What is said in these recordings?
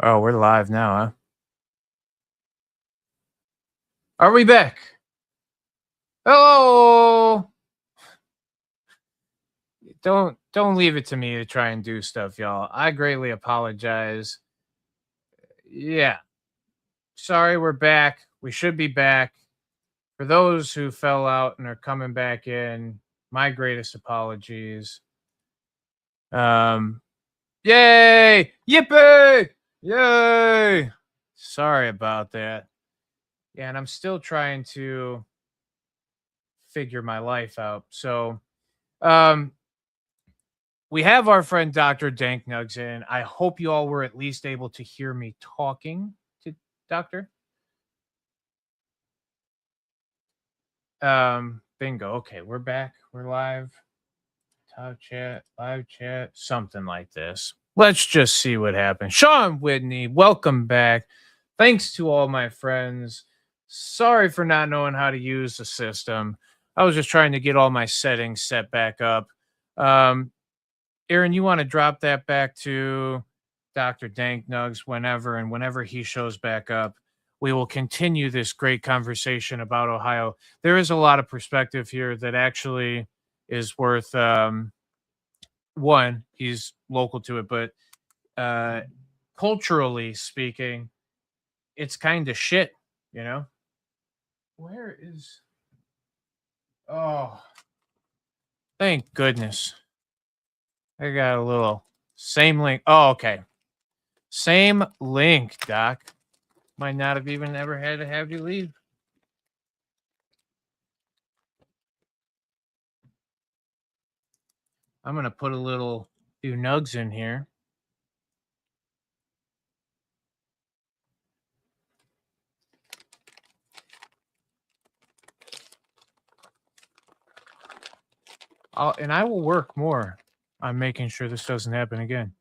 Oh, we're live now, huh? Are we back? Hello. Don't leave it to me to try and do stuff, y'all. I greatly apologize. Yeah. Sorry, we're back. We should be back. For those who fell out and are coming back in, my greatest apologies. Um Yay! Yippee! Yay! Sorry about that. Yeah, and I'm still trying to figure my life out. So, um we have our friend Dr. Danknugs in. I hope you all were at least able to hear me talking to Doctor. Bingo. Okay, we're back. We're live. Top chat, live chat, something like this. Let's just see what happens. Sean Whitney, welcome back. Thanks to all my friends. Sorry for not knowing how to use the system. I was just trying to get all my settings set back up. Um, Aaron, you want to drop that back to Dr. Danknugs whenever he shows back up. We will continue this great conversation about Ohio. There is a lot of perspective here that actually is worth one, he's local to it, but uh culturally speaking, it's kind of shit, you know? Where is oh thank goodness. I got a little same link. Oh, okay. Same link, Doc. Might not have even ever had to have you leave. I'm gonna put a little few nugs in here. And I will work more on making sure this doesn't happen again.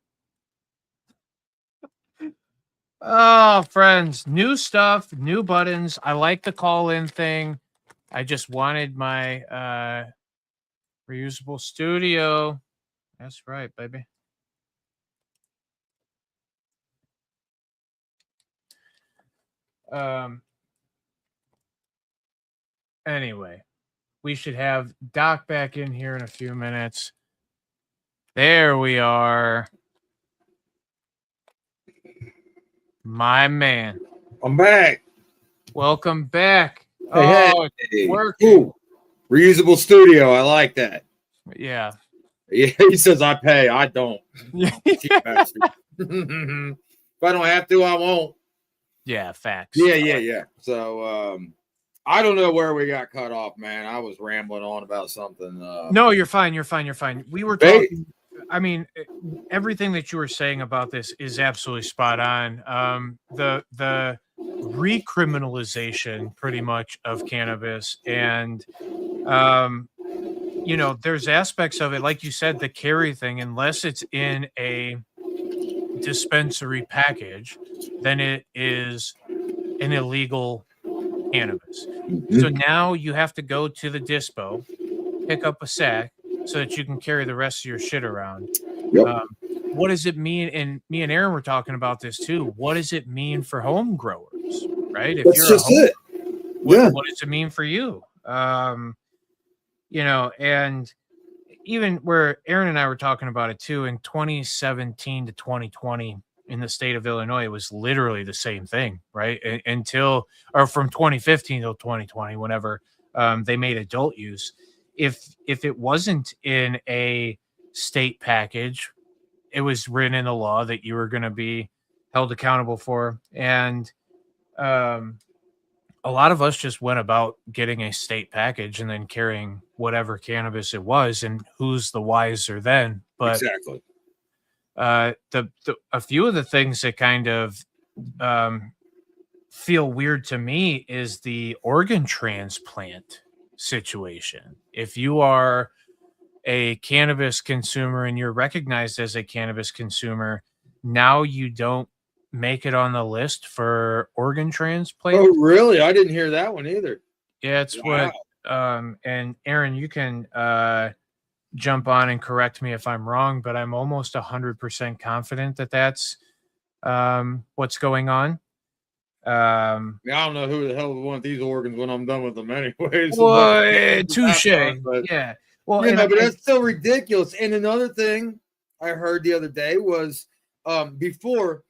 Oh, friends, new stuff, new buttons. I like the call in thing. I just wanted my reusable studio. That's right, baby. Anyway, we should have Doc back in here in a few minutes. There we are. My man. I'm back. Welcome back. Hey, It's working. Ooh, reusable studio. I like that. Yeah. Yeah, he says I pay. I don't. Yeah. If I don't have to, I won't. Yeah, facts. Yeah. So I don't know where we got cut off, man. I was rambling on about something. No, you're fine. We were talking. I mean, everything that you were saying about this is absolutely spot on. The recriminalization, pretty much, of cannabis, and you know, there's aspects of it, like you said, the carry thing. Unless it's in a dispensary package, then it is an illegal cannabis. So now you have to go to the dispo, pick up a sack so that you can carry the rest of your shit around. Yep. What does it mean? And me and Aaron were talking about this too. What does it mean for home growers, right? If That's you're just it. What does it mean for you? You know, and even where Aaron and I were talking about it too, in 2017 to 2020 in the state of Illinois, it was literally the same thing, right? Until, or from 2015 till 2020, whenever they made adult use. If it wasn't in a state package, it was written in the law that you were going to be held accountable for. And a lot of us just went about getting a state package and then carrying whatever cannabis it was, and who's the wiser then. But exactly. A few of the things that kind of feel weird to me is the organ transplant situation. If you are a cannabis consumer and you're recognized as a cannabis consumer, now you don't make it on the list for organ transplant. Oh, really? I didn't hear that one either. Yeah, it's what and Aaron, you can jump on and correct me if I'm wrong, but I'm almost 100% confident that that's what's going on. I don't know who the hell would want these organs when I'm done with them, anyways. Well, touche. But Yeah. Well, but that's still ridiculous. And another thing I heard the other day was before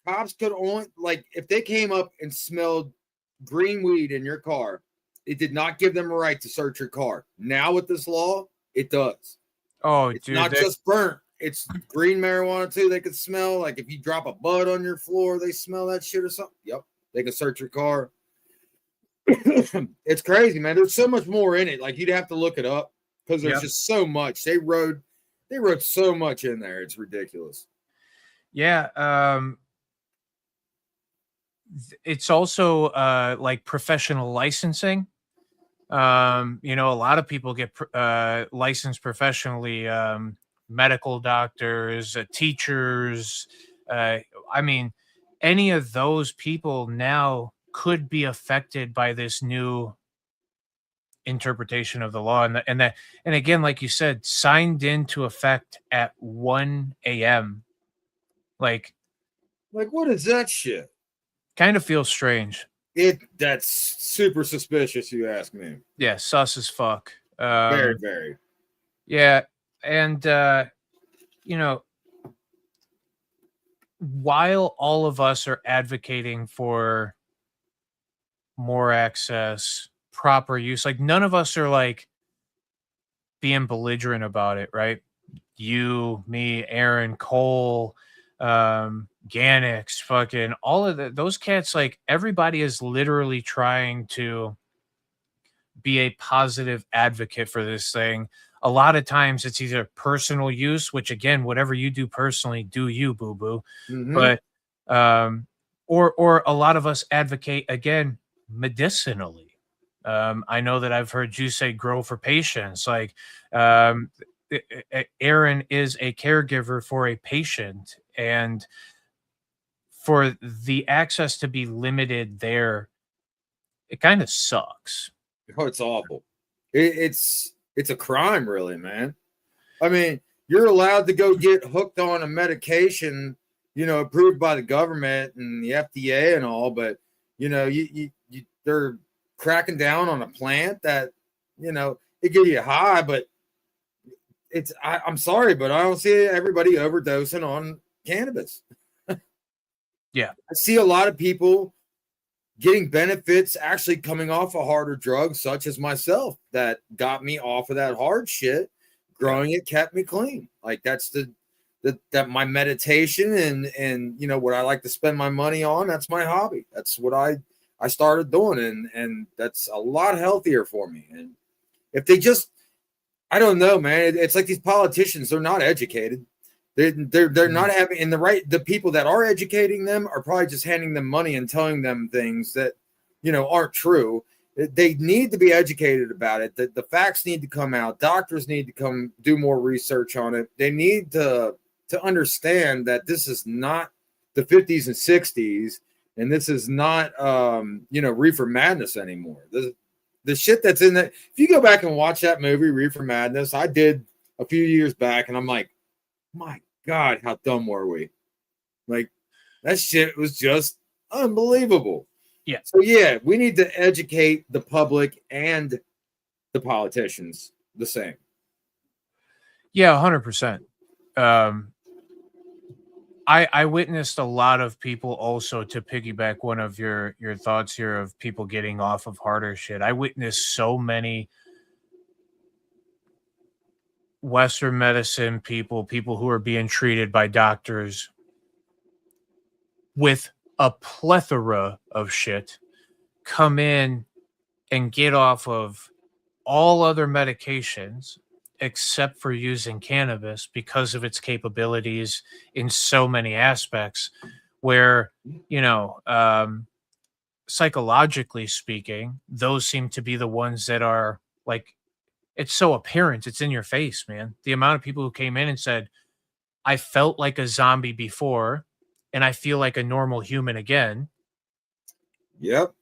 cops could only, like, if they came up and smelled green weed in your car, it did not give them a right to search your car. Now with this law, it does. Oh, it's dude, not just burnt. It's green marijuana too. They could smell, like if you drop a bud on your floor, they smell that shit or something. Yep. They can search your car. It's crazy, man. There's so much more in it. Like, you'd have to look it up because there's just so much. They wrote so much in there. It's ridiculous. Yeah. It's also like professional licensing. A lot of people get licensed professionally. Medical doctors, teachers. I mean, any of those people now could be affected by this new interpretation of the law, and again, like you said, signed into effect at 1 a.m. Like what is that shit? Kind of feels strange. That's super suspicious, you ask me. Yeah, sus as fuck. Very, very. Yeah. And, while all of us are advocating for more access, proper use, like none of us are like being belligerent about it, right? You, me, Aaron, Cole, Ganix, fucking all of those cats, like everybody is literally trying to be a positive advocate for this thing. A lot of times it's either personal use, which again, whatever you do personally, do you, boo-boo. But or a lot of us advocate again medicinally. I know that I've heard you say grow for patients. Like Aaron is a caregiver for a patient, and for the access to be limited there, it kind of sucks. Oh, it's awful. It's a crime, really, man. I mean, you're allowed to go get hooked on a medication, approved by the government and the FDA and all, but they're cracking down on a plant that, it gives you high, but I'm sorry, but I don't see everybody overdosing on cannabis. Yeah. I see a lot of people getting benefits actually coming off a harder drug, such as myself, that got me off of that hard shit. Growing it kept me clean. Like, that's that my meditation and what I like to spend my money on. That's my hobby. That's what I started doing, and that's a lot healthier for me. And if they just, I don't know, man. It's like these politicians, they're not educated. They're not having the people that are educating them are probably just handing them money and telling them things that aren't true. They need to be educated about it. The facts need to come out. Doctors need to come do more research on it. They need to understand that this is not the 50s and 60s, and this is not Reefer Madness anymore. The shit that's in that, if you go back and watch that movie Reefer Madness, I did a few years back, and I'm like, my God, how dumb were we? Like, that shit was just unbelievable. Yeah. So yeah, we need to educate the public and the politicians the same. Yeah, 100%. I witnessed a lot of people also, to piggyback one of your thoughts here of people getting off of harder shit. I witnessed so many Western medicine people who are being treated by doctors with a plethora of shit come in and get off of all other medications except for using cannabis because of its capabilities in so many aspects, where psychologically speaking, those seem to be the ones that are like, it's so apparent. It's in your face, man. The amount of people who came in and said, I felt like a zombie before and I feel like a normal human again. Yep.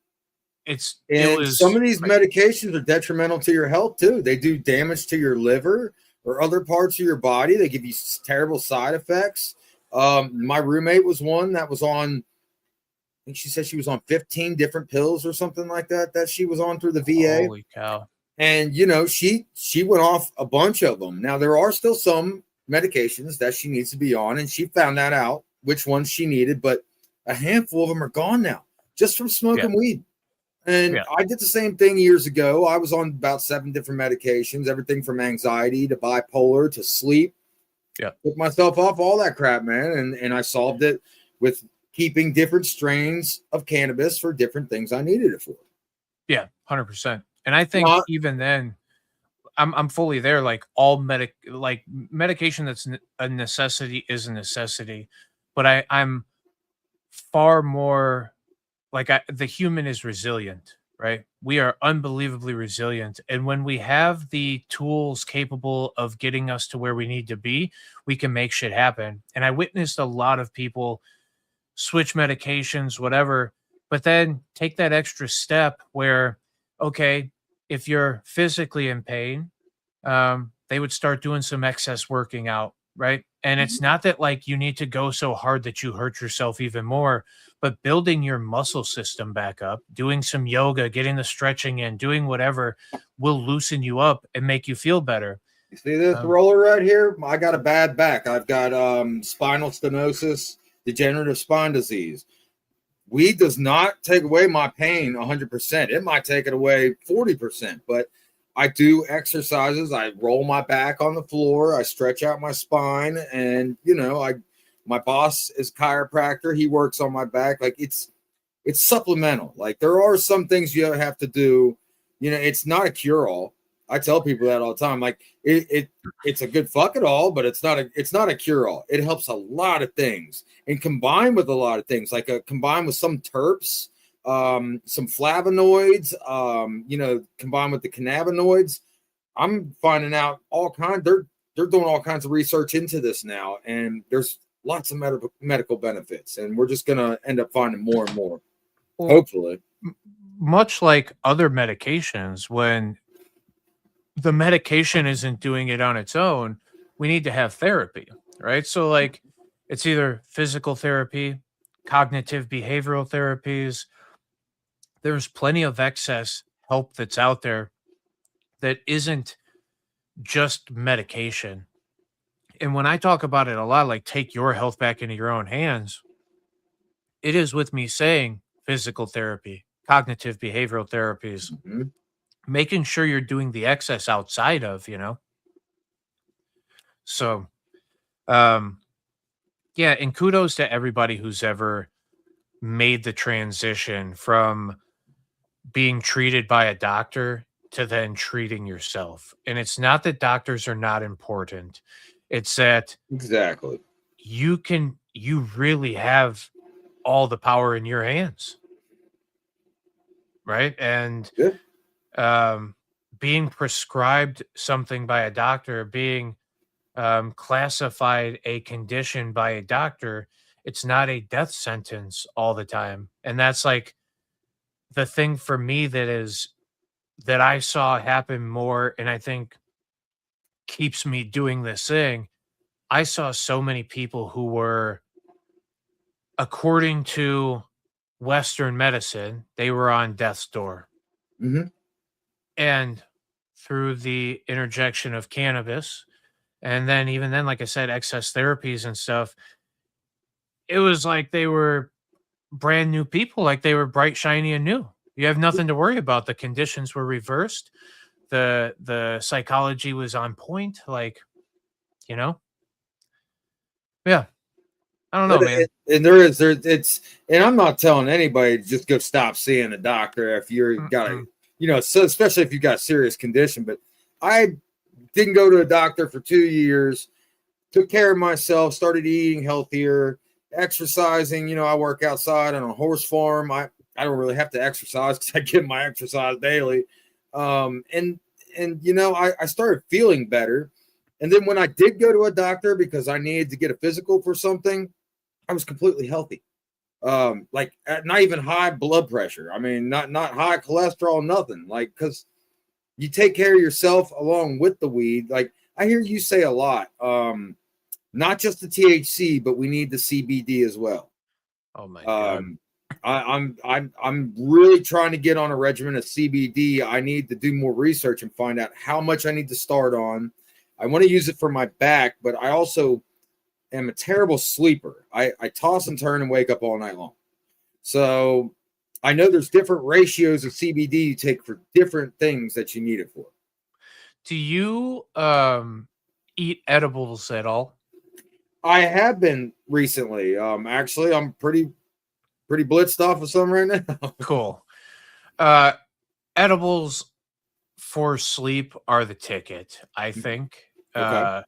It was some of these medications are detrimental to your health too. They do damage to your liver or other parts of your body. They give you terrible side effects. My roommate was one that was on, I think she said she was on 15 different pills or something like that she was on through the VA. Holy cow. And she went off a bunch of them. Now there are still some medications that she needs to be on, and she found that out which ones she needed, but a handful of them are gone now just from smoking weed. And I did the same thing years ago. I was on about 7 different medications, everything from anxiety to bipolar to sleep. Yeah. Took myself off all that crap, man. And I solved it with keeping different strains of cannabis for different things I needed it for. Yeah, 100%. And I think even then, I'm fully there. Like all medication that's a necessity is a necessity, but I'm far more like the human is resilient, right? We are unbelievably resilient, and when we have the tools capable of getting us to where we need to be, we can make shit happen. And I witnessed a lot of people switch medications, whatever, but then take that extra step where, okay, if you're physically in pain, they would start doing some excess working out, right? And it's not that like you need to go so hard that you hurt yourself even more, but building your muscle system back up, doing some yoga, getting the stretching in, doing whatever will loosen you up and make you feel better. You see this roller right here? I got a bad back. I've got spinal stenosis, degenerative spine disease. Weed does not take away my pain 100%. It might take it away 40%, but I do exercises. I roll my back on the floor. I stretch out my spine, and my boss is chiropractor. He works on my back. Like it's supplemental. Like there are some things you have to do. It's not a cure-all. I tell people that all the time. Like it's a good fuck it all, but it's not a cure-all. It helps a lot of things, and combined with a lot of things, like combined with some terps, some flavonoids, combined with the cannabinoids. I'm finding out all kinds. They're doing all kinds of research into this now, and there's lots of medical benefits, and we're just gonna end up finding more and more. Well, hopefully, much like other medications, when the medication isn't doing it on its own, we need to have therapy, right? So like it's either physical therapy, cognitive behavioral therapies. There's plenty of excess help that's out there that isn't just medication. And when I talk about it a lot, like take your health back into your own hands, it is with me saying physical therapy, cognitive behavioral therapies, making sure you're doing the excess outside of, So, yeah, and kudos to everybody who's ever made the transition from being treated by a doctor to then treating yourself. And it's not that doctors are not important. It's that exactly you really have all the power in your hands. Right. And being prescribed something by a doctor, being classified a condition by a doctor, it's not a death sentence all the time. And that's like the thing for me that I saw happen more, and I think keeps me doing this thing. I saw so many people who were, according to Western medicine, they were on death's door. And through the interjection of cannabis, and then even then, like I said, excess therapies and stuff, it was like they were brand new people, like they were bright, shiny, and new. You have nothing to worry about. The conditions were reversed. The psychology was on point. Like, yeah. I don't know, man. And and I'm not telling anybody to just go stop seeing a doctor if you're got a, so especially if you got a serious condition. But I didn't go to a doctor for 2 years, took care of myself, started eating healthier, exercising. I work outside on a horse farm. I don't really have to exercise because I get my exercise daily. And I started feeling better. And then when I did go to a doctor because I needed to get a physical for something, I was completely healthy. Like not even high blood pressure. I mean, not high cholesterol, nothing. Like, because you take care of yourself along with the weed. Like I hear you say a lot, not just the THC, but we need the CBD as well. Oh my god. I'm really trying to get on a regimen of CBD. I need to do more research and find out how much I need to start on. I want to use it for my back, but I also am a terrible sleeper. I toss and turn and wake up all night long. So I know there's different ratios of CBD you take for different things that you need it for. Do you eat edibles at all? I have been recently. Actually, I'm pretty blitzed off of some right now. Cool. Edibles for sleep are the ticket, I think. Okay.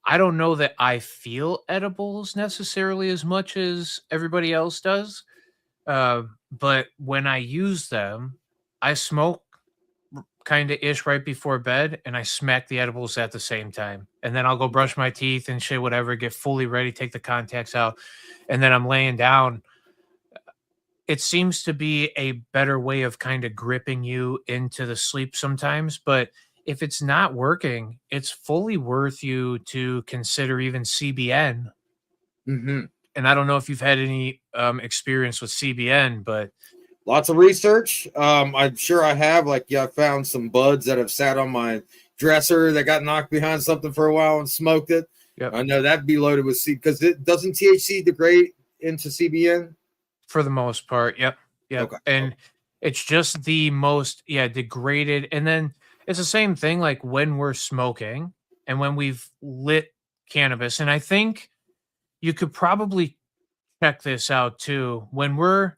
I don't know that I feel edibles necessarily as much as everybody else does. But when I use them, I smoke kind of ish right before bed and I smack the edibles at the same time. And then I'll go brush my teeth and shit, whatever, get fully ready, take the contacts out. And then I'm laying down. It seems to be a better way of kind of gripping you into the sleep sometimes. But if it's not working, it's fully worth you to consider even CBN. Mm-hmm. And I don't know if you've had any experience with CBN, but Lots of research. I'm sure I have. Like, yeah, I found some buds that have sat on my dresser that got knocked behind something for a while and smoked it. yep. I know that'd be loaded with C because it doesn't THC degrade into CBN. For the most part, yep. Okay. And it's just the most degraded. And then it's the same thing like when we're smoking and when we've lit cannabis. And I think you could probably check this out too. When we're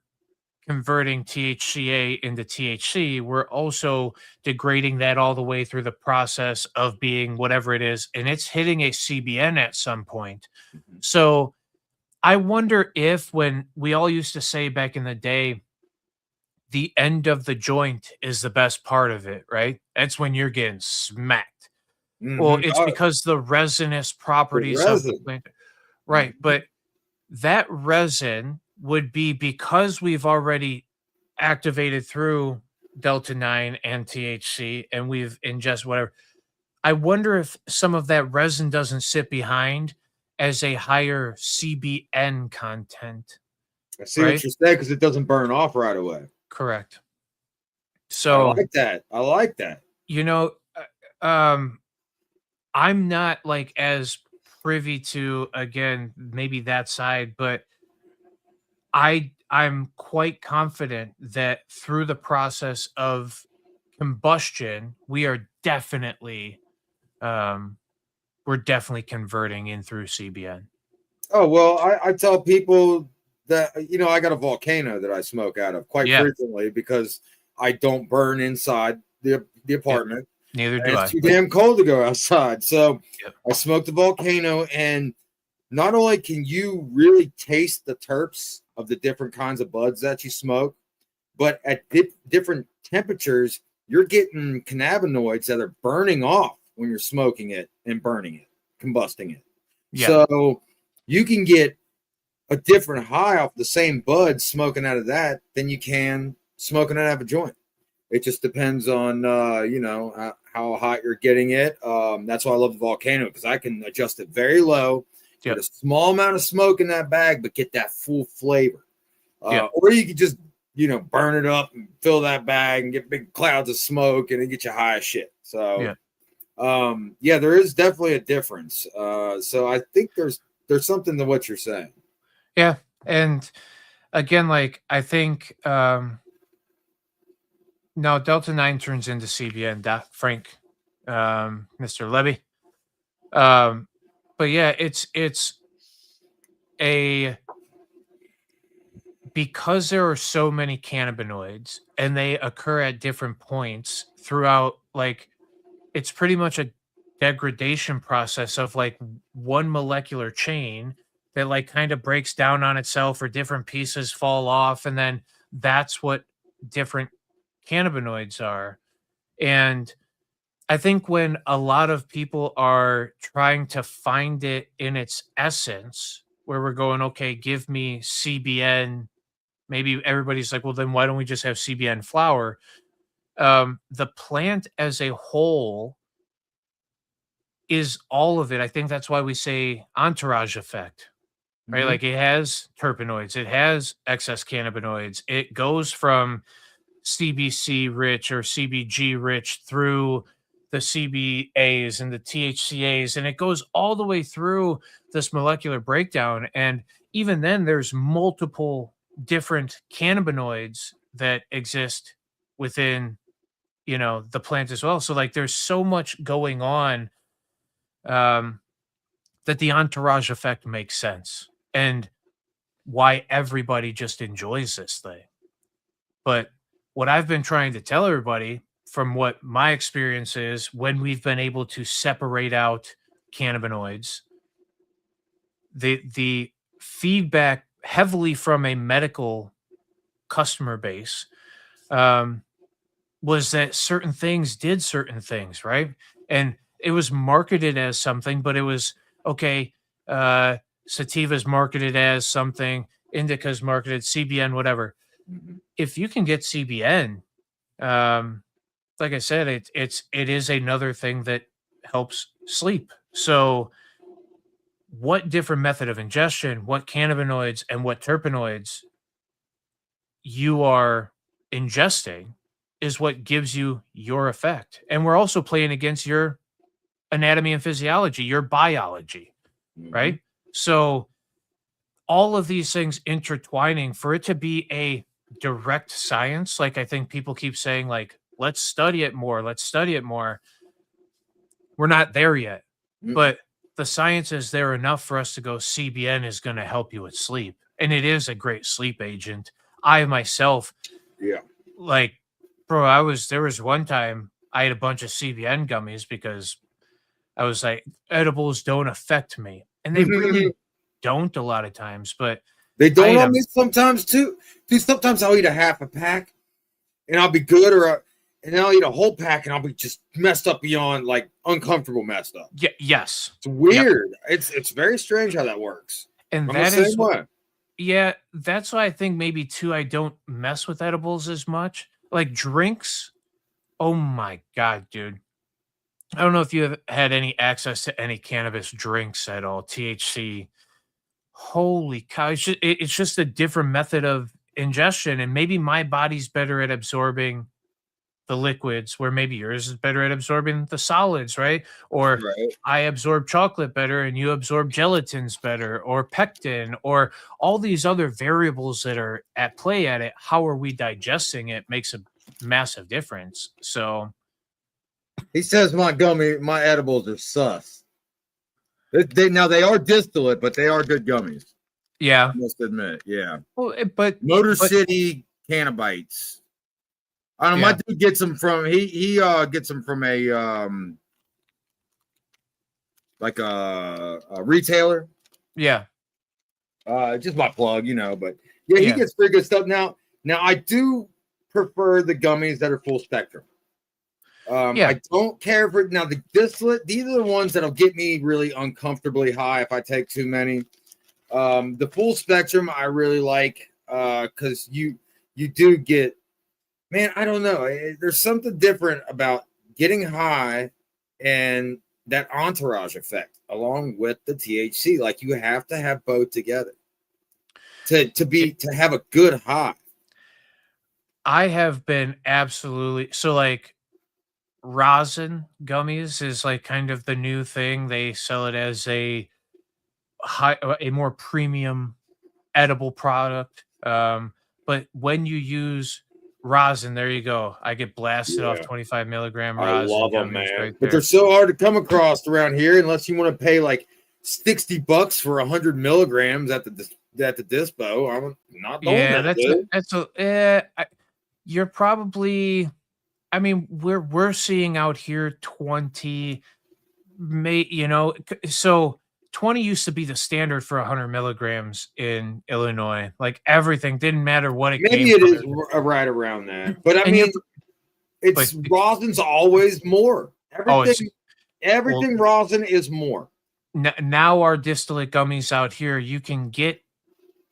converting THCA into THC, we're also degrading that all the way through the process of being whatever it is, and it's hitting a CBN at some point. Mhm. So I wonder if when we all used to say back in the day, the end of the joint is the best part of it, right? That's when you're getting smacked. Well, Mhm. it's because the resinous properties of the resin. plant. Right. Mhm. But that resin would be because we've already activated through Delta 9 and THC and we've ingested whatever. I wonder if some of that resin doesn't sit behind as a higher CBN content, I see what right? you're saying because it doesn't burn off right away. Correct. I So, like that. I like that. you know, um, I'm not like as privy to again maybe that side, but I'm quite confident that through the process of combustion, we are definitely um we're definitely converting in through CBN. Oh well, I tell people that I got a volcano that I smoke out of quite Yeah. frequently because I don't burn inside the Yep. apartment. Neither And do it's I. too damn cold to go outside. So Yep. I smoked the volcano, and not only can you really taste the terps of the different kinds of buds that you smoke, but at different temperatures, you're getting cannabinoids that are burning off when you're smoking it and burning it, combusting it. Yeah. So you can get a different high off the same bud smoking out of that than you can smoking out of a joint. It just depends on how hot you're getting it. That's why I love the volcano because I can adjust it very low, Yep. get a small amount of smoke in that bag, but get that full flavor. Yep. Or you could just burn it up and fill that bag and get big clouds of smoke and it get you high as shit. So there is definitely a difference. So I think there's something to what you're saying. Yeah. And again, like I think no, Delta 9 turns into CBN, Frank, Mr. Levy. But yeah, it's a because there are so many cannabinoids and they occur at different points throughout, like it's pretty much a degradation process of like one molecular chain that like kind of breaks down on itself or different pieces fall off and then that's what different cannabinoids are. And I think when a lot of people are trying to find it in its essence, where we're going, okay, give me CBN, maybe everybody's like, well, then why don't we just have CBN flower? The plant as a whole is all of it. I think that's why we say entourage effect, right? Mhm. Like it has terpenoids, it has excess cannabinoids. It goes from CBC rich or CBG rich through the CBAs and the THCAs, and it goes all the way through this molecular breakdown. And even then, there's multiple different cannabinoids that exist within, the plant as well. So like there's so much going on, um, that the entourage effect makes sense and why everybody just enjoys this thing. But what I've been trying to tell everybody from what my experience is when we've been able to separate out cannabinoids, the feedback heavily from a medical customer base, um, was that certain things did certain things, right? And it was marketed as something, but it was okay. Sativa's marketed as something, indica's marketed, CBN, whatever. Mhm. If you can get CBN, um, like I said, it is another thing that helps sleep. So, what different method of ingestion, what cannabinoids and what terpenoids you are ingesting is what gives you your effect. And we're also playing against your anatomy and physiology, your biology, Mhm. right? So all of these things intertwining for it to be a direct science, like I think people keep saying, like, let's study it more, let's study it more. We're not there yet, Mm. but the science is there enough for us to go CBN is going to help you with sleep. And it is a great sleep agent. I myself, Yeah. like, bro, there was one time I had a bunch of CBN gummies because I was like, edibles don't affect me. And they really don't a lot of times, but They I don't had on a me sometimes too. Dude, sometimes I'll eat a half a pack and I'll be good, and then I'll eat a whole pack and I'll be just messed up beyond like uncomfortable messed up. yes. It's Yep. weird. It's very strange how that works. And I'm the that is same way. yeah, that's why I think maybe too I don't mess with edibles as much. Like drinks, oh my god, dude. I don't know if you have had any access to any cannabis drinks at all, THC. Holy cow! It's just a different method of ingestion, and maybe my body's better at absorbing the liquids, where maybe yours is better at absorbing the solids, right? Or Right. I absorb chocolate better, and you absorb gelatins better, or pectin, or all these other variables that are at play at it. How are we digesting it makes a massive difference. So He says my edibles are sus. Now they are distillate, but they are good gummies. I yeah, must admit. Yeah. well, Motor but City Cannabites. I don't know. My yeah, dude gets them from he gets them from a like a retailer. yeah, Just my plug, but yeah, he yeah, gets pretty good stuff. Now I do prefer the gummies that are full spectrum. yeah, I don't care for now the distillate. These are the ones that'll get me really uncomfortably high if I take too many. The full spectrum I really like because you do get, man, I don't know. There's something different about getting high and that entourage effect along with the THC. Like you have to have both together to have a good high. I have been absolutely so like rosin gummies is like kind of the new thing. They sell it as a more premium edible product. But when you use rosin, there you go. I get blasted off Yeah. 25 milligram I rosin love them, gummies man. right But they're there. so hard to come across around here unless you want to pay like $60 for 100 milligrams at the dispo. I'm not doing Yeah, that, dude. you're probably. I mean, we're seeing out here 20, so 20 used to be the standard for 100 milligrams in Illinois. Like everything didn't matter what it Maybe came it from. is right around that. But I And you're, mean, it's but rosin's always more. oh, it's well, Everything rosin is more. now our distillate gummies out here, you can get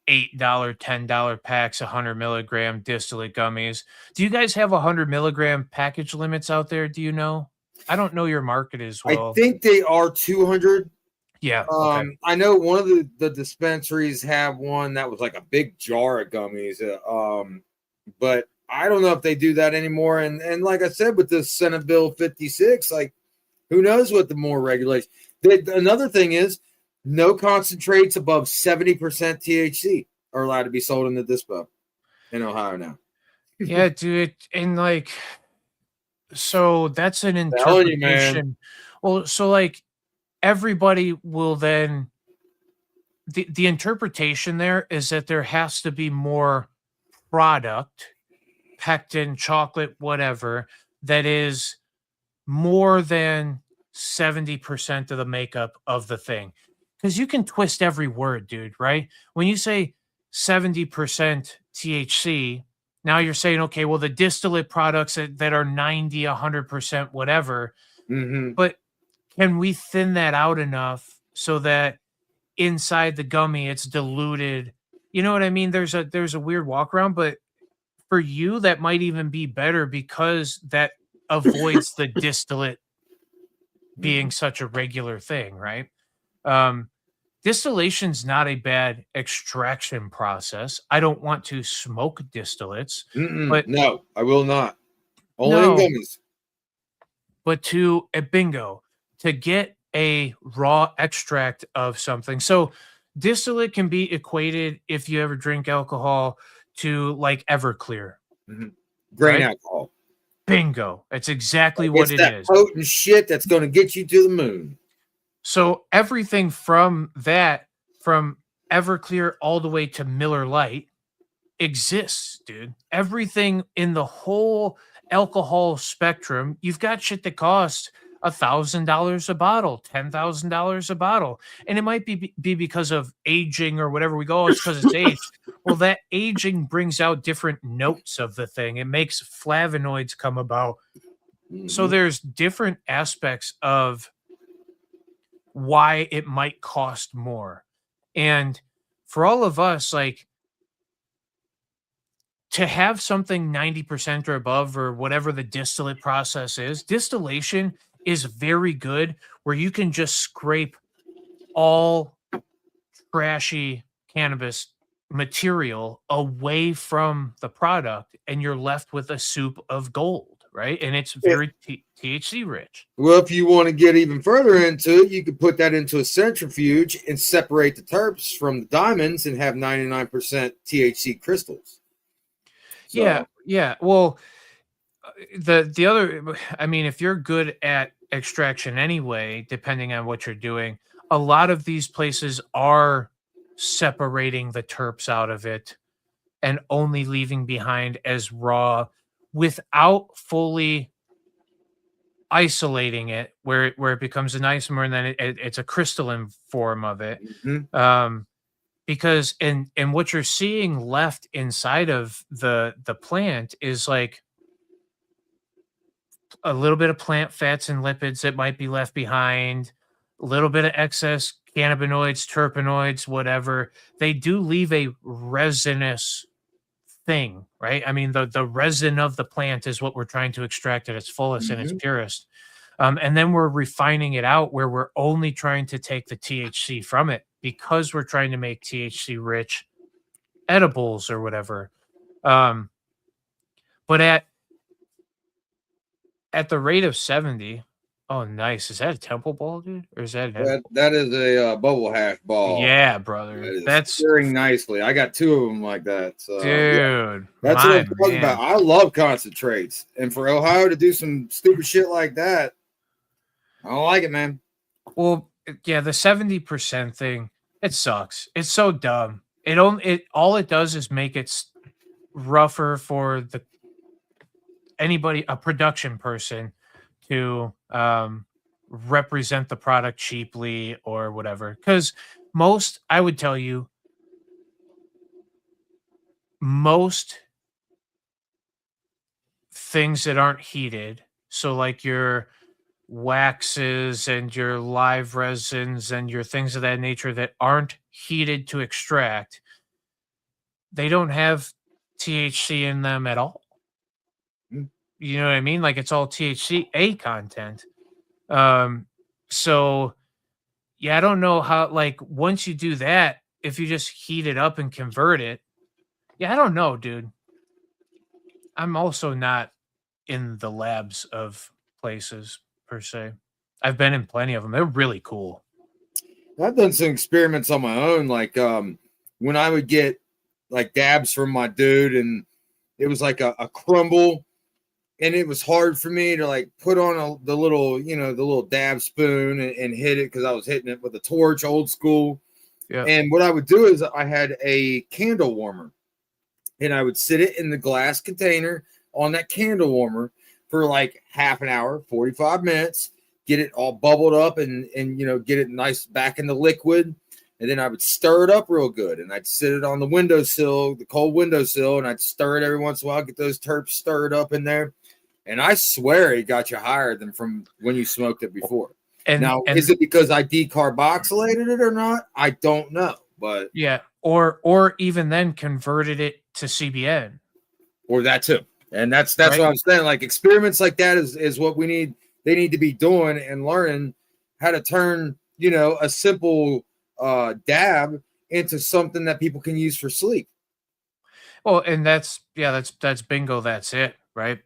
$8, $10 packs, 100 milligram distillate gummies. Do you guys have 100 milligram package limits out there? Do you know? I don't know your market as I well. think they are 200. Yeah. Okay. I know one of the dispensaries have one that was like a big jar of gummies. But I don't know if they do that anymore. And like I said, with this Senate Bill 56, like who knows what the more regulation. Another thing is no concentrates above 70% THC are allowed to be sold in the dispo in Ohio now. Yeah, dude. And like, so that's an Telling you, man. interpretation. Well, so like everybody will then the interpretation there is that there has to be more product, pectin, chocolate, whatever, that is more than 70% of the makeup of the thing. Because you can twist every word, dude, right? When you say 70% THC, now you're saying, okay, well, the distillate products that are 90, 100%, whatever. Mm-hmm. But can we thin that out enough so that inside the gummy it's diluted? You know what I mean? There's a weird walk around, but for you, that might even be better because that avoids the distillate being such a regular thing, right? Um, Distillation's not a bad extraction process. I don't want to smoke distillates, but No, I will not. Only in no, gummies. but to a bingo to get a raw extract of something. So distillate can be equated, if you ever drink alcohol, to like Everclear. Grain Right? alcohol. Bingo. That's exactly what it that is. potent shit that's going to get you to the moon. So everything from that, from Everclear all the way to Miller Lite, exists, dude. Everything in the whole alcohol spectrum, you've got shit that costs $1,000 a bottle, $10,000 a bottle, and it might be because of aging or whatever. We go, oh, it's because it's aged. Well, that aging brings out different notes of the thing. It makes flavonoids come about. So there's different aspects of why it might cost more. And for all of us, like to have something 90% or above or whatever the distillate process is, distillation is very good where you can just scrape all trashy cannabis material away from the product and you're left with a soup of gold, right? And it's very THC rich. Well, if you want to get even further into it, you could put that into a centrifuge and separate the terps from the diamonds and have 99% THC crystals. So. Yeah. Well, the other, I mean, if you're good at extraction anyway, depending on what you're doing, a lot of these places are separating the terps out of it and only leaving behind as raw without fully isolating it where it becomes an isomer and then it's a crystalline form of it. Because and what you're seeing left inside of the plant is like a little bit of plant fats and lipids that might be left behind, a little bit of excess cannabinoids, terpenoids, whatever. They do leave a resinous thing, right? I mean, the resin of the plant is what we're trying to extract at its fullest and its purest. And then we're refining it out where we're only trying to take the THC from it because we're trying to make THC rich edibles or whatever. But at the rate of 70, oh, nice. Is that a temple ball, dude? Or is that that is a bubble hash ball? Yeah, brother. That's stirring nicely. I got 2 of them like that. So, dude, yeah. That's what I'm talking about. I love concentrates, and for Ohio to do some stupid shit like that, I don't like it, man. Well, yeah, the 70% thing, it sucks. It's so dumb. All it does is make it rougher for a production person to represent the product cheaply or whatever. Because I would tell you, most things that aren't heated, so like your waxes and your live resins and your things of that nature that aren't heated to extract, they don't have THC in them at all. You know what I mean? Like it's all THCA content. So yeah, I don't know how, like, once you do that, if you just heat it up and convert it, yeah, I don't know, dude. I'm also not in the labs of places per se. I've been in plenty of them. They're really cool. I've done some experiments on my own, like when I would get like dabs from my dude, and it was like a crumble, and it was hard for me to like put on the little, the little dab spoon and hit it because I was hitting it with a torch, old school. Yeah. And what I would do is I had a candle warmer, and I would sit it in the glass container on that candle warmer for like half an hour, 45 minutes, get it all bubbled up and get it nice back in the liquid. And then I would stir it up real good, and I'd sit it on the windowsill, the cold windowsill, and I'd stir it every once in a while, get those terps stirred up in there. And I swear it got you higher than from when you smoked it before. And is it because I decarboxylated it or not? I don't know, but yeah, or even then converted it to CBN, or that too. And that's right? What I'm saying. Like experiments like that is what we need. They need to be doing and learning how to turn a simple dab into something that people can use for sleep. Well, and that's bingo. That's it, right?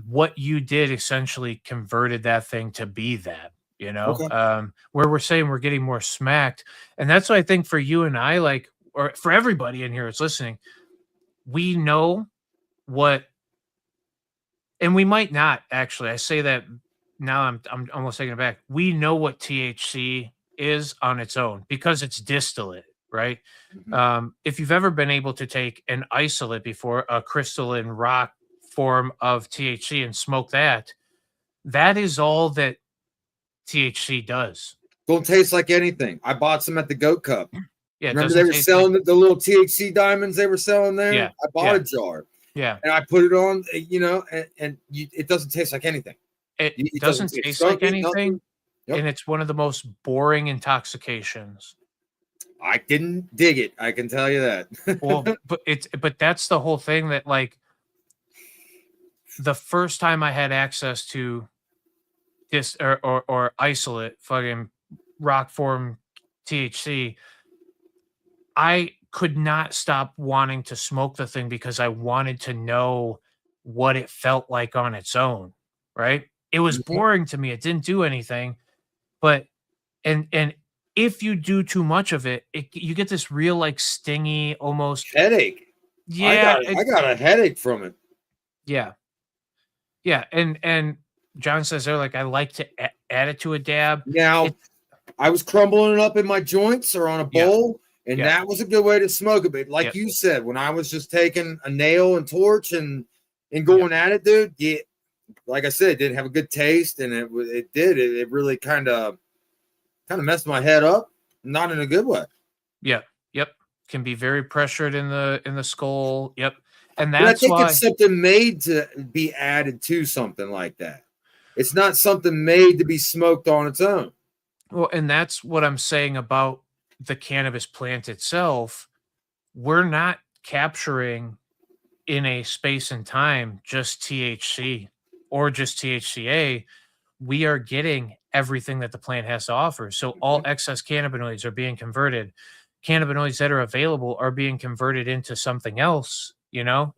What you did essentially converted that thing to be that, okay. Where we're saying we're getting more smacked. And that's what I think for you and I, like, or for everybody in here that's listening, we know what, and we might not actually, I say that now, I'm almost taking it back. We know what THC is on its own because it's distillate, right? Mm-hmm. If you've ever been able to take an isolate before, a crystalline rock form of THC, and smoke that is all that THC does. Don't taste like anything. I bought some at the Goat Cup. Yeah, remember they were selling the little THC diamonds they were selling there? Yeah, I bought a jar. Yeah, and I put it on, and it doesn't taste like anything. It doesn't taste like anything, yep. And it's one of the most boring intoxications. I didn't dig it. I can tell you that. Well, but that's the whole thing, that like the first time I had access to this or isolate fucking rock form THC, I could not stop wanting to smoke the thing because I wanted to know what it felt like on its own, right? It was boring to me. It didn't do anything. But and if you do too much of it, you get this real like stingy almost headache. Yeah, I got a headache from it. Yeah. Yeah, and John says there, like, I like to add it to a dab. Now, I was crumbling it up in my joints or on a bowl, and that was a good way to smoke it. But like you said, when I was just taking a nail and torch and going at it, dude, like I said, it didn't have a good taste, and it really kind of messed my head up, not in a good way. Yep. Can be very pressured in the skull. Yep. And that's why it's something made to be added to something like that. It's not something made to be smoked on its own. Well, and that's what I'm saying about the cannabis plant itself. We're not capturing in a space and time just THC or just THCA. We are getting everything that the plant has to offer. So all excess cannabinoids are being converted. Cannabinoids that are available are being converted into something else.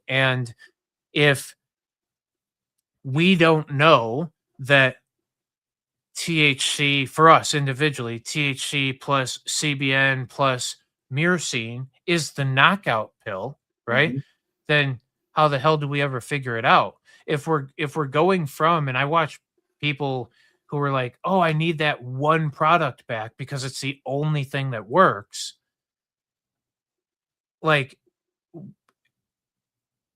And if we don't know that THC for us individually, THC plus CBN plus myrcene is the knockout pill, right? Mm-hmm. Then how the hell do we ever figure it out? If we're going from, and I watch people who are like, oh, I need that one product back because it's the only thing that works. Like,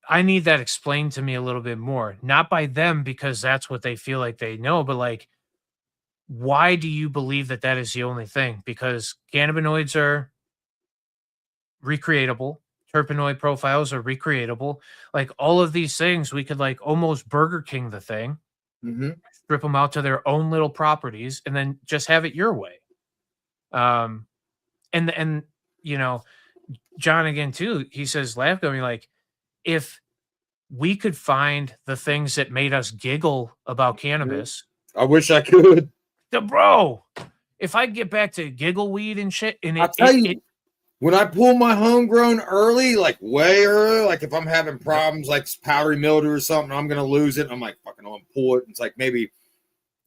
I need that explained to me a little bit more, not by them because that's what they feel like they know, but like, why do you believe that is the only thing? Because cannabinoids are recreatable, terpenoid profiles are recreatable. Like all of these things, we could like almost Burger King the thing, strip them out to their own little properties, and then just have it your way. And John again too, he says, laugh at me, like, if we could find the things that made us giggle about cannabis, I wish I could. Bro, if I get back to giggle weed and shit, and I'll tell you, when I pull my homegrown early, like way early, like if I'm having problems like powdery mildew or something, I'm gonna lose it. I'm like, fucking, I'm gonna pull it. It's like maybe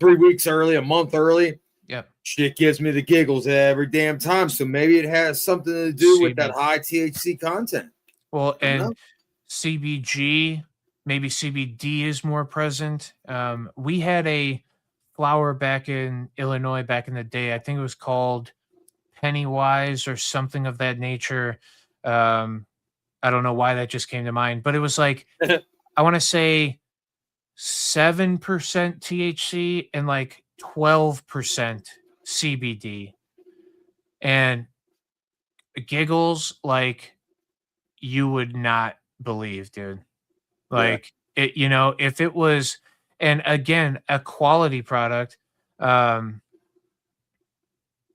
3 weeks early, a month early. Yep. Shit gives me the giggles every damn time. So maybe it has something to do with that CBD. high THC content. Well, You know? and CBG, maybe CBD is more present. We had a flower back in Illinois back in the day. I think it was called Pennywise or something of that nature. I don't know why that just came to mind, but it was like, I want to say 7% THC and like 12% CBD. And giggles like you would not believe, dude. Like it, if it was, and again, a quality product, um,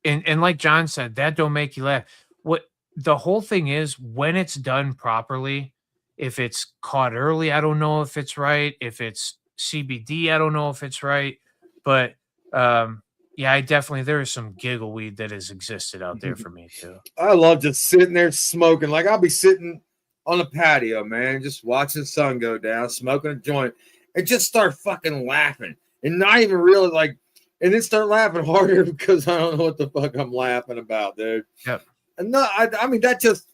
and like John said, that don't make you laugh. What the whole thing is, when it's done properly, if it's caught early, I don't know if it's right. If it's CBD, I don't know if it's right. But yeah, I definitely, there is some giggle weed that has existed out there for me too. I love just sitting there smoking. Like I'll be sitting on the patio, man, just watching the sun go down, smoking a joint, and just start fucking laughing, and not even really like, and then start laughing harder because I don't know what the fuck I'm laughing about, dude. Yep. And no, I mean that just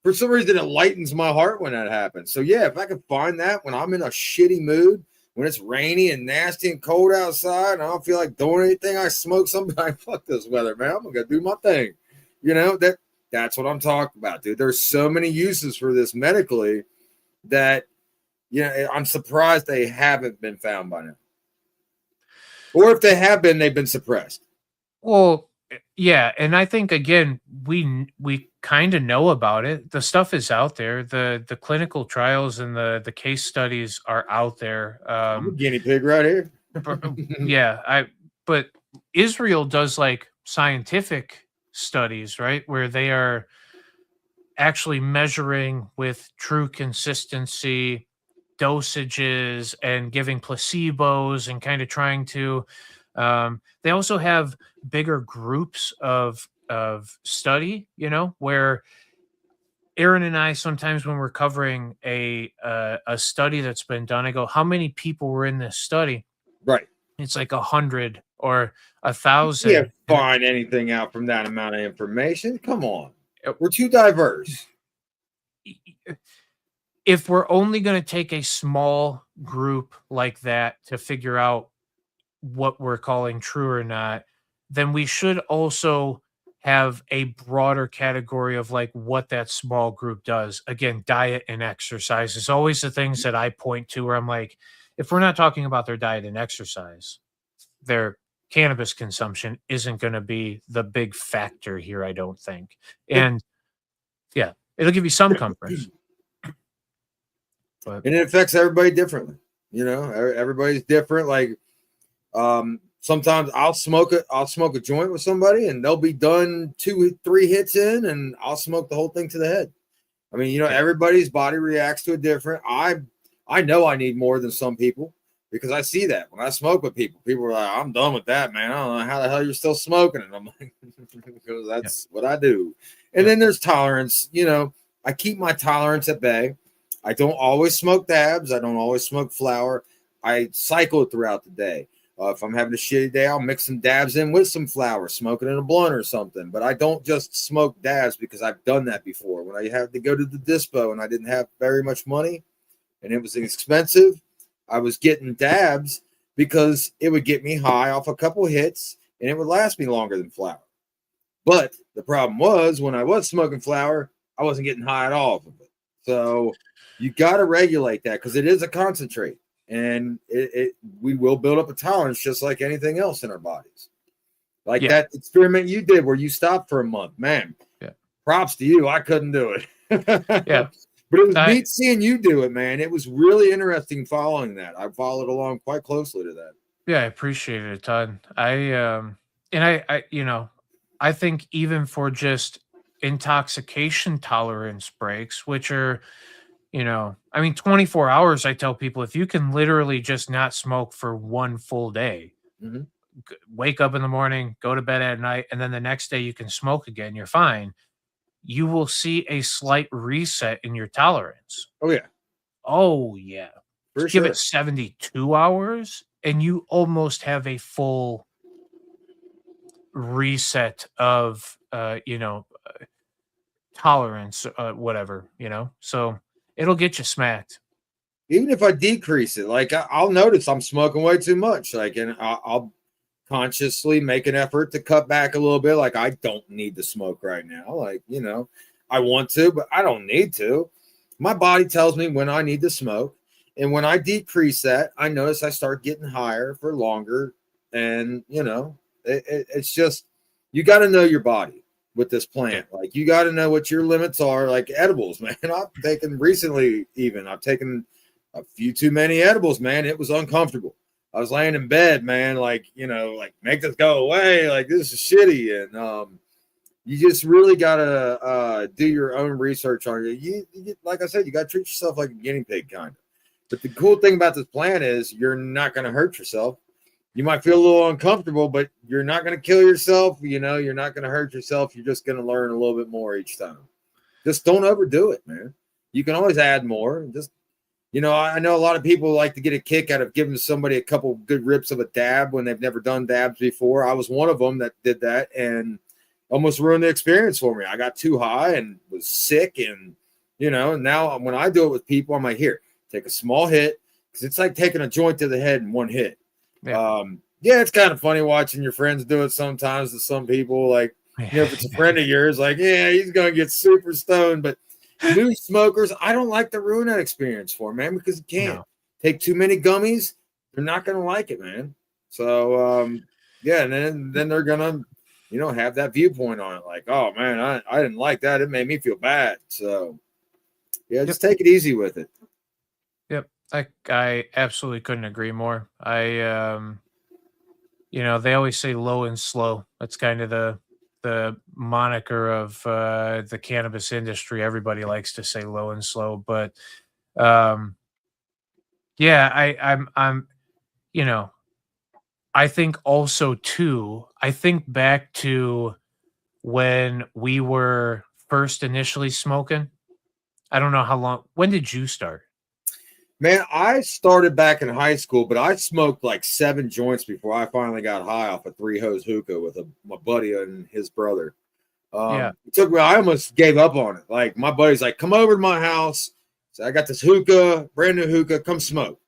for some reason it lightens my heart when that happens. So yeah, if I can find that when I'm in a shitty mood, when it's rainy and nasty and cold outside, and I don't feel like doing anything, I smoke something. Like, fuck this weather, man. I'm gonna do my thing. You know, that's what I'm talking about, dude. There's so many uses for this medically that, you know, I'm surprised they haven't been found by now. Or if they have been, they've been suppressed. Well, yeah, and I think again, we kind of know about it. The stuff is out there. The clinical trials and the case studies are out there. I'm a guinea pig right here. Yeah, but Israel does like scientific studies, right? Where they are actually measuring with true consistency dosages and giving placebos and kind of trying to they also have bigger groups of study, where Aaron and I sometimes when we're covering a study that's been done, I go, how many people were in this study? Right. It's like 100 or 1,000. You can't find anything out from that amount of information. Come on. We're too diverse. If we're only going to take a small group like that to figure out what we're calling true or not, then we should also have a broader category of like what that small group does. Again, diet and exercise is always the things that I point to where I'm like, if we're not talking about their diet and exercise, their cannabis consumption isn't going to be the big factor here, I don't think. And yeah, it'll give you some comfort. But and it affects everybody differently. You know, everybody's different. Like sometimes I'll smoke a joint with somebody and they'll be done 2-3 hits in and I'll smoke the whole thing to the head. I mean, you know, everybody's body reacts to it different. I know I need more than some people because I see that when I smoke with people. People are like, I'm done with that, man. I don't know how the hell you're still smoking. And I'm like, because that's what I do. And then there's tolerance. You know, I keep my tolerance at bay. I don't always smoke dabs. I don't always smoke flower. I cycle throughout the day. If I'm having a shitty day, I'll mix some dabs in with some flower, smoke it in a blunt or something. But I don't just smoke dabs because I've done that before. When I had to go to the dispo and I didn't have very much money and it was expensive, I was getting dabs because it would get me high off a couple hits and it would last me longer than flower. But the problem was when I was smoking flower, I wasn't getting high at all of it. So you got to regulate that because it is a concentrate. And we will build up a tolerance just like anything else in our bodies. Like that experiment you did where you stopped for a month, man. Yeah. Props to you. I couldn't do it. Yeah. But it was neat seeing you do it, man. It was really interesting following that. I followed along quite closely to that. Yeah, I appreciate it a ton. I you know, I think even for just intoxication tolerance breaks, which are, you know, I mean, 24 hours, I tell people if you can literally just not smoke for one full day, Mhm. wake up in the morning, go to bed at night, and then the next day you can smoke again, you're fine. You will see a slight reset in your tolerance. Oh yeah, Oh, yeah. for Give it sure. 72 hours, and you almost have a full reset of, tolerance, whatever, So it'll get you smacked. Even if I decrease it, like I'll notice I'm smoking way too much. Like, and I'll consciously make an effort to cut back a little bit. Like, I don't need to smoke right now. Like, I want to, but I don't need to. My body tells me when I need to smoke. And when I decrease that, I notice I start getting higher for longer. And, it's just, you got to know your body with this Yeah. plant. Like, you got to know what your limits are. Like edibles, man. I've taken a few too many edibles, man. It was uncomfortable. I was laying in bed, man, like, like make this go away. Like this is shitty. And you just really gotta do your own research on it. Like I said, you gotta treat yourself like a guinea pig, kind of. But the cool thing about this plant is you're not gonna hurt yourself. You might feel a little uncomfortable, but you're not gonna kill yourself, you're not gonna hurt yourself. You're just gonna learn a little bit more each time. Just don't overdo it, man. You can always add more. Just I know a lot of people like to get a kick out of giving somebody a couple good rips of a dab when they've never done dabs before. I was one of them that did that and almost ruined the experience for me. I got too high and was sick. And, now when I do it with people, I'm like, here, take a small hit because it's like taking a joint to the head in one hit. Yeah. It's kind of funny watching your friends do it sometimes to some people. Like, if it's a friend of yours, like, yeah, he's going to get super stoned. But new smokers, I don't like to ruin that experience for them, man, because you can't take too many gummies. They're not going to like it, man. So, and then they're going to, have that viewpoint on it. Like, oh, man, I didn't like that. It made me feel bad. So, yeah, just take it easy with it. Yep. I absolutely couldn't agree more. They always say low and slow. That's kind of the moniker of the cannabis industry. Everybody likes to say low and slow, but um, yeah, I'm I think also too. I think back to when we were first initially smoking. I don't know how long. When did you start? Man, I started back in high school, but I smoked like 7 joints before I finally got high off a 3-hose hookah with my buddy and his brother. Yeah. It took me, I almost gave up on it. Like my buddy's like, come over to my house. So I got this hookah, brand new hookah, come smoke.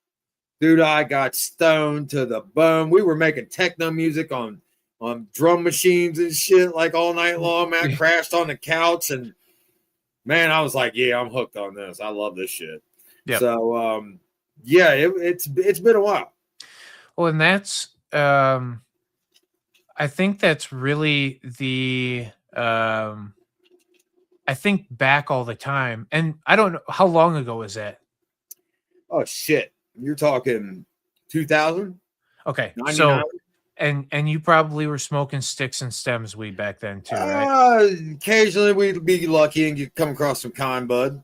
Dude, I got stoned to the bone. We were making techno music on drum machines and shit like all night long, man. I crashed on the couch and man, I was like, yeah, I'm hooked on this. I love this shit. Yep. So it's been a while. Well, and that's I think that's really the I think back all the time, and I don't know how long ago was that. Oh shit, you're talking 2000? Okay, 99? so and you probably were smoking sticks and stems weed back then too, right? Occasionally we'd be lucky and you'd come across some kind bud.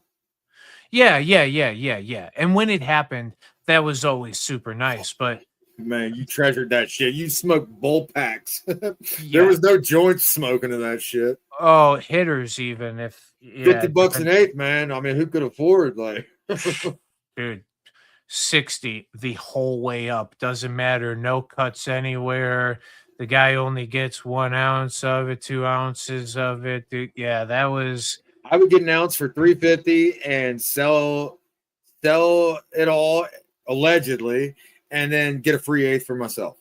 Yeah. And when it happened, that was always super nice. But man, you treasured that shit. You smoked bull packs. There yeah. was no joint smoking of that shit. Oh, hitters even if $50 an eighth, man. I mean, who could afford like dude, 60 the whole way up. Doesn't matter. No cuts anywhere. The guy only gets 1 ounce of it, 2 ounces of it. Dude, yeah, that was. I would get an ounce for $3.50 and sell it all allegedly, and then get a free eighth for myself.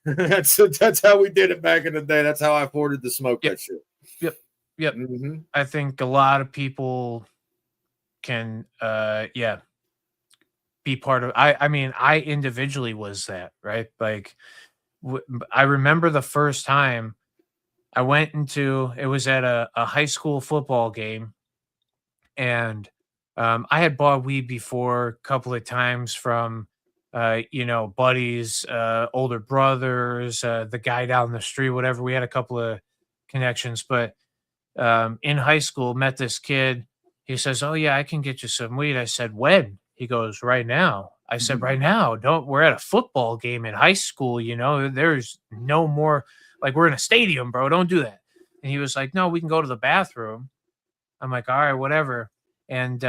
that's how we did it back in the day. That's how I afforded to smoke that shit. Yep. Mm-hmm. I think a lot of people can, be part of. I mean, I individually was that, right? Like, I remember the first time I went into. It was at a high school football game, and I had bought weed before a couple of times from, buddies, older brothers, the guy down the street, whatever. We had a couple of connections, but in high school, met this kid. He says, "Oh yeah, I can get you some weed." I said, "When?" He goes, "Right now." I said, Mhm. right now, we're at a football game in high school, there's no more, like, we're in a stadium, bro. Don't do that. And he was like, no, we can go to the bathroom. I'm like, all right, whatever. And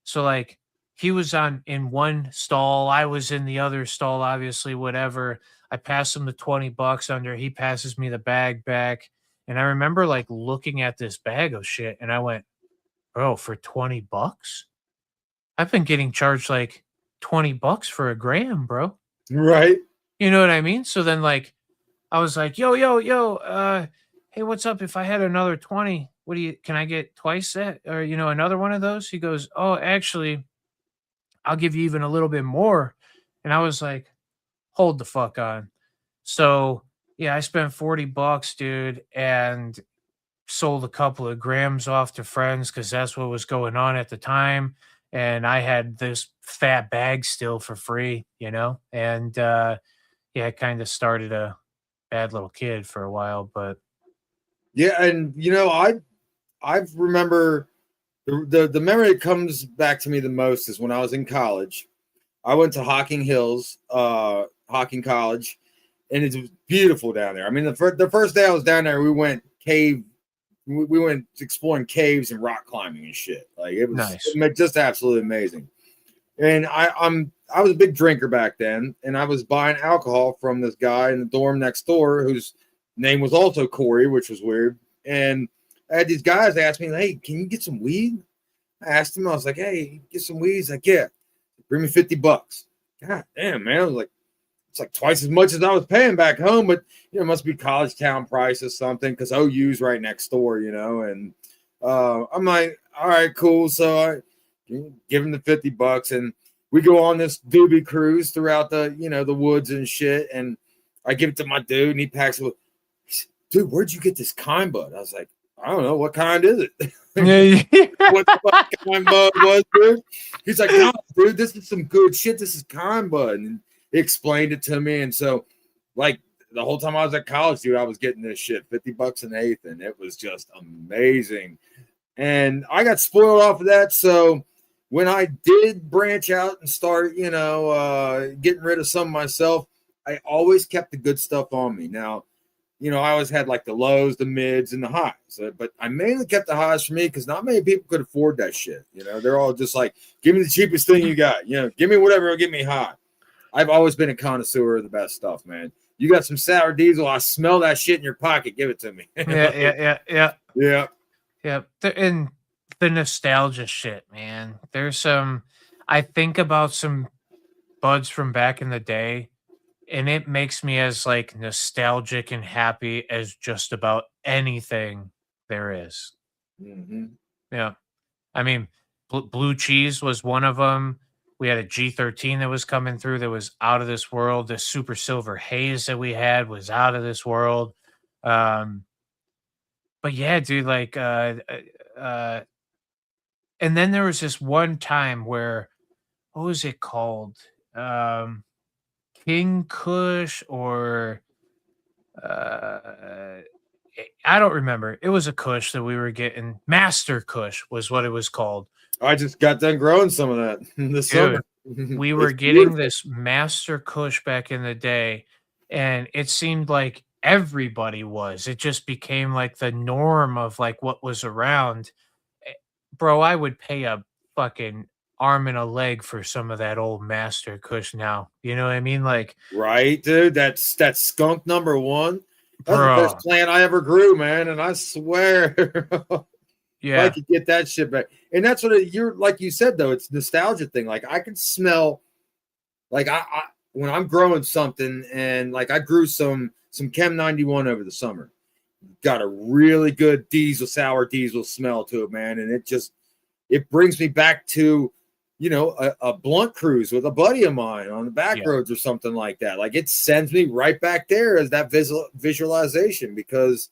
so like he was in one stall, I was in the other stall, obviously, whatever. I passed him the $20 under, he passes me the bag back. And I remember like looking at this bag of shit and I went, bro, for $20? I've been getting charged like $20 for a gram, bro. Right. You know what I mean? So then like I was like, yo, yo, yo, hey, what's up? If I had another 20, can I get twice that or, another one of those? He goes, oh, actually, I'll give you even a little bit more. And I was like, hold the fuck on. So yeah, I spent $40, dude, and sold a couple of grams off to friends because that's what was going on at the time. And I had this fat bag still for free, and yeah, I kind of started a bad little kid for a while, but Yeah, and I remember the memory that comes back to me the most is when I was in college. I went to Hocking Hills, Hocking College, and it was beautiful down there. I mean, the first day I was down there, we went we went exploring caves and rock climbing and shit. Like nice. just absolutely amazing. And I was a big drinker back then, and I was buying alcohol from this guy in the dorm next door whose name was also Corey, which was weird. And I had these guys ask me, "Hey, can you get some weed?" I asked him, I was like, "Hey, get some weed?" He's like, "Yeah, bring me $50." God damn, man! I was like, it's like twice as much as I was paying back home, but it must be college town price or something because OU's right next door, And I'm like, all right, cool. So I give him the $50, and we go on this doobie cruise throughout the woods and shit. And I give it to my dude, and he packs it. Dude, where'd you get this kind bud? I was like, I don't know. What kind is it? What the fuck kind bud was, dude? He's like, no, dude, this is some good shit. This is kind bud. And he explained it to me. And so, like, the whole time I was at college, dude, I was getting this shit, $50 an eighth, and it was just amazing. And I got spoiled off of that. So when I did branch out and start, getting rid of some myself, I always kept the good stuff on me. Now, I always had like the lows, the mids, and the highs. But I mainly kept the highs for me because not many people could afford that shit. They're all just like, give me the cheapest thing you got. Give me whatever will get me high. I've always been a connoisseur of the best stuff, man. You got some sour diesel. I smell that shit in your pocket. Give it to me. Yeah. And the nostalgia shit, man. I think about some buds from back in the day, and it makes me as like nostalgic and happy as just about anything there is. Mm-hmm. Yeah. I mean, blue cheese was one of them. We had a G13 that was coming through that was out of this world. The super silver haze that we had was out of this world. But yeah, dude, like, and then there was this one time where, what was it called? King Kush or uh, I don't remember. It was a Kush that we were getting. Master Kush was what it was called. I just got done growing some of that this summer. We were getting this Master Kush back in the day, and it seemed like everybody was. It just became like the norm of like what was around. Bro, I would pay a fucking arm and a leg for some of that old Master Kush now. You know what I mean? Like, right, dude. That's skunk number one. That's bro, the first plant I ever grew, man. And I swear, yeah, I could get that shit back. And that's what you're like you said, though, it's nostalgia thing. Like I can smell, like I when I'm growing something, and like I grew some Chem 91 over the summer. Got a really good sour diesel smell to it, man. And it brings me back to, a blunt cruise with a buddy of mine on the back roads or something like that. Like it sends me right back there as that visualization because,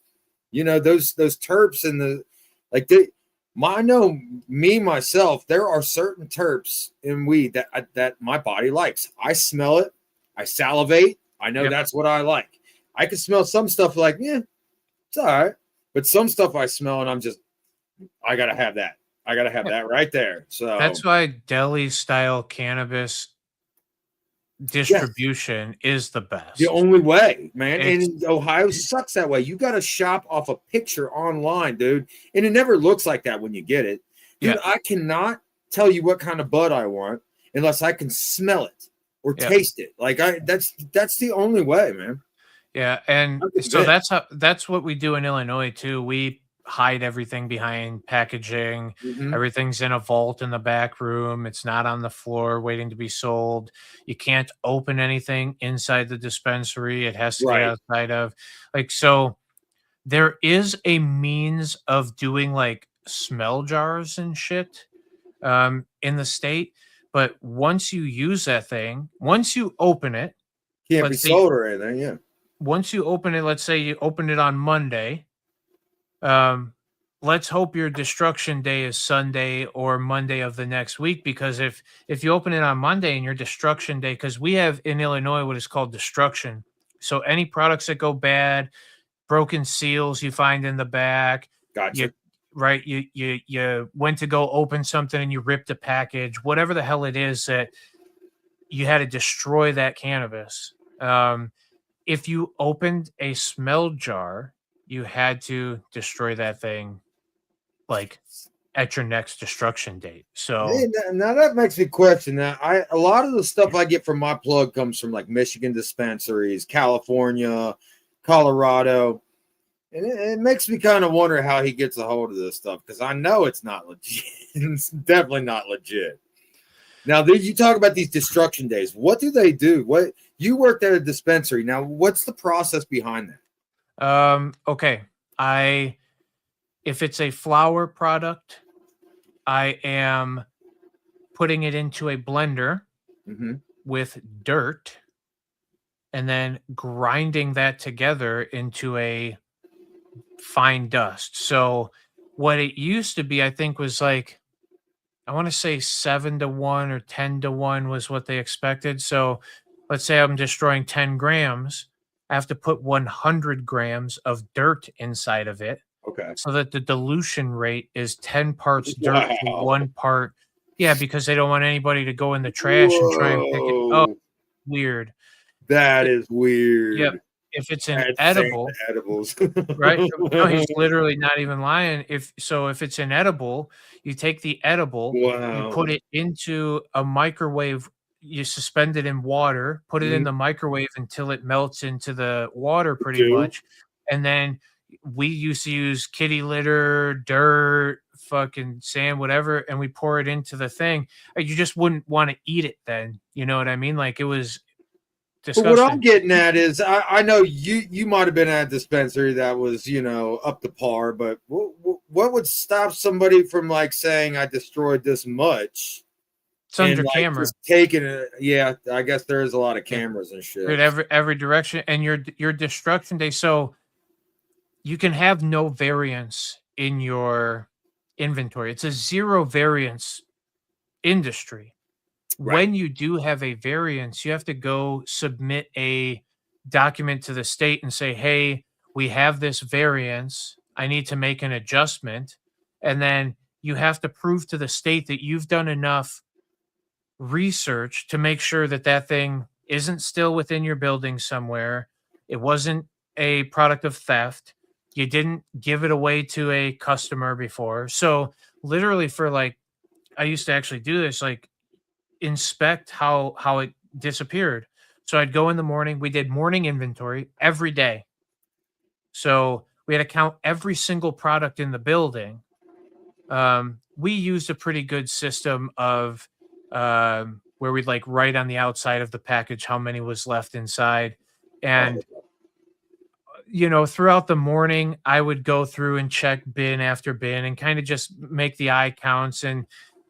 those terps and I know me myself, there are certain terps in weed that my body likes. I smell it. I salivate. I know that's what I like. I can smell some stuff like, yeah, it's all right. But some stuff I smell and I got to have that. I got to have that right there. So that's why deli style cannabis distribution is the best. The only way, man. It's- And Ohio sucks that way. You got to shop off a picture online, dude. And it never looks like that when you get it. Dude, Yeah. I cannot tell you what kind of bud I want unless I can smell it or Yeah. taste it. Like that's the only way, man. Yeah, and I'm so convinced. that's what we do in Illinois too. We hide everything behind packaging. Mhm. Everything's in a vault in the back room. It's not on the floor waiting to be sold. You can't open anything inside the dispensary. It has to Right. get outside of. Like, so there is a means of doing like smell jars and shit in the state, but once you use that thing, once you open it, Can't be let's say sold or anything. Yeah. once you open it, let's say you opened it on Monday. Let's hope your destruction day is Sunday or Monday of the next week, because if you open it on Monday and your destruction day, because we have in Illinois what is called destruction. So any products that go bad, broken seals you find in the back, Gotcha. you went to go open something and you ripped a package, whatever the hell it is that you had to destroy that cannabis. If you opened a smell jar, you had to destroy that thing like at your next destruction date. So Hey, now that makes me question that. A lot of the stuff I get from my plug comes from like Michigan dispensaries, California, Colorado. And it makes me kind of wonder how he gets a hold of this stuff, because I know it's not legit. It's definitely not legit. Now, you talk about these destruction days. What do they do? What you worked at a dispensary. Now, what's the process behind that? Okay. If it's a flower product, I am putting it into a blender Mhm. with dirt and then grinding that together into a fine dust. So what it used to be, I think, was like, I want to say 7-1 or 10-1 was what they expected. So let's say I'm destroying 10 grams. I have to put 100 grams of dirt inside of it Okay. so that the dilution rate is 10 parts dirt to Wow. 1 part. Yeah, because they don't want anybody to go in the trash and try and pick it up. Whoa. Weird. That is weird. Yep. If it's an That's edible, edibles. right? No, he's literally not even lying. If it's inedible, you take the edible, you Wow. put it into a microwave, you suspend it in water, put it in Mhm. the microwave until it melts into the water pretty do? much. And then we used to use kitty litter, dirt, fucking sand, whatever, and we pour it into the thing. You just wouldn't want to eat it then. You know what I mean? Like, it was But what I'm disgusting. getting at is, I know you might have been at a dispensary that was, up to par, but what would stop somebody from like saying I destroyed this much? It's under like, camera. just taking it? Yeah, I guess there is a lot of Yeah. cameras and shit. Dude, every direction, and your destruction day. So you can have no variance in your inventory. It's a zero variance industry. Right. When you do have a variance, you have to go submit a document to the state and say, hey, we have this variance. I need to make an adjustment. And then you have to prove to the state that you've done enough research to make sure that that thing isn't still within your building somewhere. It wasn't a product of theft. You didn't give it away to a customer before. So literally, for like, I used to actually do this, like inspect how it disappeared. So I'd go in the morning. We did morning inventory every day. So we had to count every single product in the building. We used a pretty good system of where we'd like write on the outside of the package how many was left inside. And throughout the morning, I would go through and check bin after bin and kind of just make the eye counts. And,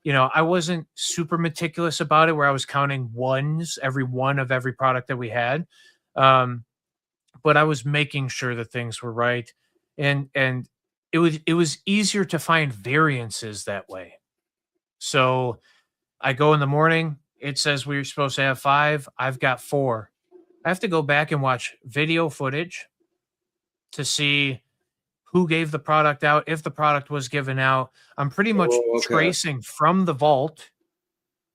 I wasn't super meticulous about it where I was counting ones, every one of every product that we had. But I was making sure that things were right. And it was easier to find variances that way. So I go in the morning, it says we're supposed to have 5. I've got 4. I have to go back and watch video footage to see who gave the product out, if the product was given out. I'm pretty much tracing from the vault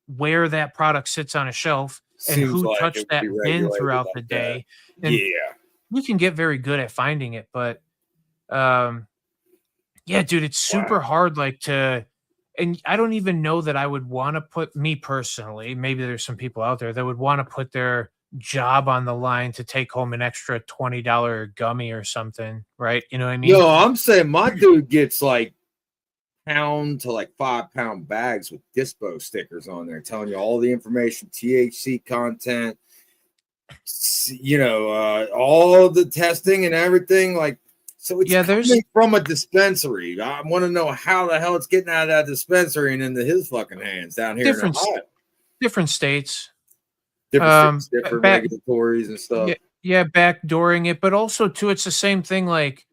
where that product sits on a shelf. and Seems who like it touched would that be bin regulated throughout the like that. day. And Yeah. you can get very good at finding it, but um yeah, dude, it's super Wow. hard like to and I don't even know that I would want to put me personally, maybe there's some people out there that would want to put their job on the line to take home an extra $20 gummy or something, right? You know what I mean? No, I'm saying my dude gets like pound to like 5 pound bags with dispo stickers on there telling you all the information, THC content, all the testing and everything. Like, so it's Yeah, there's coming from a dispensary. I want to know how the hell it's getting out of that dispensary and into his fucking hands down here in different Ohio. different states. Different states, different Back regulatories and stuff. yeah, backdooring it, but also too, it's the same thing. Like,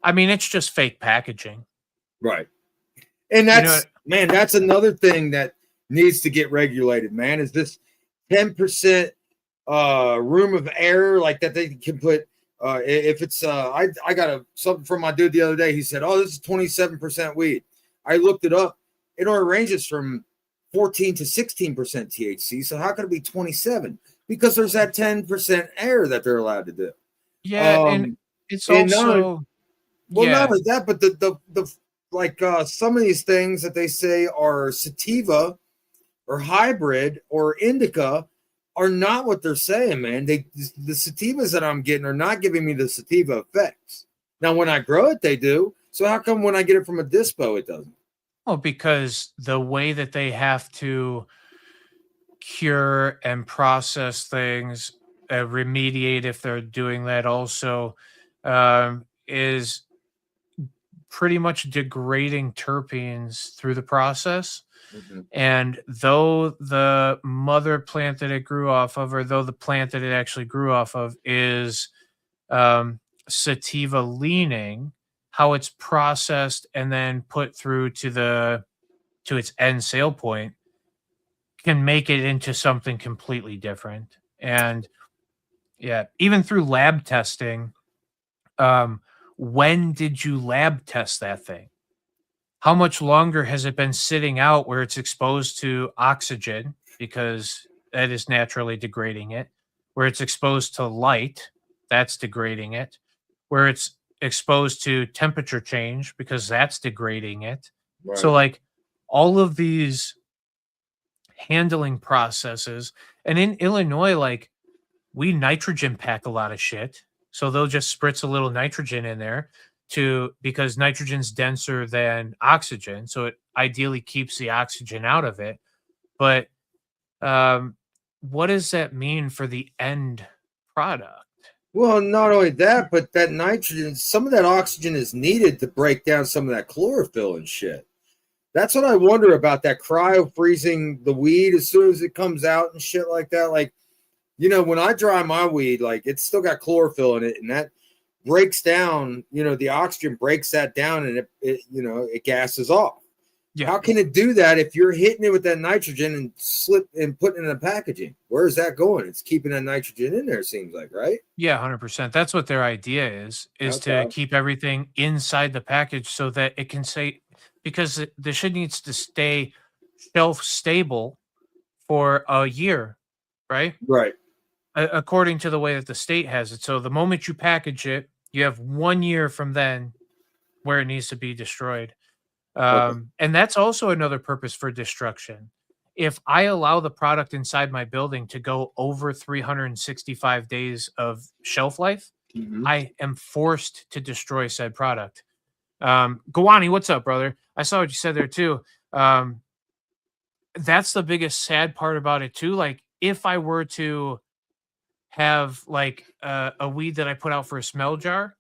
I mean, it's just fake packaging. Right. And You know, that's another thing that needs to get regulated, man, is this 10% room of error like that they can put if it's I got something from my dude the other day. He said, "Oh, this is 27% weed." I looked it up. It only ranges from 14 to 16% THC. So how could it be 27? Because there's that 10% error that they're allowed to do. yeah, and it's And also not yeah, only that, but the like some of these things that they say are sativa or hybrid or indica are not what they're saying, man. The sativas that I'm getting are not giving me the sativa effects. Now, when I grow it, they do. So how come when I get it from a dispo, it doesn't? well, because the way that they have to cure and process things, remediate if they're doing that also, is pretty much degrading terpenes through the process. Mm-hmm. And though the mother plant that it grew off of, or though the plant that it actually grew off of is sativa leaning, how it's processed and then put through to its end sale point can make it into something completely different. And yeah, even through lab testing, when did you lab test that thing? How much longer has it been sitting out where it's exposed to oxygen because that is naturally degrading it, where it's exposed to light, that's degrading it, where it's exposed to temperature change because that's degrading it. So Right. like all of these handling processes, and in Illinois, like we nitrogen pack a lot of shit. So they'll just spritz a little nitrogen in there because nitrogen's denser than oxygen. So it ideally keeps the oxygen out of it. But what does that mean for the end product? Well, not only that, but that nitrogen, some of that oxygen is needed to break down some of that chlorophyll and shit. That's what I wonder about that cryo freezing the weed as soon as it comes out and shit like that. Like, when I dry my weed, like it's still got chlorophyll in it, and that breaks down, the oxygen breaks that down and it gases off. Yeah. How can it do that if you're hitting it with that nitrogen and putting it in a packaging? Where is that going? It's keeping that nitrogen in there, it seems like, right? Yeah, 100%. That's what their idea is Okay. to keep everything inside the package so that it can say, because the shit needs to stay shelf stable for a year, right? Right. According to the way that the state has it. So the moment you package it, you have 1 year from then where it needs to be destroyed. Okay. And that's also another purpose for destruction. If I allow the product inside my building to go over 365 days of shelf life, Mhm. I am forced to destroy said product. Gawani, what's up, brother? I saw what you said there too. That's the biggest sad part about it too. Like if I were to have like a weed that I put out for a smell jar,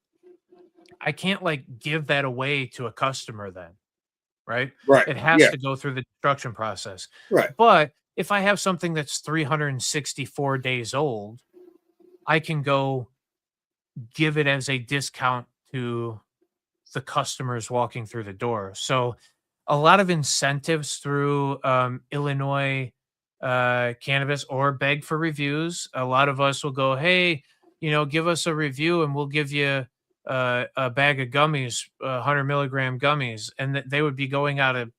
I can't like give that away to a customer then, right? Right. It has Yeah. to go through the destruction process. Right. But if I have something that's 364 days old, I can go give it as a discount to the customers walking through the door. So a lot of incentives through Illinois cannabis or beg for reviews. A lot of us will go, hey, give us a review and we'll give you a bag of gummies, 100 milligram gummies, and they would be going out of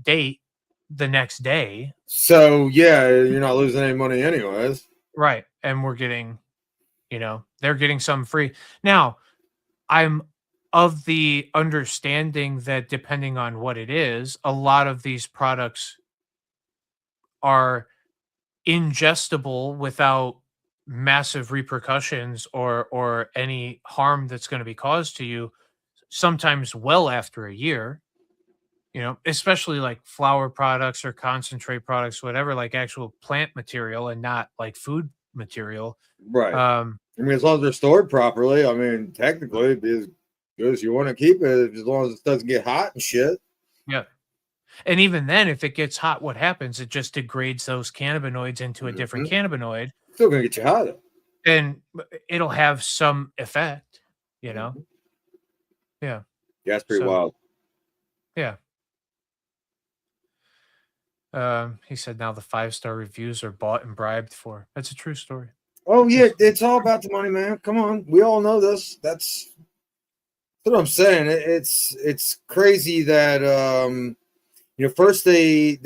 date the next day. So yeah, you're not losing any money anyways. Right. And we're getting, they're getting some free. Now, I'm of the understanding that depending on what it is, a lot of these products are ingestible without massive repercussions or any harm that's going to be caused to you sometimes well after a year, especially like flour products or concentrate products, whatever, like actual plant material and not like food material. Right. um I mean, as long as they're stored properly, I mean, technically, it'd be as good as you want to keep it, as long as it doesn't get hot and shit. yeah. And even then, if it gets hot, what happens? It just degrades those cannabinoids into a different cannabinoid. Still gonna get you hot. And it'll have some effect, Yeah. Yeah, that's pretty wild. Yeah. He said now the 5-star reviews are bought and bribed for. That's a true story. Oh yeah, it's all about the money, man. Come on, we all know this. That's what I'm saying. It's crazy that first they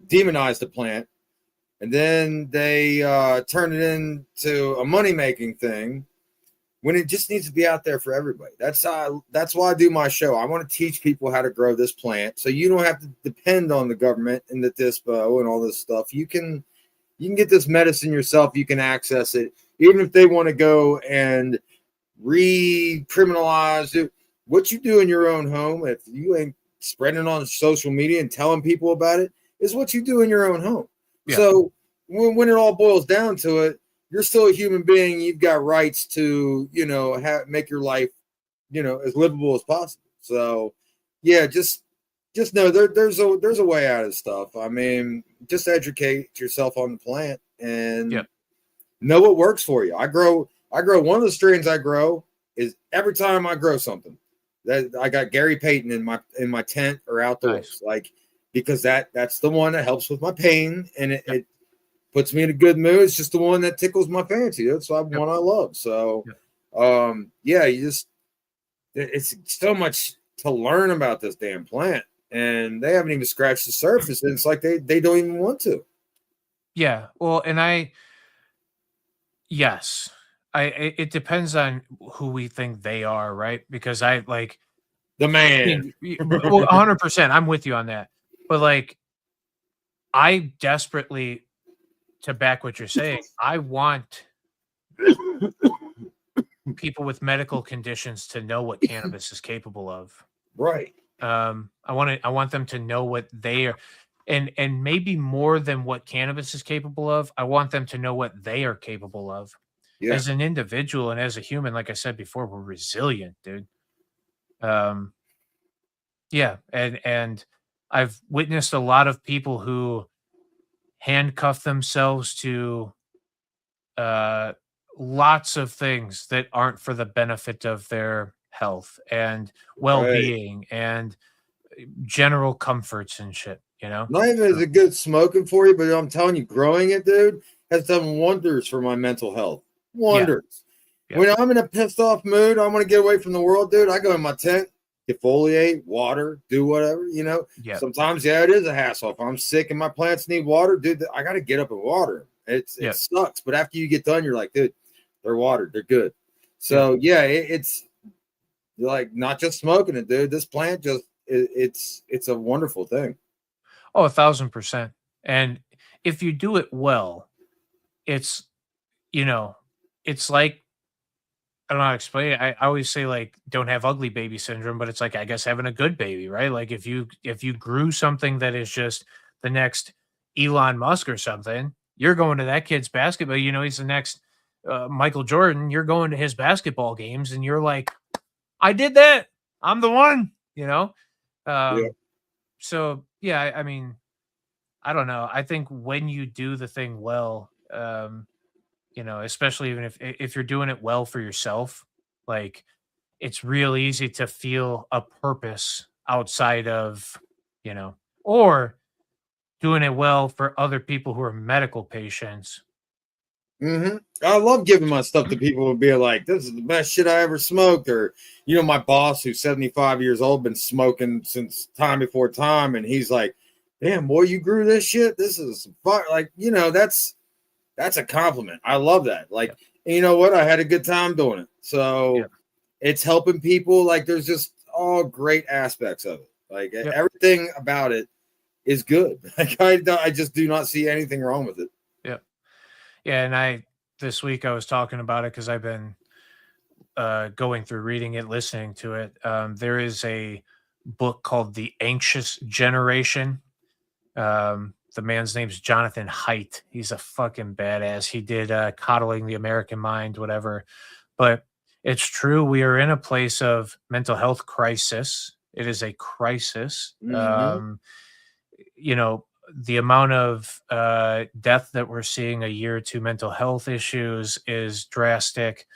demonized the plant, and then they turned it into a money making thing when it just needs to be out there for everybody. That's why I do my show. I want to teach people how to grow this plant, so you don't have to depend on the government and the DISPO and all this stuff. You can get this medicine yourself. You can access it, even if they want to go and re-criminalize it. What you do in your own home, if you ain't spreading it on social media and telling people about it, is what you do in your own home. Yeah. So when it all boils down to it, you're still a human being. You've got rights to, make your life, as livable as possible. So, yeah, just know there's a way out of stuff. I mean, just educate yourself on the plant and know what works for you. I grow one of the strains I grow is every time I grow something that I got Gary Payton in my tent or outdoors, nice. Because that's the one that helps with my pain and it puts me in a good mood. It's just the one that tickles my fancy. That's the one I love. So, it's so much to learn about this damn plant, and they haven't even scratched the surface. And it's like they don't even want to. Yeah. Well, and it depends on who we think they are, right? Because I like the man. 100%. I'm with you on that. But like, I desperately, to back what you're saying, I want people with medical conditions to know what cannabis is capable of. Right. I want them to know what they are, and maybe more than what cannabis is capable of. I want them to know what they are capable of. Yeah. As an individual and as a human. Like I said before, we're resilient, dude. Yeah, and I've witnessed a lot of people who handcuff themselves to lots of things that aren't for the benefit of their health and well-being and general comforts and shit, Not even is it good smoking for you, but I'm telling you, growing it, dude, has done wonders for my mental health. Wonders. Yeah. When I'm in a pissed off mood, I want to get away from the world, dude. I go in my tent, defoliate, water, do whatever, Yeah. Sometimes, it is a hassle. If I'm sick and my plants need water, dude, I got to get up and water. It sucks. But after you get done, you're like, dude, they're watered. They're good. So, it's like not just smoking it, dude. This plant it's a wonderful thing. Oh, 1,000%. And if you do it well, it's, it's like, I don't know how to explain it. I always say like, don't have ugly baby syndrome, but it's like, I guess having a good baby, right? Like if you grew something that is just the next Elon Musk or something, you're going to that kid's basketball, he's the next Michael Jordan. You're going to his basketball games and you're like, I did that. I'm the one, So yeah, I mean, I don't know. I think when you do the thing well, especially even if you're doing it well for yourself, like it's real easy to feel a purpose outside of, or doing it well for other people who are medical patients. Mm-hmm. I love giving my stuff to people and being like, this is the best shit I ever smoked. Or, my boss who's 75 years old, been smoking since time before time. And he's like, damn boy, you grew this shit. This is fun. Like, that's a compliment. I love that. Like, and you know what? I had a good time doing it. So it's helping people. Like, there's just all great aspects of it. Like everything about it is good. Like I just do not see anything wrong with it. Yep. Yeah. And this week I was talking about it because I've been going through reading it, listening to it. There is a book called The Anxious Generation. The man's name's Jonathan Haidt. He's a fucking badass. He did Coddling the American Mind, whatever. But it's true. We are in a place of mental health crisis. It is a crisis. The amount of death that we're seeing a year to mental health issues is drastic.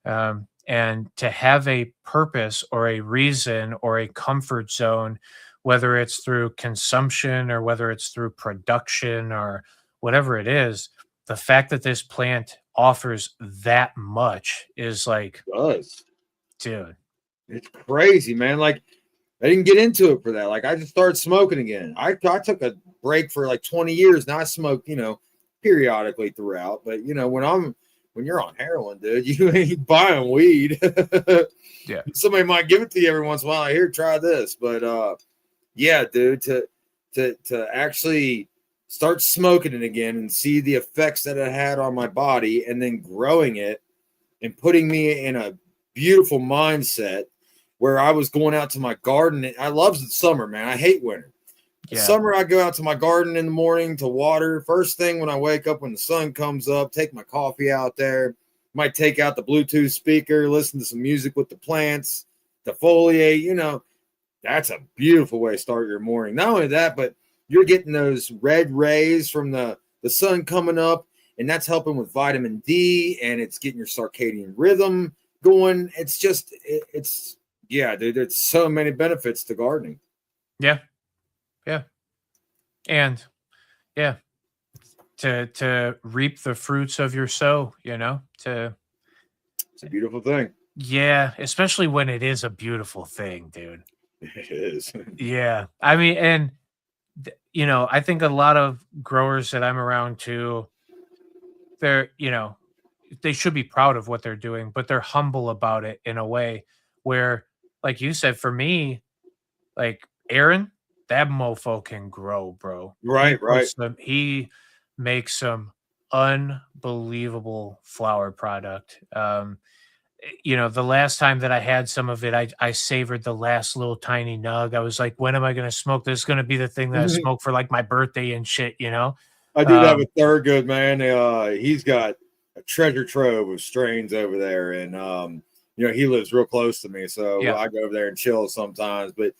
And to have a purpose or a reason or a comfort zone, whether it's through consumption or whether it's through production or whatever it is, the fact that this plant offers that much is like, dude, it's crazy, man. Like, I didn't get into it for that. Like, I just started smoking again. I took a break for like 20 years. Now I smoke, periodically throughout. But when you're on heroin, dude, you ain't buying weed. Yeah. Somebody might give it to you every once in a while. Here, try this. But yeah, dude, to actually start smoking it again and see the effects that it had on my body, and then growing it and putting me in a beautiful mindset where I was going out to my garden. I love the summer, man. I hate winter. Yeah. Summer, I go out to my garden in the morning to water. First thing when I wake up, when the sun comes up, take my coffee out there. Might take out the Bluetooth speaker, listen to some music with the plants, defoliate. That's a beautiful way to start your morning. Not only that, but you're getting those red rays from the sun coming up, and that's helping with vitamin D, and it's getting your circadian rhythm going. It's just, yeah, dude, there's so many benefits to gardening. Yeah. Yeah. And yeah, to reap the fruits of your sow, It's a beautiful thing. Yeah, especially when it is a beautiful thing, dude. It is. Yeah. I mean, and I think a lot of growers that I'm around too, they're, they should be proud of what they're doing, but they're humble about it in a way where, like you said, for me, like Aaron, that mofo can grow, bro. Right. He makes some unbelievable flower product. The last time that I had some of it, I savored the last little tiny nug. I was like, when am I going to smoke? This is going to be the thing that I smoke for like my birthday and shit, I do have a Thurgood, man. He's got a treasure trove of strains over there, and he lives real close to me, so I go over there and chill sometimes. But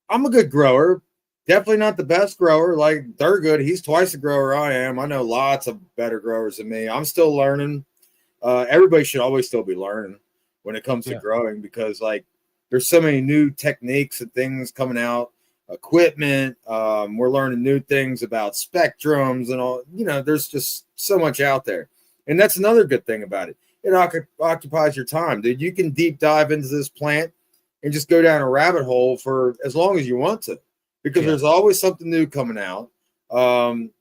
I'm a good grower, definitely not the best grower like Thurgood. He's twice the grower I am. I know lots of better growers than me. I'm still learning. Everybody should always still be learning when it comes to growing, because like there's so many new techniques and things coming out. Equipment, we're learning new things about spectrums and all. There's just so much out there, and that's another good thing about it. It occupies your time, dude. You can deep dive into this plant and just go down a rabbit hole for as long as you want to, because there's always something new coming out.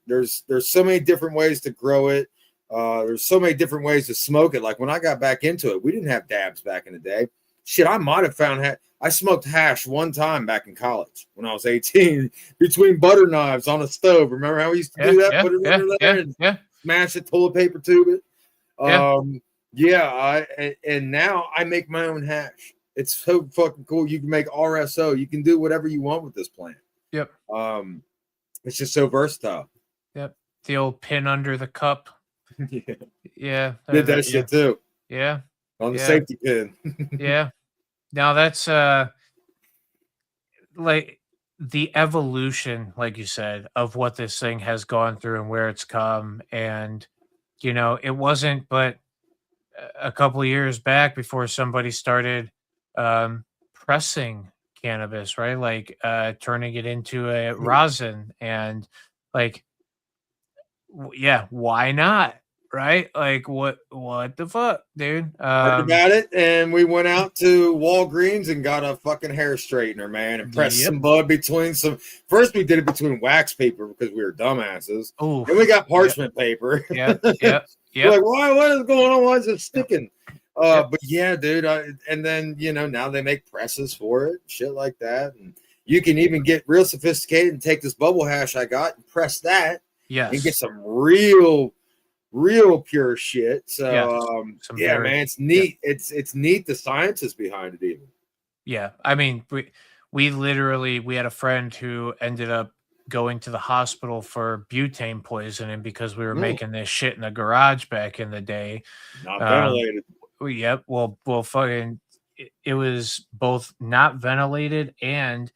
There's so many different ways to grow it. There's so many different ways to smoke it. Like when I got back into it, we didn't have dabs back in the day. Shit, I might have found I smoked hash one time back in college when I was 18 between butter knives on a stove. Remember how we used to do that? Put it under there and smash it, toilet paper tube it. And now I make my own hash. It's so fucking cool. You can make RSO. You can do whatever you want with this plant. Yep. It's just so versatile. Yep. The old pin under the cup. Yeah. Did that shit too. Yeah. On the safety pin. Yeah. Now that's like the evolution, like you said, of what this thing has gone through and where it's come. And, it wasn't but a couple of years back before somebody started pressing cannabis, right? Like turning it into a rosin, and like, why not? right? Like what the fuck, dude? Heard about it, and we went out to Walgreens and got a fucking hair straightener, man, and pressed Yep. some bud between some. First, we did it between wax paper because we were dumbasses. Oh, Then we got yep, parchment paper. yep, yep, We're yep, like, why? What is going on? Why is it yep, sticking? yep. But yeah, dude. And then now they make presses for it, shit like that, and you can even get real sophisticated and take this bubble hash I got and press that and get Yes, some real pure shit. yes. So Some yeah, very, man, it's yeah, neat. It's neat the scientists behind it even. yeah. I mean, we literally we had a friend who ended up going to the hospital for butane poisoning because we were Mm, making this shit in the garage back in the day. not Um, ventilated. Yep. Well, fucking, it was both not ventilated and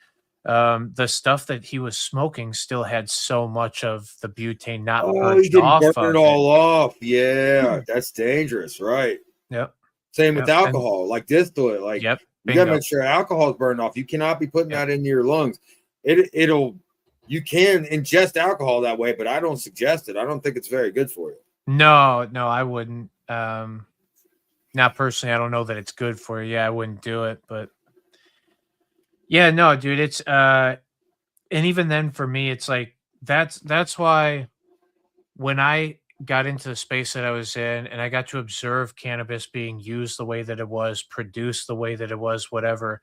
the stuff that he was smoking still had so much of the butane not Oh, you purged didn't burn off it of it. all off. Yeah, that's dangerous, right? Yep. Same with Yep. And alcohol, like distillate. Like yep. you gotta Bingo. make sure alcohol is burned off. You cannot be putting Yep. that into your lungs. It'll you can ingest alcohol that way, but I don't suggest it. I don't think it's very good for you. No, no, I wouldn't. Not personally. I don't know that it's good for you. Yeah, I wouldn't do it. But yeah, no, dude, it's and even then for me, it's like that's why when I got into the space that I was in and I got to observe cannabis being used the way that it was, produced the way that it was, whatever,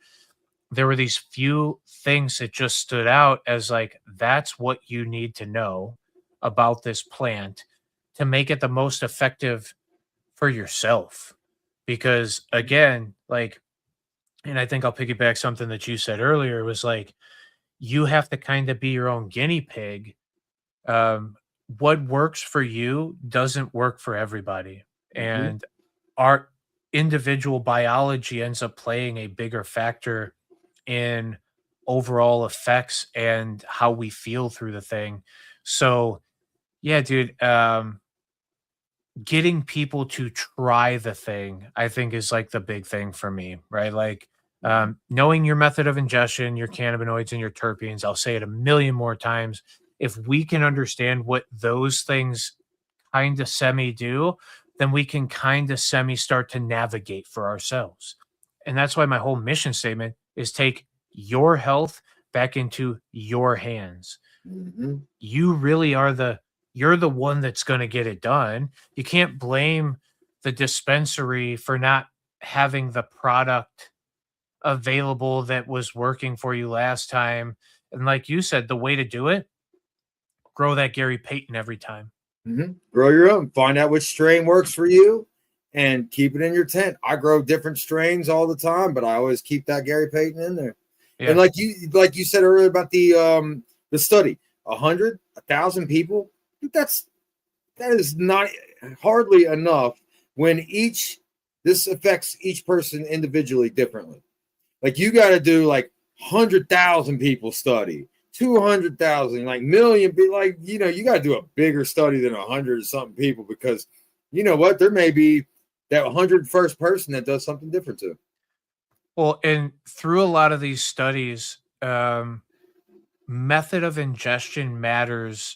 there were these few things that just stood out as like, that's what you need to know about this plant to make it the most effective for yourself. Because again, like, and I think I'll piggyback something that you said earlier was like, you have to kind of be your own guinea pig. um, what works for you doesn't work for everybody. Mhm. And our individual biology ends up playing a bigger factor in overall effects and how we feel through the thing. So, yeah, dude, getting people to try the thing, I think is like the big thing for me, right? Like, Mhm. knowing your method of ingestion, your cannabinoids and your terpenes, I'll say it a million more times. If we can understand what those things kind of semi do, then we can kind of semi start to navigate for ourselves. And that's why my whole mission statement is take your health back into your hands. Mhm. You really are you're the one that's going to get it done. You can't blame the dispensary for not having the product available that was working for you last time. And like you said, the way to do it, grow that Gary Payton every time. Grow your own. Find out which strain works for you, and keep it in your tent. I grow different strains all the time, but I always keep that Gary Payton in there. And Yeah. like you said earlier about the study, 100, 1,000 people, that is not hardly enough when this affects each person individually differently. Like you got to do like 100,000 people study, 200,000, like million. Be like you got to do a bigger study than 100 something people because you know what? There may be that 101st person that does something different too. Well, and through a lot of these studies, method of ingestion matters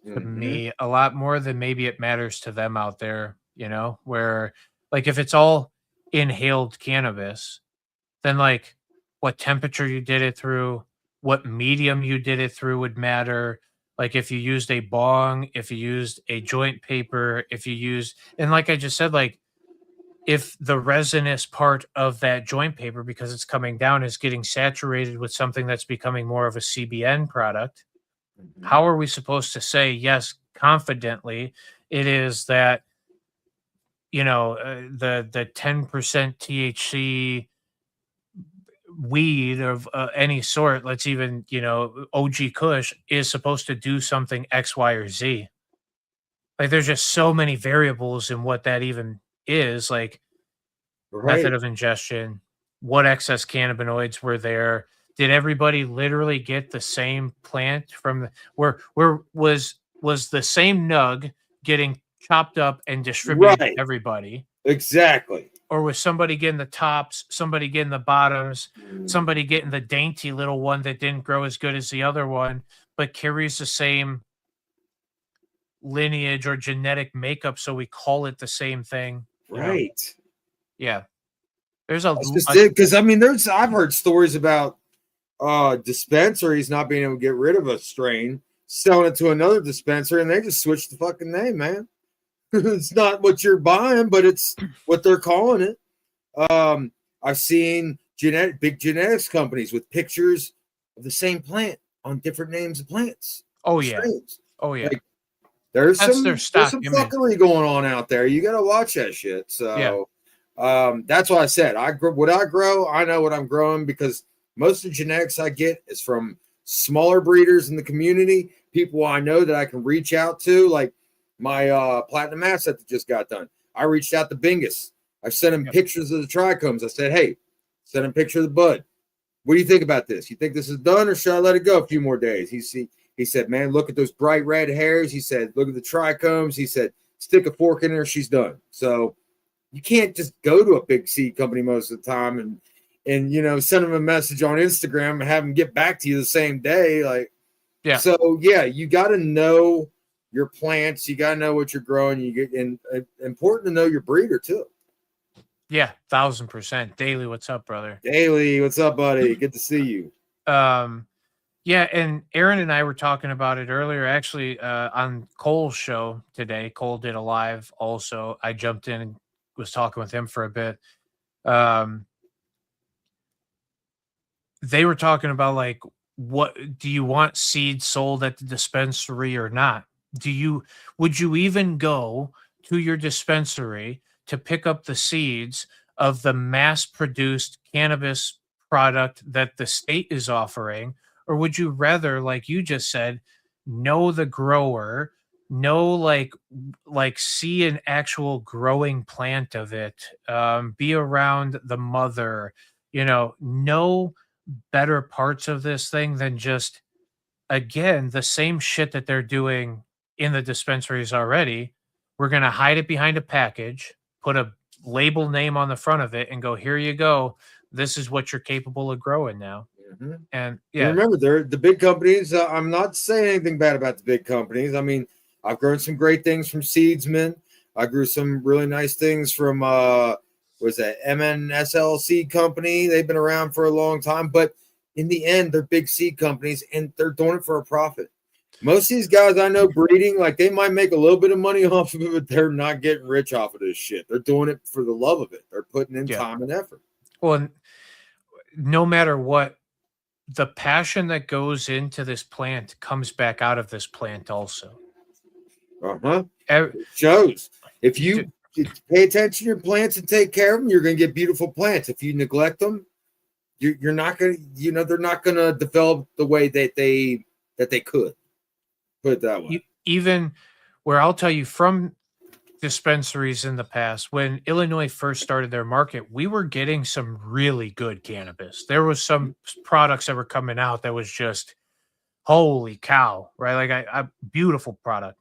to Mm-hmm. me a lot more than maybe it matters to them out there, where like if it's all inhaled cannabis, then like what temperature you did it through, what medium you did it through would matter. Like if you used a bong, if you used a joint paper, if you used, and like I just said, like if the resinous part of that joint paper, because it's coming down, is getting saturated with something that's becoming more of a CBN product, Mm-hmm. how are we supposed to say yes confidently it is that the 10% THC weed of any sort, let's even OG Kush is supposed to do something X, Y, or Z. Like there's just so many variables in what that even is. Like method Right. of ingestion, what excess cannabinoids were there? Did everybody literally get the same plant from where was the same nug getting chopped up and distributed to Right. everybody? Exactly. Or was somebody getting the tops, somebody getting the bottoms, Mm. somebody getting the dainty little one that didn't grow as good as the other one, but carries the same lineage or genetic makeup, so we call it the same thing. You know? Right. Yeah. There's a, That's just it. Because I mean, I've heard stories about dispensaries not being able to get rid of a strain, selling it to another dispensary, and they just switch the fucking name, man. It's not what you're buying, but it's what they're calling it. I've seen big genetics companies with pictures of the same plant on different names of plants. oh yeah. strains. Oh yeah. Like, there's That's some their stock image. fuckery going on out there. You got to watch that shit. So, that's why I said what I grow. I know what I'm growing because most of the genetics I get is from smaller breeders in the community, people I know that I can reach out to, like my platinum asset that just got done. I reached out to Bingus. I sent him pictures of the trichomes. I said, hey, send him a picture of the bud. What do you think about this? You think this is done, or should I let it go a few more days? He said, man, look at those bright red hairs. He said, look at the trichomes. He said, stick a fork in her. She's done. So you can't just go to a big seed company most of the time and send them a message on Instagram and have them get back to you the same day. Like, Yeah. So yeah, you got to know your plants. You got to know what you're growing. Important to know your breeder too. Yeah, 1000%. Daily, what's up, brother? Daily, what's up, buddy? Good to see you. Yeah, and Aaron and I were talking about it earlier, actually, on Cole's show today. Cole did a live also. I jumped in and was talking with him for a bit. They were talking about, like, what do you want seeds sold at the dispensary or not? Would you even go to your dispensary to pick up the seeds of the mass-produced cannabis product that the state is offering? Or would you rather, like you just said, know the grower, know like see an actual growing plant of it, be around the mother, know better parts of this thing than just, again, the same shit that they're doing in the dispensaries already. We're going to hide it behind a package, put a label name on the front of it, and go, here you go. This is what you're capable of growing now. Mm-hmm. And yeah, remember, they're the big companies. I'm not saying anything bad about the big companies. I mean, I've grown some great things from Seedsman. I grew some really nice things from was that MNSL seed company. They've been around for a long time, but in the end, they're big seed companies and they're doing it for a profit. Most of these guys I know breeding, like they might make a little bit of money off of it, but they're not getting rich off of this shit. They're doing it for the love of it. They're putting in time and effort. Well, no matter what, the passion that goes into this plant comes back out of this plant also. It shows. If you pay attention to your plants and take care of them, you're going to get beautiful plants. If you neglect them, you're not going to, they're not going to develop the way that they could. Put it that way. Even where I'll tell you from dispensaries in the past, when Illinois first started their market, we were getting some really good cannabis. There was some products that were coming out that was just holy cow, right? Like a beautiful product,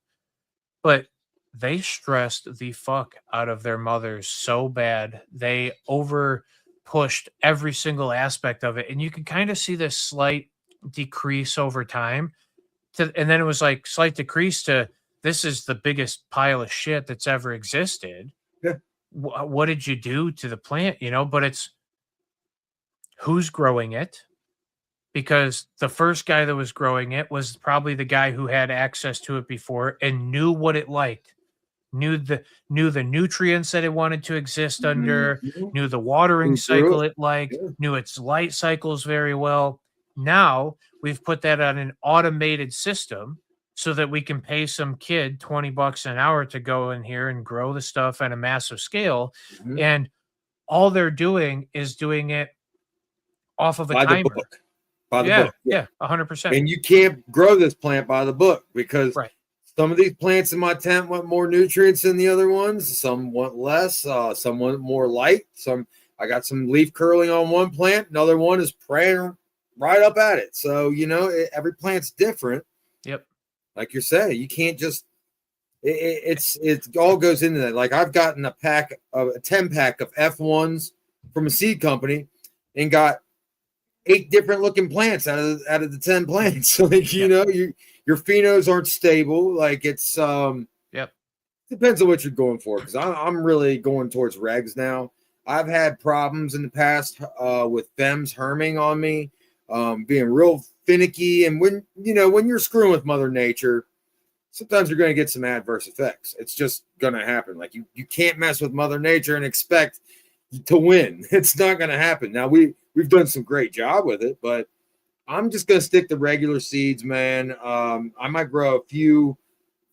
but they stressed the fuck out of their mothers so bad. They over pushed every single aspect of it, and you can kind of see this slight decrease over time. And then it was like slight decrease to, this is the biggest pile of shit that's ever existed. Yeah. What did you do to the plant? But it's who's growing it, because the first guy that was growing it was probably the guy who had access to it before and knew what it liked, knew the nutrients that it wanted to exist under, knew the watering cycle it liked, knew its light cycles very well. Now we've put that on an automated system so that we can pay some kid $20 an hour to go in here and grow the stuff at a massive scale. Mm-hmm. And all they're doing is doing it off of a timer. The book. By the book. Yeah, 100%. And you can't grow this plant by the book because some of these plants in my tent want more nutrients than the other ones. Some want less. Some want more light. I got some leaf curling on one plant. Another one is praying right up at it. So, every plant's different. Yep. Like you're saying, you can't just, it all goes into that. Like I've gotten a 10 pack of F1s from a seed company and got 8 different looking plants out of the 10 plants. So like, you know, your phenos aren't stable. Like it's Yep. depends on what you're going for. Because I'm really going towards regs now. I've had problems in the past with Fems herming on me, being real finicky. And when you're screwing with Mother Nature, sometimes you're going to get some adverse effects. It's just going to happen. Like you can't mess with Mother Nature and expect to win. It's not going to happen. Now we've done some great job with it, but I'm just going to stick to regular seeds, man. I might grow a few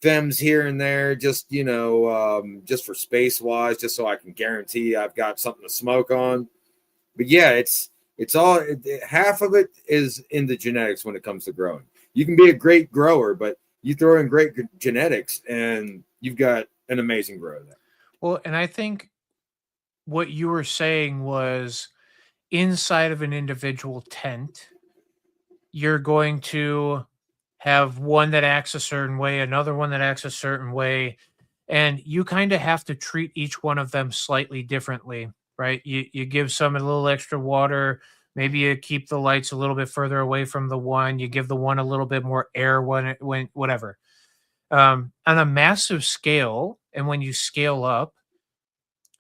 Fems here and there, just just for space wise, just so I can guarantee I've got something to smoke on. But yeah, it's all half of it is in the genetics when it comes to growing. You can be a great grower, but you throw in great genetics and you've got an amazing grower there. Well, and I think what you were saying was inside of an individual tent, you're going to have one that acts a certain way, another one that acts a certain way, and you kind of have to treat each one of them slightly differently, right? You give some a little extra water, maybe you keep the lights a little bit further away from the one, you give the one a little bit more air when whatever. On a massive scale, and when you scale up,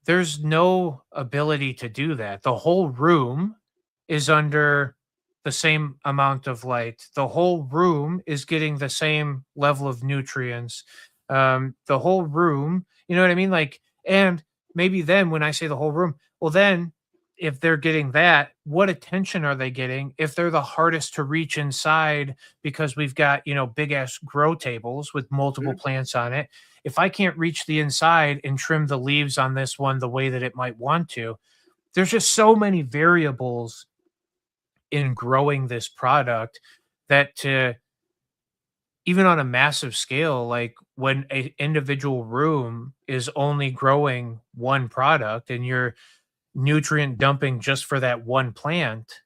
there's no ability to do that. The whole room is under the same amount of light. The whole room is getting the same level of nutrients. The whole room, you know what I mean? Like, and maybe then when I say the whole room, well, then if they're getting that, what attention are they getting if they're the hardest to reach inside because we've got, big ass grow tables with multiple plants on it? If I can't reach the inside and trim the leaves on this one the way that it might want to, there's just so many variables in growing this product that even on a massive scale, like when an individual room is only growing one product and you're nutrient dumping just for that one plant,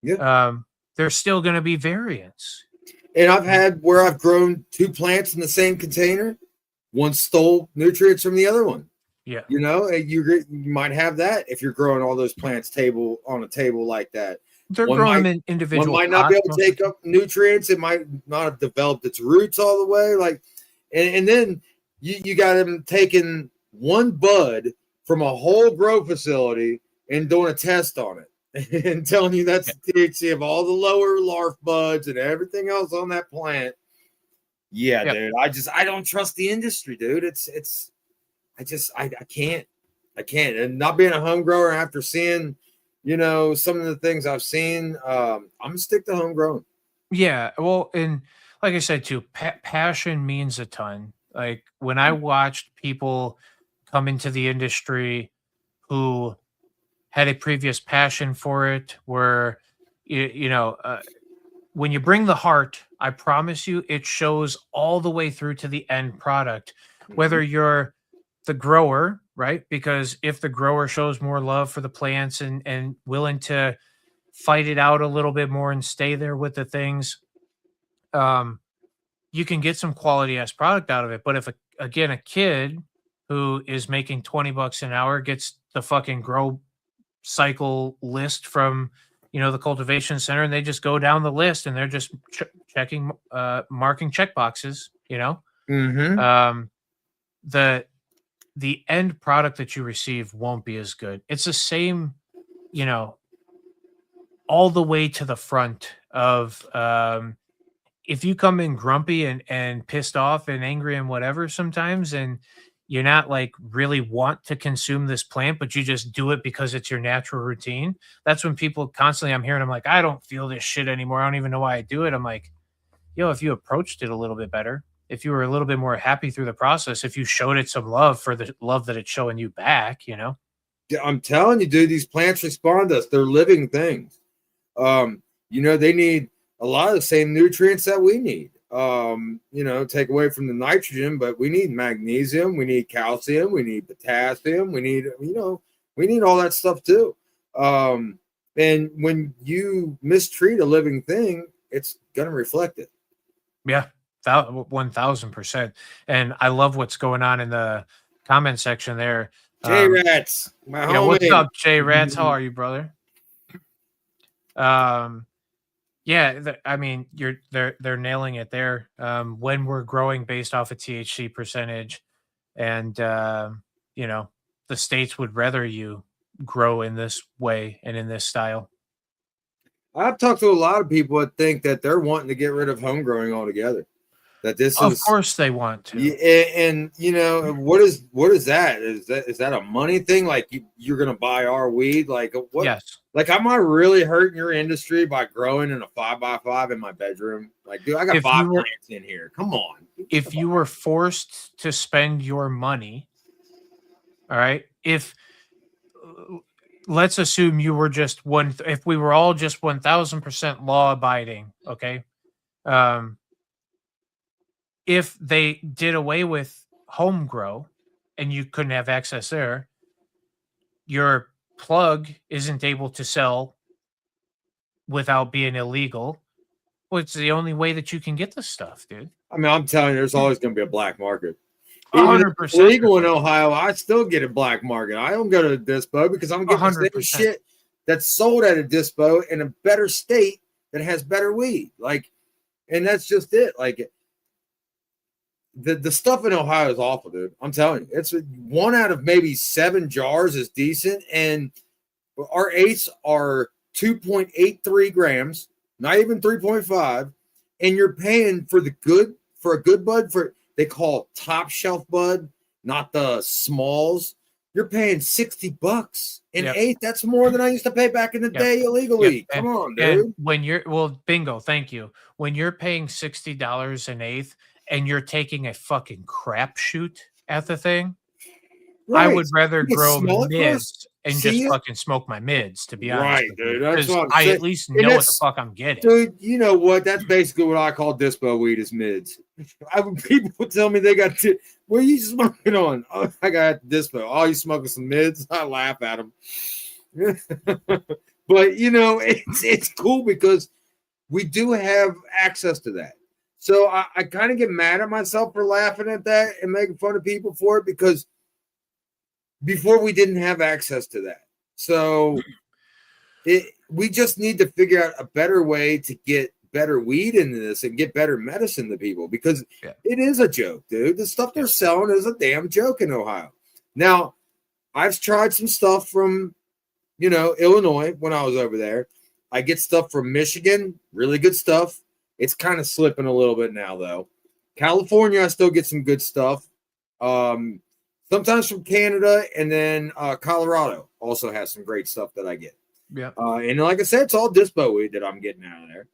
there's still going to be variance. And I've had where I've grown 2 plants in the same container. One stole nutrients from the other one. Yeah. You might have that if you're growing all those plants on a table like that. They're growing them in individual. One might not be able to take up nutrients. It might not have developed its roots all the way. Like, and then you got them taking one bud from a whole grow facility and doing a test on it and telling you that's the THC of all the lower larf buds and everything else on that plant. Yeah, dude. I don't trust the industry, dude. I can't. And not being a home grower after seeing, some of the things I've seen, I'm gonna stick to homegrown. Yeah, well, and like I said too, passion means a ton. Like when I watched people come into the industry who had a previous passion for it, where when you bring the heart, I promise you, it shows all the way through to the end product. Whether you're the grower, right? Because if the grower shows more love for the plants and willing to fight it out a little bit more and stay there with the things, you can get some quality ass product out of it. But if a kid who is making $20 an hour gets the fucking grow cycle list from the cultivation center, and they just go down the list and they're just checking, marking check boxes, the end product that you receive won't be as good. It's the same, all the way to the front of, if you come in grumpy and pissed off and angry and whatever sometimes, and you're not like really want to consume this plant, but you just do it because it's your natural routine. That's when people constantly, I'm hearing, I'm like, I don't feel this shit anymore. I don't even know why I do it. I'm like, if you approached it a little bit better, if you were a little bit more happy through the process, if you showed it some love for the love that it's showing you back, Yeah, I'm telling you, dude, these plants respond to us. They're living things. They need a lot of the same nutrients that we need. Take away from the nitrogen, but we need magnesium, we need calcium, we need potassium, we need all that stuff too. And when you mistreat a living thing, it's gonna reflect it. Yeah, 1000%. And I love what's going on in the comment section there. J Rats, my homie. What's up, J Rats? How are you, brother? Yeah, I mean, they're nailing it there. When we're growing based off of THC percentage, and you know, the states would rather you grow in this way and in this style. I've talked to a lot of people that think that they're wanting to get rid of home growing altogether. That this Of is course, they want yeah, to. and you know what is that? Is that a money thing? Like you're gonna buy our weed? Like what? Yes. Like am I really hurting your industry by growing in a 5x5 in my bedroom? Like, dude, I got If 5 you were plants in here. Come on. if you were forced to spend your money, all right. If let's assume you were just if we were all just 1000% law abiding, okay. Um, if they did away with home grow and you couldn't have access there, your plug isn't able to sell without being illegal. Well, it's the only way that you can get this stuff, dude. I mean, I'm telling you, there's always gonna be a black market. Even if it's 100%. legal in Ohio, I still get a black market. I don't go to a dispo because I'm getting the same 100%. shit that's sold at a dispo in a better state that has better weed. Like, and that's just it. Like, the stuff in Ohio is awful, dude. I'm telling you, it's one out of maybe 7 jars is decent, and our eighths are 2.83 grams, not even 3.5, and you're paying for a good bud for they call top shelf bud, not the smalls. You're paying $60 an Yep. eighth. That's more than I used to pay back in the day illegally. Yep. Come on, And dude. when bingo, thank you. When you're paying $60 an eighth and you're taking a fucking crapshoot at the thing, I Right. would rather You can grow smell it mids first, and see just it. fucking smoke my mids, to be honest Right, with dude. you, That's 'cause what I'm I saying. at least And know what the that's, fuck I'm getting. dude, you know what? That's basically what I call dispo weed is mids. People would tell me they got what are you smoking on? Oh, I got dispo. Oh, you smoking some mids? I laugh at them. But you know, it's cool because we do have access to that. So I kind of get mad at myself for laughing at that and making fun of people for it because before we didn't have access to that. So we just need to figure out a better way to get better weed into this and get better medicine to people because it is a joke, dude. The stuff they're selling is a damn joke in Ohio. Now, I've tried some stuff from, Illinois when I was over there. I get stuff from Michigan, really good stuff. It's kind of slipping a little bit now, though. California, I still get some good stuff. Sometimes from Canada, and then Colorado also has some great stuff that I get. Yeah. And like I said, it's all dispo weed that I'm getting out of there.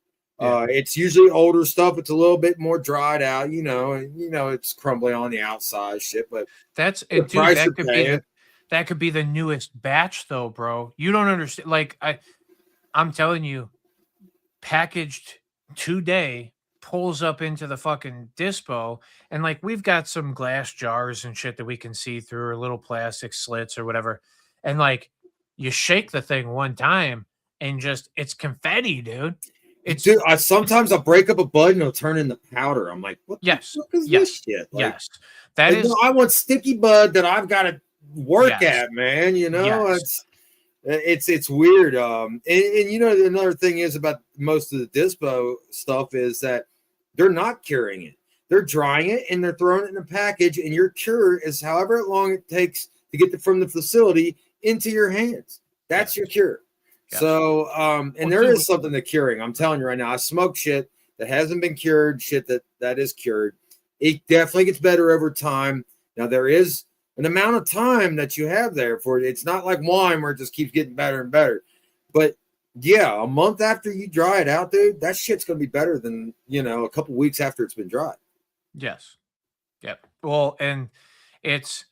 It's usually older stuff. It's a little bit more dried out, and it's crumbly on the outside shit. But that's the dude, price you're paying. that could be the newest batch, though, bro. You don't understand. Like I'm telling you, packaged today pulls up into the fucking dispo, and like we've got some glass jars and shit that we can see through, or little plastic slits or whatever, and like you shake the thing one time and just it's confetti, dude. Dude, sometimes I'll break up a bud and it'll turn into powder. I'm like, what the fuck is this shit? Like, yes. That is. No, I want sticky bud that I've got to work at, man. It's weird. And another thing is about most of the dispo stuff is that they're not curing it. They're drying it and they're throwing it in a package, and your cure is however long it takes to get it from the facility into your hands. That's your cure. Yeah. So, and there is something to curing. I'm telling you right now, I smoke shit that hasn't been cured, shit that is cured. It definitely gets better over time. Now, there is an amount of time that you have there for it. It's not like wine where it just keeps getting better and better. But yeah, a month after you dry it out, dude, that shit's going to be better than, a couple weeks after it's been dried. Yes. Yep. Well, and it's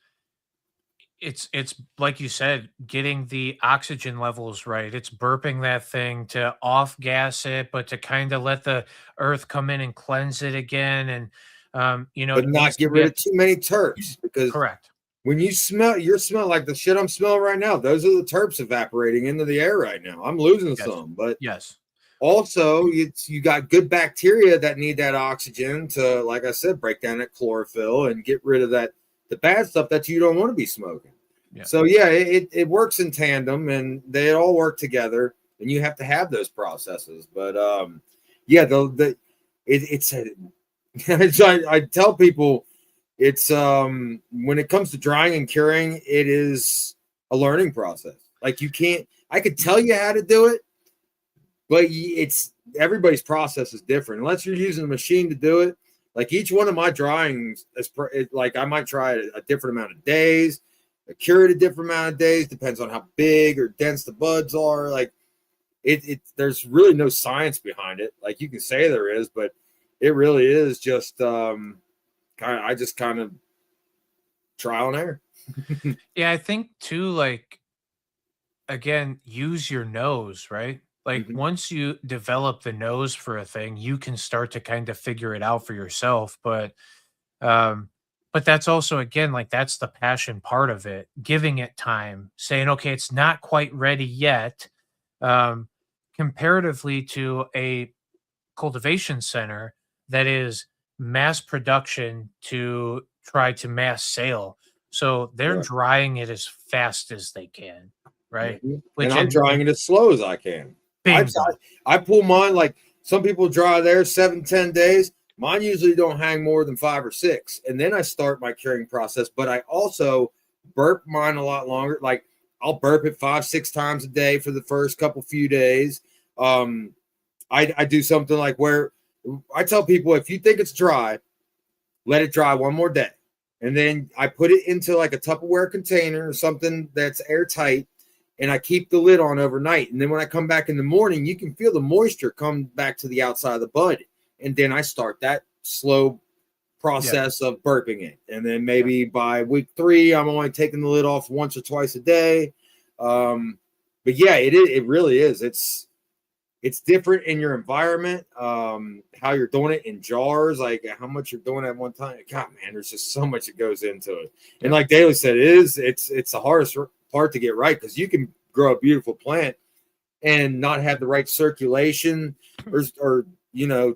like you said, getting the oxygen levels right. It's burping that thing to off gas it, but to kind of let the earth come in and cleanse it again. And, but not get rid of too many terps, because correct. When you smell like the shit I'm smelling right now, those are the terps evaporating into the air right now. I'm losing some, but also you got good bacteria that need that oxygen to, like I said, break down that chlorophyll and get rid of the bad stuff that you don't want to be smoking. Yeah. So yeah, it works in tandem, and they all work together. and you have to have those processes. But yeah, it's a I tell people it's when it comes to drying and curing, it is a learning process. Like you can't, I could tell you how to do it, but it's everybody's process is different. Unless you're using a machine to do it, like each one of my dryings is like I might try it a different amount of days, cure it a different amount of days, depends on how big or dense the buds are. Like there's really no science behind it. Like you can say there is, but it really is just I just kind of trial and error. Yeah, I think too, like, again, use your nose, right? Like Mhm. once you develop the nose for a thing, you can start to kind of figure it out for yourself. Um, but that's also again, like that's the passion part of it, giving it time, saying, okay, it's not quite ready yet. Um, Comparatively to a cultivation center that is mass production to try to mass sale. So they're Right. drying it as fast as they can, right? Mhm. And Which I'm in drying it as slow as I can. I, bingo. I pull mine like some people dry there 7-10 days. Mine usually don't hang more than 5 or 6, and then I start my curing process. But I also burp mine a lot longer. Like I'll burp it 5-6 times a day for the first few days. Um, I do something like where I tell people if you think it's dry, let it dry one more day. And then I put it into like a Tupperware container or something that's airtight, and I keep the lid on overnight. And then when I come back in the morning, you can feel the moisture come back to the outside of the bud. And then I start that slow Yeah. process of burping it. And then Yeah. maybe by week 3, I'm only taking the lid off once or twice a day. But yeah, it really is. It's different in your environment, how you're doing it in jars, like how much you're doing at one time. God, man, there's just so much that goes into it. And Yeah. like Daly said, it's the hardest part to get right, because you can grow a beautiful plant and not have the right circulation, or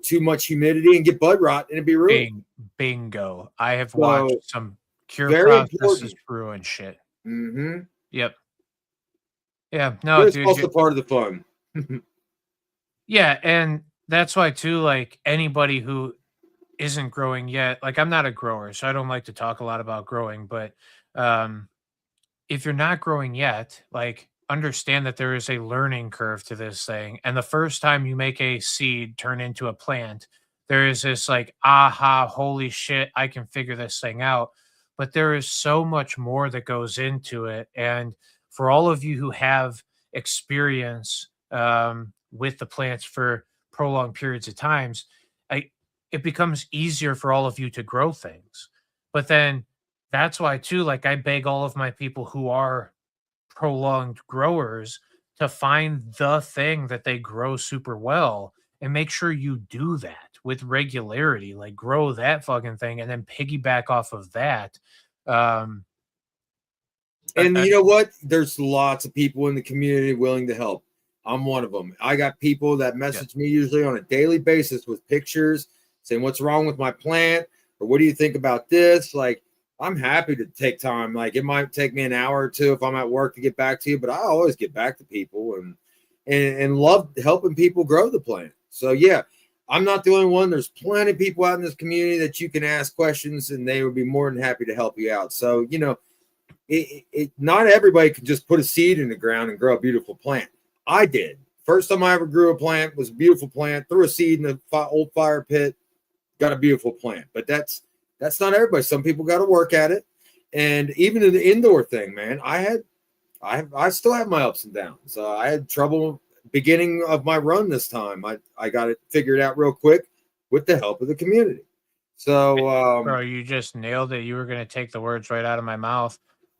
too much humidity and get bud rot and it'd be ruined. Bingo. I have watched So some cure very processes important. ruin shit. Mm-hmm. Yep. Yeah. No, But it's dude. also part of the fun. Yeah. And that's why, too, like anybody who isn't growing yet, like I'm not a grower, so I don't like to talk a lot about growing, but um, if you're not growing yet, like understand that there is a learning curve to this thing. And the first time you make a seed turn into a plant, there is this like, aha, holy shit, I can figure this thing out. But there is so much more that goes into it. And for all of you who have experience with the plants for prolonged periods of times, I, it becomes easier for all of you to grow things. But then that's why too, like I beg all of my people who are prolonged growers to find the thing that they grow super well and make sure you do that with regularity. Like grow that fucking thing and then piggyback off of that. Um, And I you know what? There's lots of people in the community willing to help. I'm one of them. I got people that yeah, message me usually on a daily basis with pictures saying, "What's wrong with my plant?" or "What do you think about this?" Like, I'm happy to take time. Like, it might take me an hour or two if I'm at work to get back to you, but I always get back to people, and love helping people grow the plant. So yeah, I'm not the only one. There's plenty of people out in this community that you can ask questions, and they would be more than happy to help you out. So not everybody can just put a seed in the ground and grow a beautiful plant. I did. First time I ever grew a plant was a beautiful plant. Threw a seed in the old fire pit, got a beautiful plant. But that's not everybody. Some people got to work at it. And even in the indoor thing, man, I still have my ups and downs. I had trouble beginning of my run this time. I got it figured out real quick with the help of the community. So bro, you just nailed it. You were going to take the words right out of my mouth.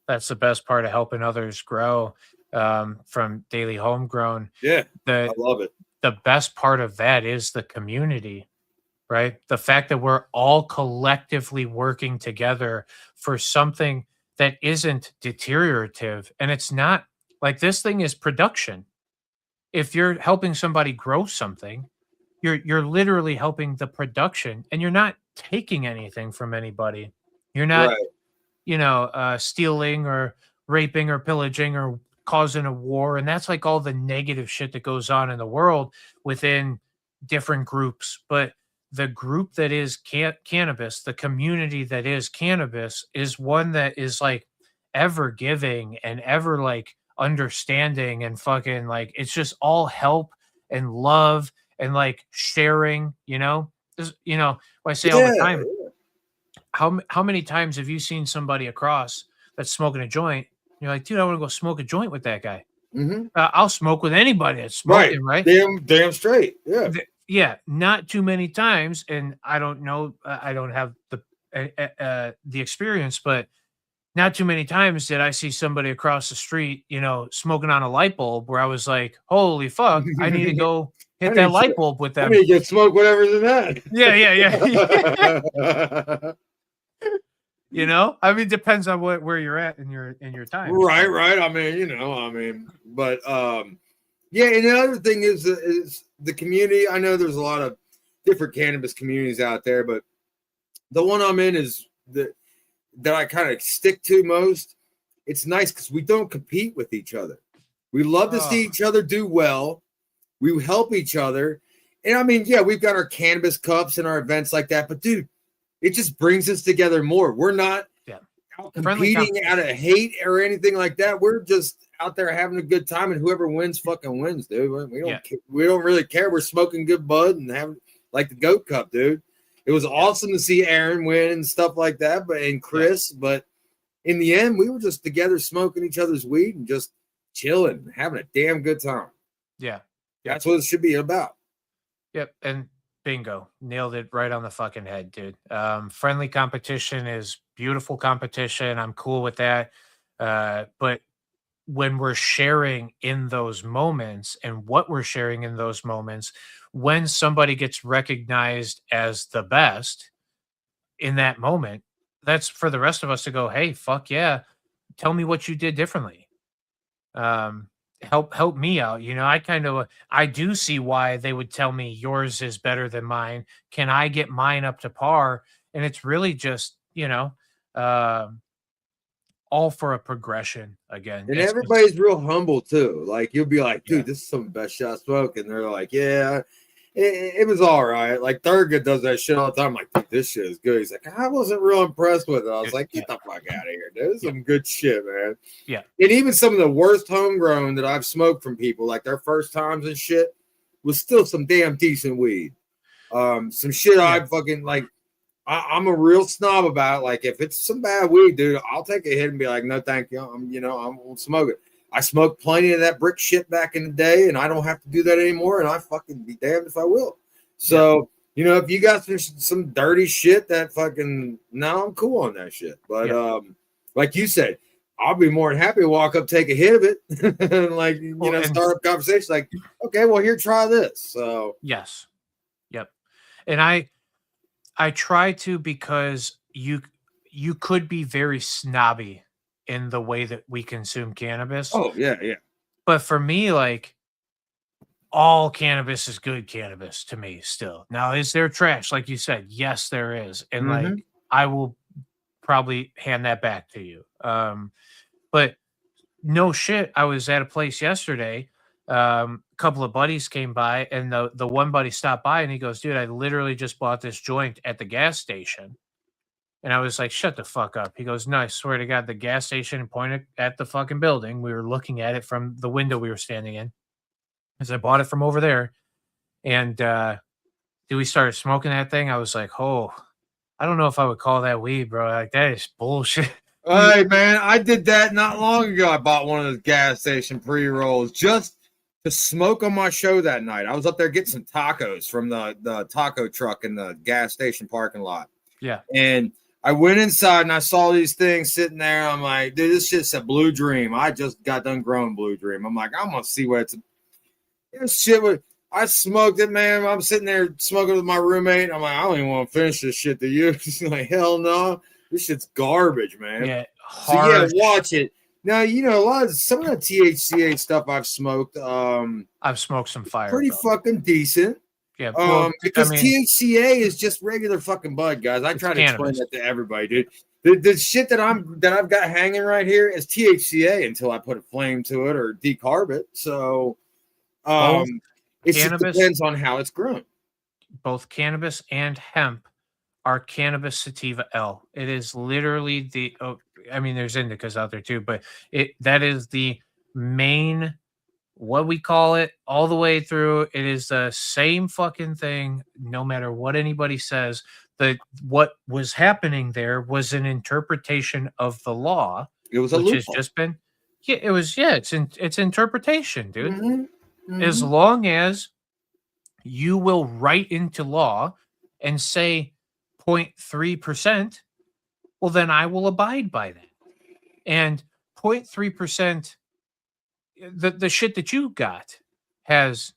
That's the best part of helping others grow from daily homegrown. yeah, I The love it. the best part of that is the community, right? The fact that we're all collectively working together for something that isn't deteriorative. And it's not like this thing is production. If you're helping somebody grow something, you're literally helping the production and you're not taking anything from anybody. You're not, Right. stealing or raping or pillaging or causing a war, and that's like all the negative shit that goes on in the world within different groups. But the group that is cannabis, the community that is cannabis, is one that is like ever giving and ever like understanding and fucking like it's just all help and love and like sharing, you know. I say all the Yeah. time, how many times have you seen somebody across that's smoking a joint? You're like, dude, I want to go smoke a joint with that guy. Mm-hmm. I'll smoke with anybody that's Right. smoking, right? Damn straight. Yeah. Yeah, not too many times, and I don't know. I don't have the experience, but not too many times did I see somebody across the street, smoking on a light bulb where I was like, "Holy fuck, I need to go hit that light bulb with I them." need to get smoke whatever's in that. Yeah. I mean, depends on where you're at in your time. Right. I mean, but yeah, and the other thing is the community. I know there's a lot of different cannabis communities out there, but the one I'm in is that I kind of stick to most. It's nice because we don't compete with each other. We love to see each other do well. We help each other. And I mean, yeah, we've got our cannabis cups and our events like that, but dude, it just brings us together more. We're not competing out of hate or anything like that. We're just out there having a good time, and whoever wins fucking wins, dude. We don't really care. We're smoking good bud and having like the Goat Cup, dude. It was awesome to see Aaron win and stuff like that, and Chris. But in the end, we were just together smoking each other's weed and just chilling, having a damn good time. Yeah. That's what it should be about. Yep. And bingo, nailed it right on the fucking head, dude. Friendly competition is beautiful competition. I'm cool with that. But when we're sharing in those moments and what we're sharing in those moments, when somebody gets recognized as the best in that moment, that's for the rest of us to go, hey, fuck yeah, tell me what you did differently. Help me out. I do see why they would tell me yours is better than mine. Can I get mine up to par? And it's really just, all for a progression again. And everybody's real humble too. Like you'll be like, dude, this is some of the best shit I smoke. And they're like, yeah, it was all right. Like Thurgood does that shit all the time. I'm like, dude, this shit is good. He's like, I wasn't real impressed with it. I was like, get the fuck out of here, dude. This is some good shit, man. Yeah. And even some of the worst homegrown that I've smoked from people, like their first times and shit, was still some damn decent weed. Some shit I fucking like. I'm a real snob about it. Like if it's some bad weed, dude, I'll take a hit and be like, no, thank you. I won't smoke it. I smoked plenty of that brick shit back in the day, and I don't have to do that anymore. And I fucking be damned if I will. So, if you got some dirty shit that fucking, no, I'm cool on that shit. But like you said, I'll be more than happy to walk up, take a hit of it, and like, start up conversation. Like, okay, well, here, try this. So yes. Yep. And I try to, because you could be very snobby in the way that we consume cannabis. Oh, yeah. But for me, like, all cannabis is good cannabis to me still. Now, is there trash? Like you said, yes, there is. And like, I will probably hand that back to you. But no shit, I was at a place yesterday. A couple of buddies came by, and the one buddy stopped by and he goes, dude, I literally just bought this joint at the gas station. And I was like, shut the fuck up. He goes, no, I swear to God, the gas station pointed at the fucking building. We were looking at it from the window we were standing in, because I bought it from over there. And we started smoking that thing. I was like, oh, I don't know if I would call that weed, bro. Like, that is bullshit. Hey, man, I did that not long ago. I bought one of those gas station pre-rolls just to smoke on my show that night. I was up there getting some tacos from the taco truck in the gas station parking lot. Yeah. And I went inside and I saw these things sitting there. I'm like, dude, this shit's a Blue Dream. I just got done growing Blue Dream. I'm like, I'm going to see what it's. This shit was. I smoked it, man. I'm sitting there smoking with my roommate. I'm like, I don't even want to finish this shit to you. He's like, hell no. This shit's garbage, man. Yeah. So yeah, watch it. Now, some of the THCA stuff I've smoked. I've smoked some fire. Pretty fucking decent. Yeah. Because THCA is just regular fucking bud, guys. I try to explain that to everybody, dude. The shit that I've got hanging right here is THCA until I put a flame to it or decarb it. So Both it just cannabis, depends on how it's grown. both cannabis and hemp are cannabis sativa L. It is literally the. Oh, I mean, there's indicas out there too, but that is the main, what we call it, all the way through. It is the same fucking thing, no matter what anybody says. What was happening there was an interpretation of the law, It was a which has loophole. just been, yeah, it was, yeah, it's interpretation, dude. Mhm, As mhm. long as you will write into law and say 0.3%, well, then I will abide by that. And 0.3%, the shit that you got has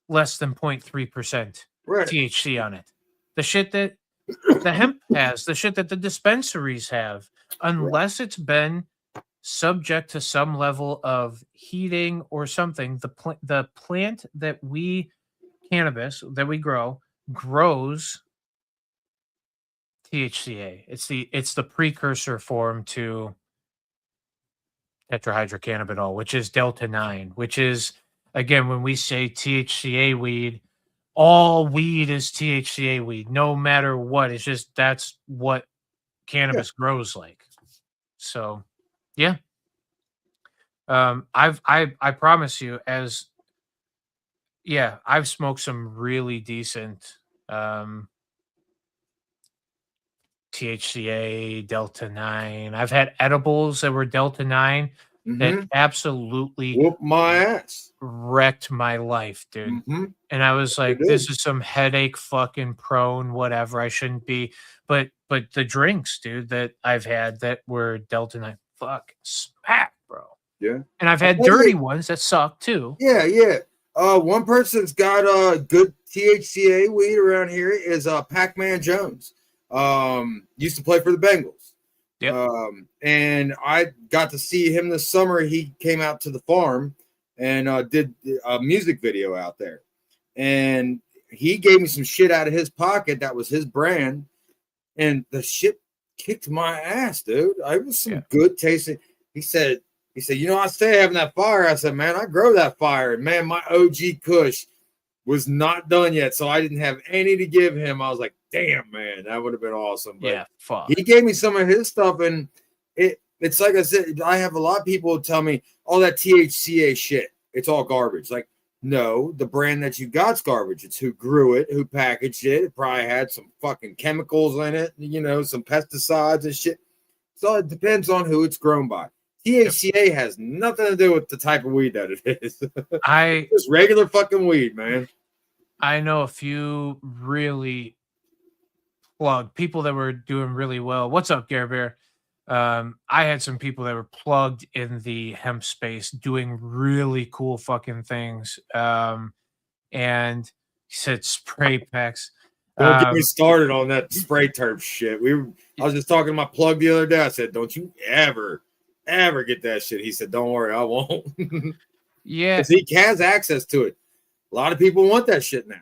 less than 0.3% Right. THC on it. The shit that the hemp has, the shit that the dispensaries have, unless it's been subject to some level of heating or something, the plant that cannabis that we grows THCA. It's the precursor form to tetrahydrocannabinol, which is delta 9, which is, again, when we say THCA weed, all weed is THCA weed, no matter what. It's just that's what cannabis grows like. So, yeah. I promise you, I've smoked some really decent THCA, Delta 9. I've had edibles that were Delta 9 that Mhm. absolutely Whoop my ass. wrecked my life, dude. Mhm. And I was It like, did. this is some headache fucking prone, whatever. I shouldn't be. But the drinks, dude, that I've had that were Delta 9, fuck smack, bro. Yeah. And I've I'll had tell you- dirty ones that suck too. Yeah, yeah. One person's got good THCA weed around here is Pac-Man Jones. Used to play for the Bengals. Yep. And I got to see him this summer. He came out to the farm and did a music video out there. And he gave me some shit out of his pocket that was his brand. And the shit kicked my ass, dude. It was some good tasting. He said, I stay having that fire. I said, man, I grow that fire. And man, my OG Kush was not done yet. So I didn't have any to give him. I was like, damn, man, that would have been awesome. But fuck. he gave me some of his stuff. And it's like I said, I have a lot of people tell me, all that THCA shit, it's all garbage. Like, no, the brand that you got's garbage. It's who grew it, who packaged it. It probably had some fucking chemicals in it, some pesticides and shit. So it depends on who it's grown by. THCA has nothing to do with the type of weed that it is. Just regular fucking weed, man. I know a few really plugged people that were doing really well. What's up, Gare Bear? I had some people that were plugged in the hemp space doing really cool fucking things. And he said spray packs. Don't get me started on that spray terp shit. I was just talking to my plug the other day. I said, don't you ever get that shit. He said, don't worry, I won't. Yeah. Because he has access to it. A lot of people want that shit now.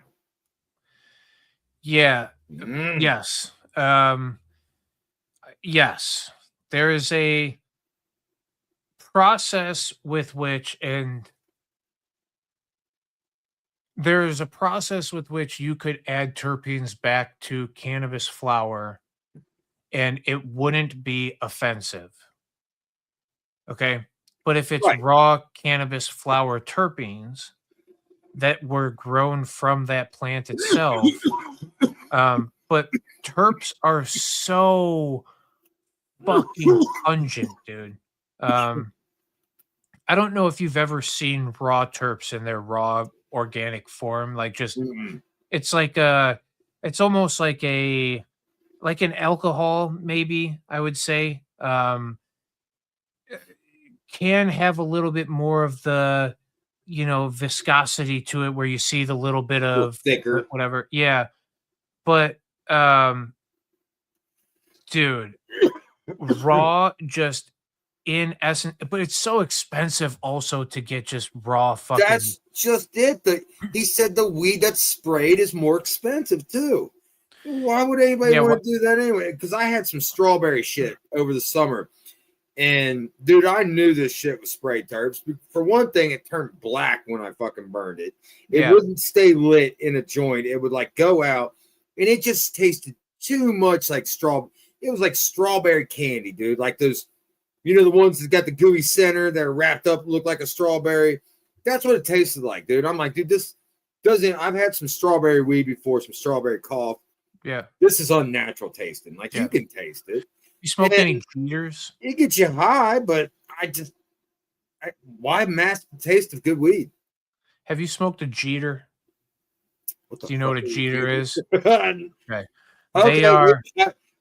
Yeah. Yes. Yes. There is a process with which you could add terpenes back to cannabis flower and it wouldn't be offensive. Okay. But if it's raw cannabis flower terpenes that were grown from that plant itself, but terps are so fucking pungent, dude. I don't know if you've ever seen raw terps in their raw organic form, like just it's like it's almost like an alcohol, maybe I would say. Can have a little bit more of the viscosity to it where you see the little bit of thicker, whatever. Yeah. But dude, raw just in essence, but it's so expensive also to get just raw fucking. That's just it. He said the weed that's sprayed is more expensive too. Why would anybody Yeah, want to do that anyway? Because I had some strawberry shit over the summer. And dude, I knew this shit was spray terps. For one thing, it turned black when I fucking burned it. It yeah, wouldn't stay lit in a joint. It would like go out, and it just tasted too much like straw. It was like strawberry candy, dude. Like those, the ones that got the gooey center that are wrapped up, look like a strawberry. That's what it tasted like, dude. I'm like, dude, this doesn't. I've had some strawberry weed before, some strawberry cough. yeah. This is unnatural tasting. Like you can taste it. You smoked any Jeters? It gets you high, but why mask the taste of good weed? Have you smoked a Jeter? Do you know what a Jeter is? Okay. They are.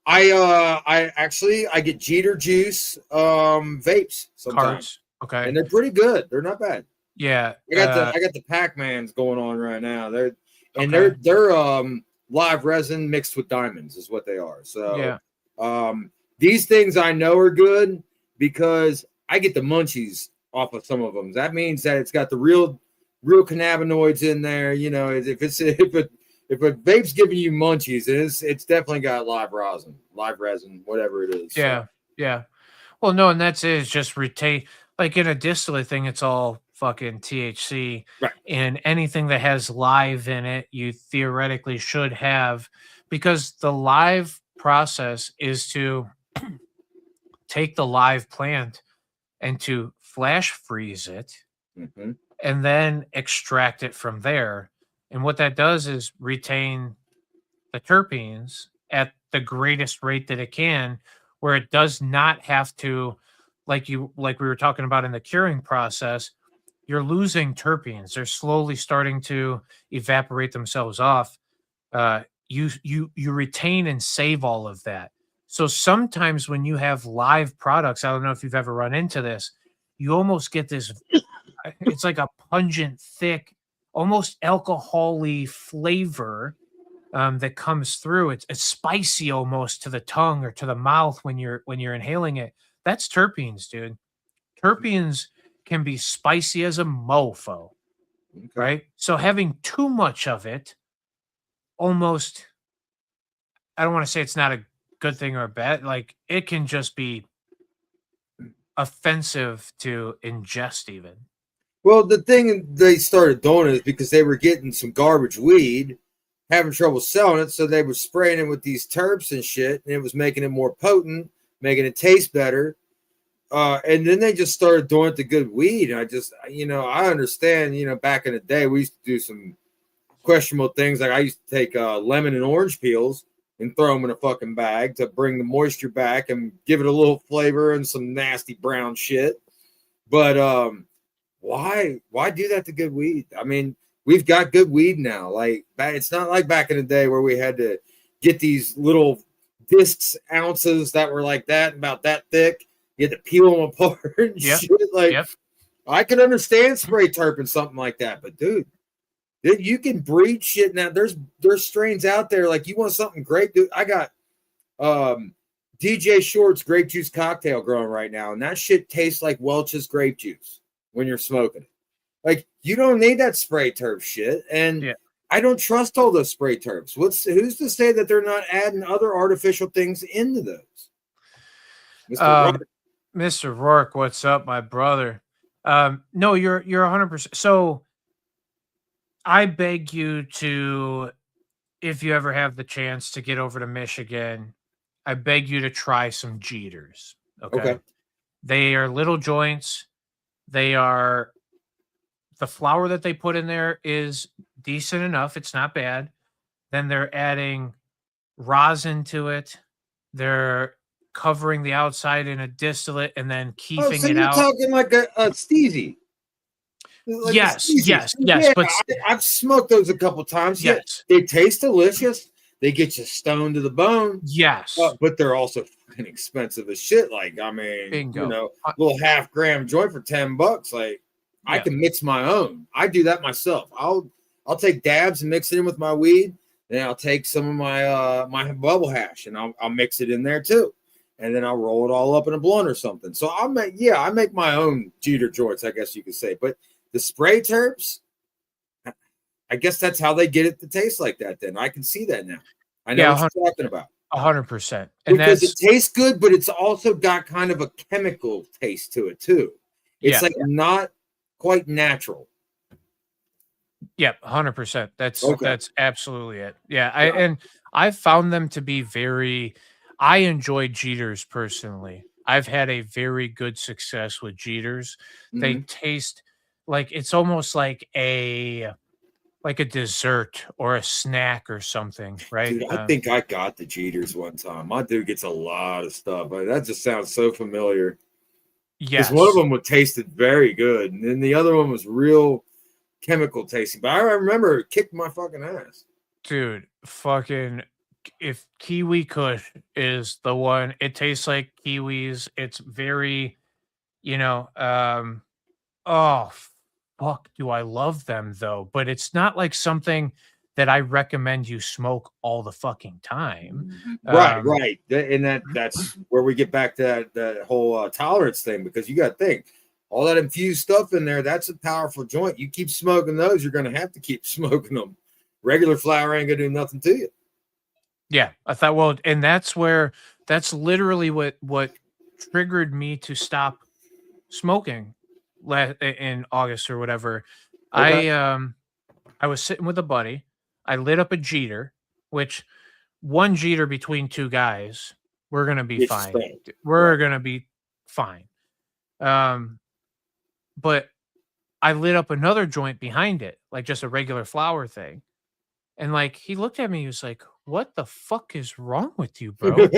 I get Jeter juice vapes sometimes. Carts. Okay. And they're pretty good. They're not bad. Yeah. I got the Pac-Mans going on right now. They're Okay. live resin mixed with diamonds is what they are. So Yeah. these things I know are good because I get the munchies off of some of them. That means that it's got the real cannabinoids in there. If a vape's giving you munchies, it's definitely got live resin, whatever it is. Yeah. So. Yeah. Well, no, and that's it. It's just retain, like in a distillate thing, it's all fucking THC. Right. And anything that has live in it, you theoretically should have, because the live process is to take the live plant and to flash freeze it and then extract it from there. And what that does is retain the terpenes at the greatest rate that it can, where it does not have to, like we were talking about in the curing process, you're losing terpenes. They're slowly starting to evaporate themselves off. You retain and save all of that. So sometimes when you have live products, I don't know if you've ever run into this, you almost get this, it's like a pungent, thick, almost alcohol-y flavor that comes through. It's spicy almost to the tongue or to the mouth when you're inhaling it. That's terpenes, dude. Terpenes can be spicy as a mofo, right? So having too much of it almost, I don't want to say it's not a good thing or a bad, like it can just be offensive to ingest even. Well, the thing they started doing is because they were getting some garbage weed, having trouble selling it, so they were spraying it with these terps and shit, and it was making it more potent, making it taste better. And then they just started doing it to good weed. And I understand, back in the day, we used to do some questionable things. Like I used to take lemon and orange peels and throw them in a fucking bag to bring the moisture back and give it a little flavor and some nasty brown shit. But why do that to good weed? I mean, we've got good weed now. Like it's not like back in the day where we had to get these little discs, ounces that were like that, about that thick. You had to peel them apart and shit. Like I can understand spray terp and something like that, but dude, you can breed shit now. There's strains out there. Like you want something great, dude. I got DJ Short's grape juice cocktail growing right now, and that shit tastes like Welch's grape juice when you're smoking it. Like you don't need that spray terp shit, and I don't trust all those spray terps. Who's to say that they're not adding other artificial things into those? Mr. Rourke, what's up, my brother? No, you're 100%. So I beg you to, if you ever have the chance to get over to Michigan, I beg you to try some Jeters. Okay. They are little joints. The flour that they put in there is decent enough. It's not bad. Then they're adding rosin to it. They're covering the outside in a distillate and then keeping it out. You're talking like a Steezy. Like yes. Yeah, but I've smoked those a couple times. Yes, they taste delicious. They get you stoned to the bone. Yes, but they're also fucking expensive as shit. Like I mean, bingo. Little half-gram joint for $10. Like I can mix my own. I do that myself. I'll take dabs and mix it in with my weed. Then I'll take some of my my bubble hash and I'll mix it in there too. And then I'll roll it all up in a blunt or something. So I make my own Jeter joints, I guess you could say. But the spray terps, I guess that's how they get it to taste like that. Then I can see that now. I know what you're talking about. 100%. And because it tastes good, but it's also got kind of a chemical taste to it too. It's like not quite natural. Yep, 100%. That's absolutely it. Yeah, I've found them to be very. I enjoy Jeters personally. I've had a very good success with Jeters. They taste like it's almost like a dessert or a snack or something, right? Dude, I think I got the Jeters one time. My dude gets a lot of stuff. Like, that just sounds so familiar. Yes. Because one of them would tasted very good, and then the other one was real chemical tasting. But I remember it kicked my fucking ass. Dude, fucking if Kiwi Kush is the one, it tastes like kiwis. It's very, oh fuck, do I love them though? But it's not like something that I recommend you smoke all the fucking time. Right. And that's where we get back to that whole tolerance thing, because you got to think all that infused stuff in there. That's a powerful joint. You keep smoking those, you're going to have to keep smoking them. Regular flower ain't going to do nothing to you. Yeah, I thought, well, and that's literally what triggered me to stop smoking in August or whatever. Okay. I was sitting with a buddy. I lit up a Jeter, which one Jeter between two guys, we're gonna be fine. We're gonna be fine. But I lit up another joint behind it, like just a regular flower thing. And like he looked at me, he was like, "What the fuck is wrong with you, bro?"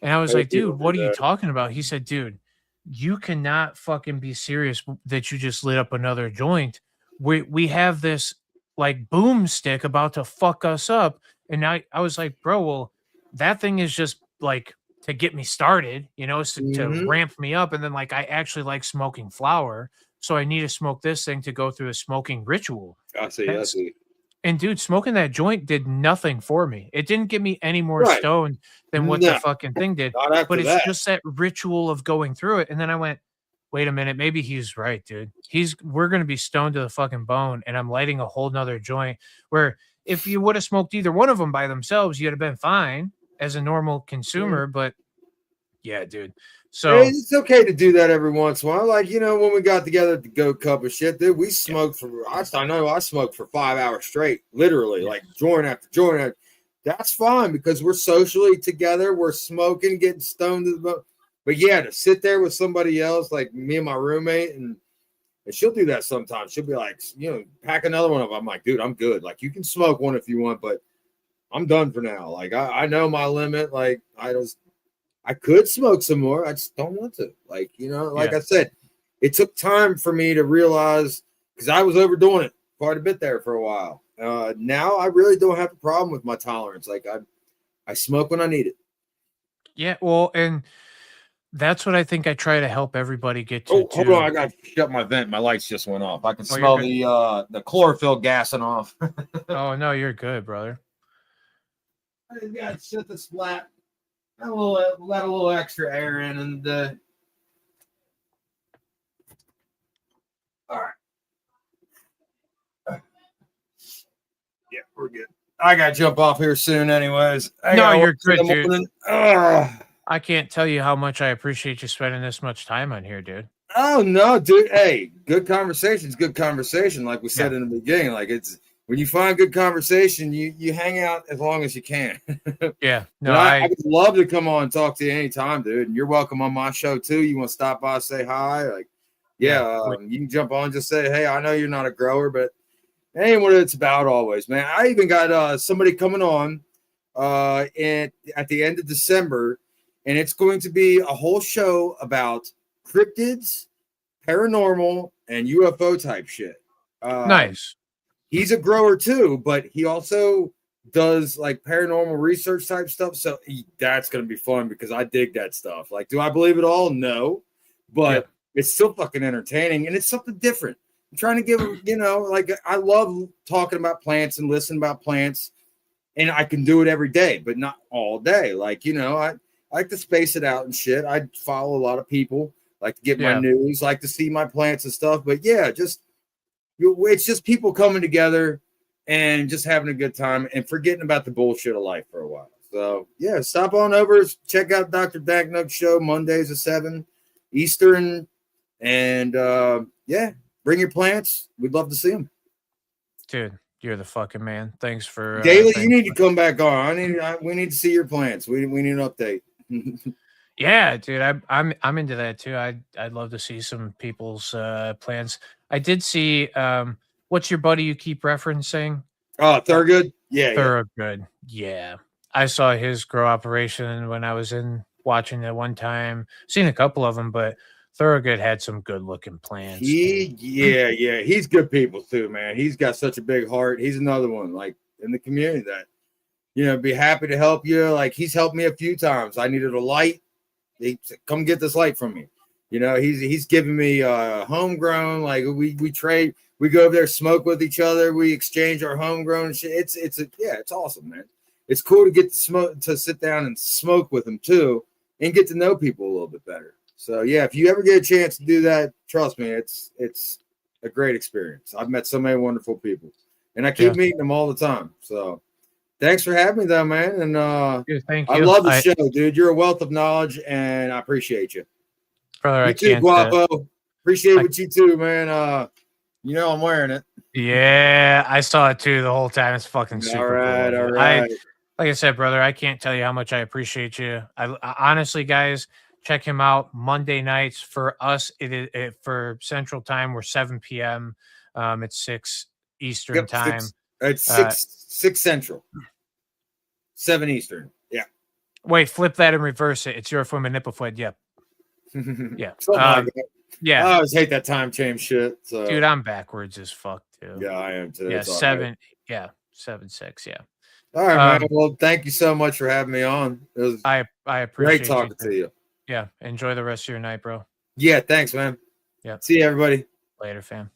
And I was like, "Dude, what are you talking about?" He said, "Dude, you cannot fucking be serious that you just lit up another joint. We have this like boomstick about to fuck us up." And I was like, "Bro, well, that thing is just like to get me started, to ramp me up. And then like I actually like smoking flower, so I need to smoke this thing to go through a smoking ritual." I see. And dude, smoking that joint did nothing for me. It didn't give me any more stoned than what the fucking thing did. But it's just that ritual of going through it. And then I went, wait a minute, maybe he's right, dude. We're gonna be stoned to the fucking bone, and I'm lighting a whole nother joint where if you would have smoked either one of them by themselves, you'd have been fine as a normal consumer. But yeah, dude. So it's okay to do that every once in a while. Like, when we got together at the Goat Cup and shit, dude, we smoked I smoked for 5 hours straight, literally, like joint after joint. That's fine because we're socially together. We're smoking, getting stoned to the bone. But yeah, to sit there with somebody else, like me and my roommate, and she'll do that sometimes. She'll be like, pack another one up. I'm like, dude, I'm good. Like, you can smoke one if you want, but I'm done for now. Like, I know my limit. Like, I could smoke some more. I just don't want to. Like, I said, it took time for me to realize, because I was overdoing it quite a bit there for a while. Now I really don't have a problem with my tolerance. Like, I smoke when I need it. Yeah, well, and that's what I think I try to help everybody get to. Hold on, I got to shut my vent. My lights just went off. I can smell the chlorophyll gassing off. Oh no, you're good, brother. I just got to shut the splat. Let a little extra air in, and all right. Yeah, we're good. I gotta jump off here soon, anyways. No, you're good, dude. I can't tell you how much I appreciate you spending this much time on here, dude. Oh no, dude. Hey, good conversation's good conversation. Like we said in the beginning, like it's. When you find good conversation, you hang out as long as you can. Yeah. No, I would love to come on and talk to you anytime, dude. And you're welcome on my show too. You want to stop by, say hi? Like, you can jump on, just say, hey, I know you're not a grower, but it ain't what it's about always, man. I even got somebody coming on at the end of December, and it's going to be a whole show about cryptids, paranormal, and UFO type shit. Nice. He's a grower too, but he also does like paranormal research type stuff. So that's going to be fun because I dig that stuff. Like, do I believe it all? No, but it's still fucking entertaining and it's something different. I'm trying to give, like I love talking about plants and listening about plants, and I can do it every day, but not all day. Like, I like to space it out and shit. I follow a lot of people, like to get my news, like to see my plants and stuff. But yeah, it's just people coming together and just having a good time and forgetting about the bullshit of life for a while. So yeah, stop on over, check out Dr. Danknug show Mondays at 7 Eastern, and yeah, bring your plants. We'd love to see them. Dude, you're the fucking man. Thanks for Daily. You need to come back on. We need to see your plants. We need an update. Yeah, dude, I'm into that too. I'd love to see some people's plans. I did see what's your buddy you keep referencing? Oh, Thurgood? Yeah. Thorogood. Yeah. I saw his grow operation when I was in watching it one time. Seen a couple of them, but Thorogood had some good looking plants. Yeah. He's good people too, man. He's got such a big heart. He's another one like in the community that, you know, be happy to help you. Like he's helped me a few times. I needed a light. He said, come get this light from me. You know, he's giving me homegrown. Like we trade, we go over there, smoke with each other. We exchange our homegrown shit. It's awesome, man. It's cool to get to sit down and smoke with them too, and get to know people a little bit better. So yeah, if you ever get a chance to do that, trust me, it's a great experience. I've met so many wonderful people, and I keep meeting them all the time. So thanks for having me, though, man. And dude, thank you. I love the show, dude. You're a wealth of knowledge, and I appreciate you. Brother, you too, Guapo. Appreciate what you too, man. You know I'm wearing it. Yeah, I saw it too the whole time. It's fucking super cool. All right. Like I said, brother, I can't tell you how much I appreciate you. I honestly, guys, check him out Monday nights. For us, for Central Time, we're 7 p.m. It's 6 Eastern time. It's 6 Central, 7 Eastern. Yeah. Wait, flip that and reverse it. It's your for Manipulfoot. Yep. Yeah. Yeah. I always hate that time change shit. So. Dude, I'm backwards as fuck too. Yeah, I am too. Yeah, 7. Right. Yeah, 7-6. Yeah. All right, man. Well, thank you so much for having me on. It was I appreciate great talking to you. Yeah. Enjoy the rest of your night, bro. Yeah. Thanks, man. Yeah. See you, everybody. Later, fam.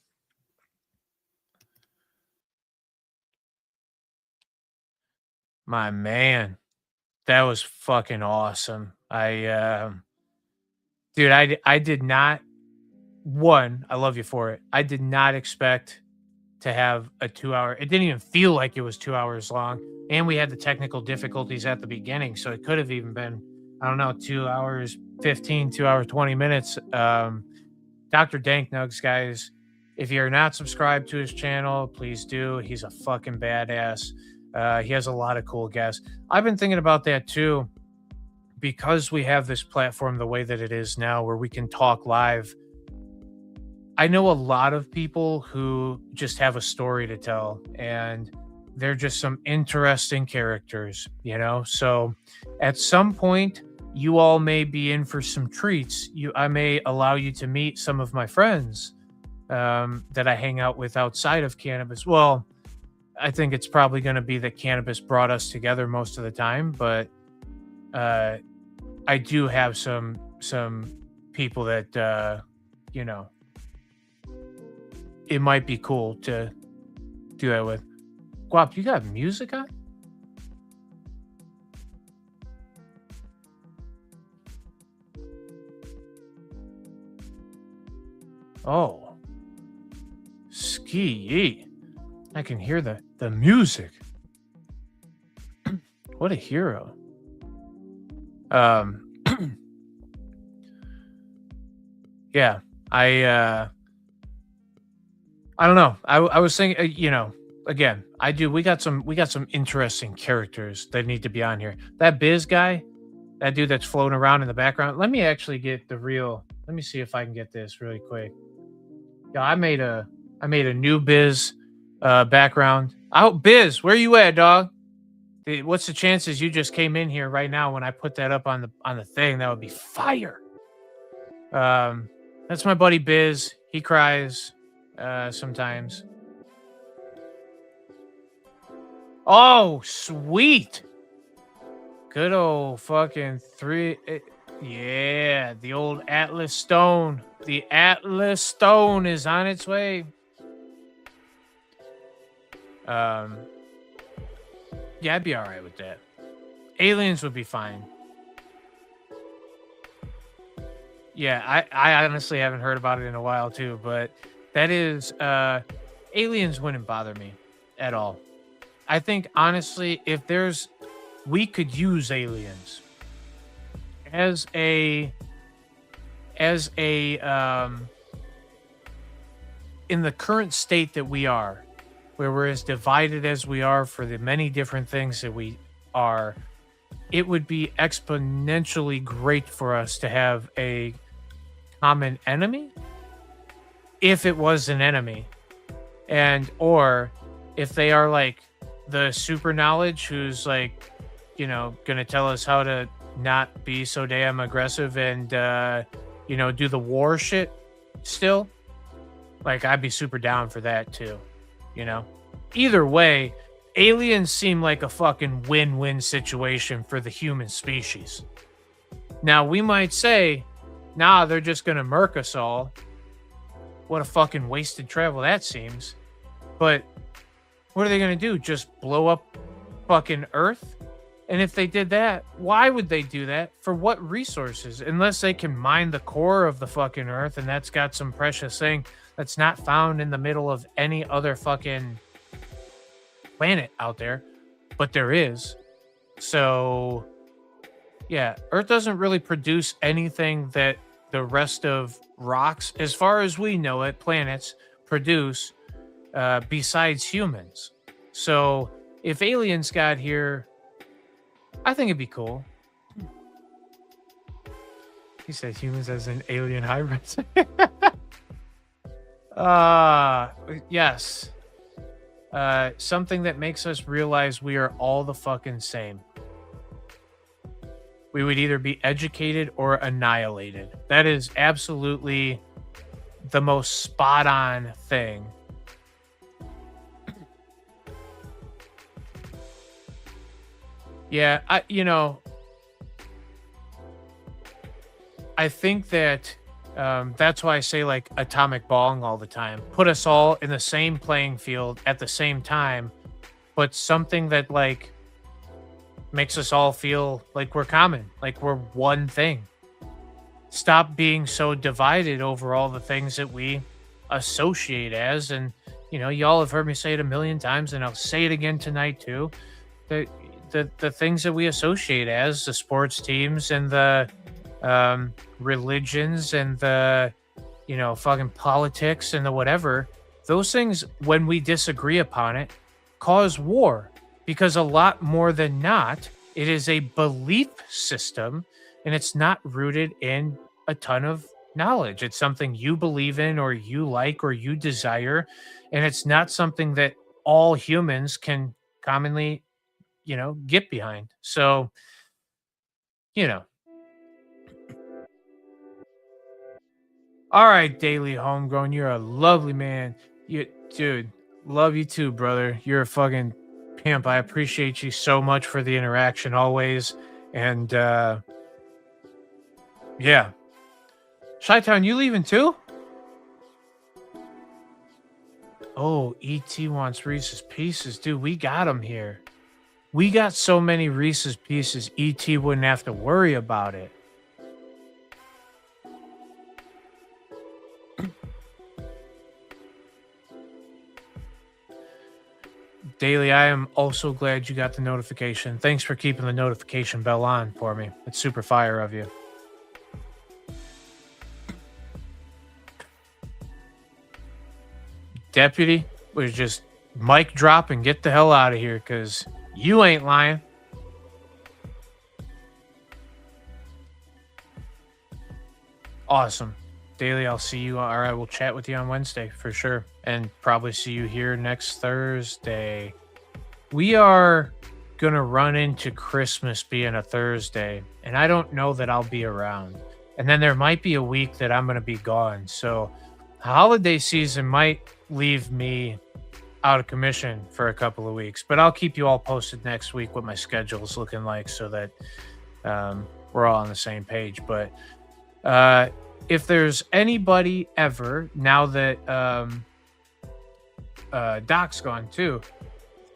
My man, that was fucking awesome. Dude, I did not. One, I love you for it. I did not expect to have a 2-hour. It didn't even feel like it was 2 hours long, and we had the technical difficulties at the beginning, so it could have even been, I don't know, 2 hours 15, 2 hours 20 minutes. Dr. Danknugs, guys, if you're not subscribed to his channel, please do. He's a fucking badass. He has a lot of cool guests. I've been thinking about that too, because we have this platform the way that it is now, where we can talk live. I know a lot of people who just have a story to tell, and they're just some interesting characters, you know? So at some point, you all may be in for some treats. I may allow you to meet some of my friends that I hang out with outside of cannabis. Well, I think it's probably going to be that cannabis brought us together most of the time, but I do have some people that, you know, it might be cool to do that with. Guap, you got music on? Oh. Ski. I can hear the music. What a hero. Yeah, I don't know. I was thinking, you know, again, we got some interesting characters that need to be on here. That Biz guy, that dude that's floating around in the background. Let me actually get let me see if I can get this really quick. Yeah, I made a new Biz background. Biz, where you at, dog? What's the chances you just came in here right now when I put that up on the thing? That would be fire. That's my buddy Biz. He cries sometimes. Oh, sweet. Good old fucking 3. Yeah, the old Atlas Stone. The Atlas Stone is on its way. Yeah, I'd be all right with that. Aliens would be fine. Yeah, I honestly haven't heard about it in a while too, but that is aliens wouldn't bother me at all. I think honestly, we could use aliens as a in the current state that we are, where we're as divided as we are for the many different things that we are. It would be exponentially great for us to have a common enemy, if it was an enemy, and or if they are like the super knowledge who's like, gonna tell us how to not be so damn aggressive and do the war shit still. Like, I'd be super down for that too. Either way, aliens seem like a fucking win-win situation for the human species. Now, we might say, nah, they're just gonna murk us all. What a fucking wasted travel that seems. But what are they gonna do? Just blow up fucking Earth? And if they did that, why would they do that? For what resources? Unless they can mine the core of the fucking Earth, and that's got some precious thing that's not found in the middle of any other fucking planet out there, but there is. So yeah, Earth doesn't really produce anything that the rest of rocks, as far as we know it, planets produce besides humans. So if aliens got here, I think it'd be cool. He said humans as an alien hybrid. Yes. Something that makes us realize we are all the fucking same. We would either be educated or annihilated. That is absolutely the most spot on thing. Yeah, I think that that's why I say like atomic bomb all the time. Put us all in the same playing field at the same time, but something that like makes us all feel like we're common, like we're one thing. Stop being so divided over all the things that we associate as. And, y'all have heard me say it a million times, and I'll say it again tonight too. The things that we associate as the sports teams and the religions and the fucking politics and the whatever, those things, when we disagree upon it, cause war, because a lot more than not, it is a belief system, and it's not rooted in a ton of knowledge. It's something you believe in or you like or you desire, and it's not something that all humans can commonly get behind. So all right, Daily Homegrown, you're a lovely man. Dude, love you too, brother. You're a fucking pimp. I appreciate you so much for the interaction always. And yeah. Chi-Town, you leaving too? Oh, ET wants Reese's Pieces. Dude, we got them here. We got so many Reese's Pieces, ET wouldn't have to worry about it. Daily, I am also glad you got the notification. Thanks for keeping the notification bell on for me. It's super fire of you. Deputy was just mic drop and get the hell out of here, because you ain't lying. Awesome. Daily, I'll see you, or I will chat with you on Wednesday for sure. And probably see you here next Thursday. We are going to run into Christmas being a Thursday, and I don't know that I'll be around. And then there might be a week that I'm going to be gone. So holiday season might leave me out of commission for a couple of weeks, but I'll keep you all posted next week what my schedule is looking like, so that we're all on the same page. But if there's anybody ever, now that Doc's gone too,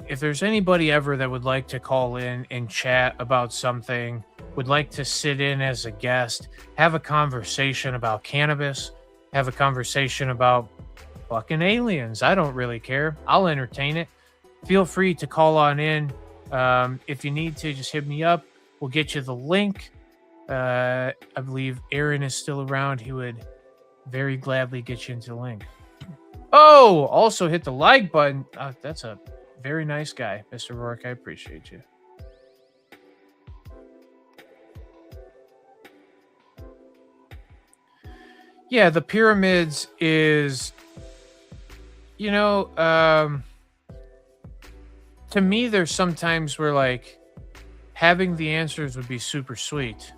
if there's anybody ever that would like to call in and chat about something, would like to sit in as a guest, have a conversation about cannabis, have a conversation about fucking aliens, I don't really care, I'll entertain it. feel free to call on in. If you need to, just hit me up. We'll get you the link. I believe Aaron is still around. He would very gladly get you into the link. Oh, also hit the like button. That's a very nice guy, Mr. Rourke. I appreciate you. Yeah, the pyramids is, to me, there's sometimes where like having the answers would be super sweet.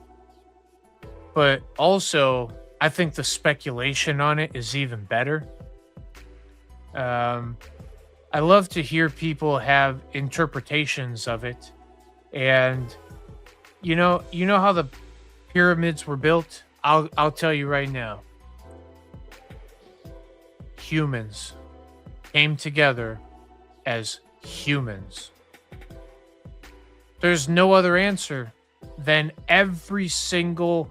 But also, I think the speculation on it is even better. I love to hear people have interpretations of it. And you know how the pyramids were built? I'll tell you right now. Humans came together as humans. There's no other answer than every single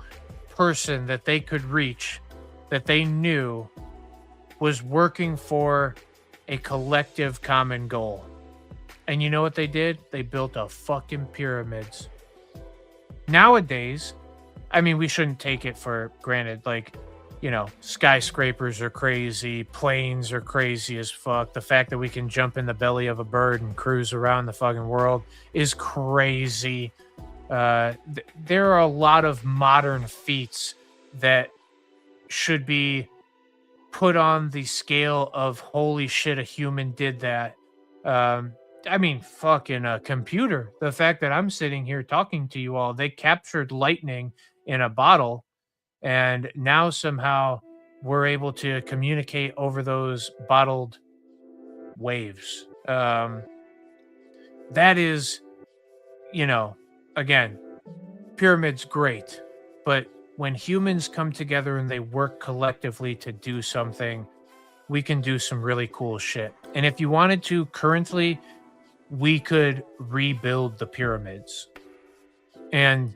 person that they could reach that they knew was working for a collective common goal. And you know what they did? They built a fucking pyramids. Nowadays, I mean, we shouldn't take it for granted. Like, skyscrapers are crazy, planes are crazy as fuck. The fact that we can jump in the belly of a bird and cruise around the fucking world is crazy. There are a lot of modern feats that should be put on the scale of holy shit, a human did that. Fucking a computer. The fact that I'm sitting here talking to you all, they captured lightning in a bottle, and now somehow we're able to communicate over those bottled waves. That is, again, pyramids great, but when humans come together and they work collectively to do something, we can do some really cool shit. And if you wanted to, currently, we could rebuild the pyramids. And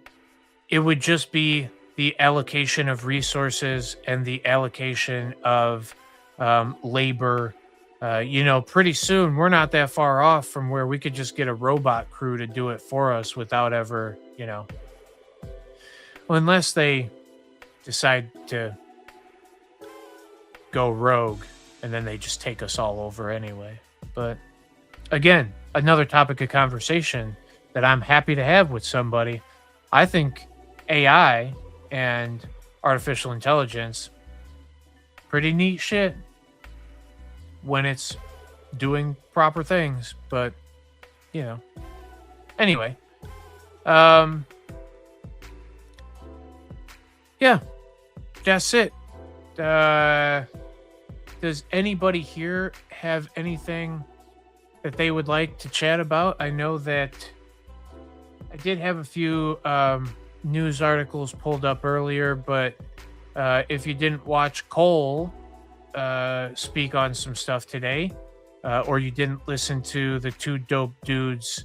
it would just be the allocation of resources and the allocation of labor. Pretty soon, we're not that far off from where we could just get a robot crew to do it for us without ever, unless they decide to go rogue and then they just take us all over anyway. But again, another topic of conversation that I'm happy to have with somebody. I think AI and artificial intelligence, pretty neat shit when it's doing proper things. But, anyway. Yeah, that's it. Does anybody here have anything that they would like to chat about? I know that I did have a few news articles pulled up earlier, but if you didn't watch Cole speak on some stuff today, or you didn't listen to the Two Dope Dudes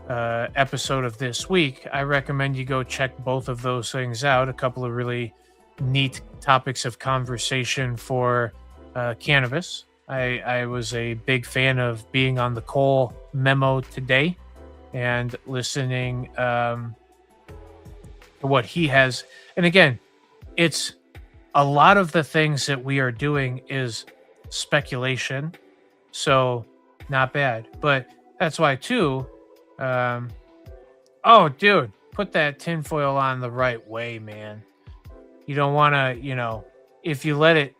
episode of this week, I recommend you go check both of those things out. A couple of really neat topics of conversation for cannabis. I was a big fan of being on the Cole memo today and listening to what he has. And again, it's a lot of the things that we are doing is speculation, so not bad. But that's why too. Oh, dude, put that tinfoil on the right way, man. You don't want to, if you let it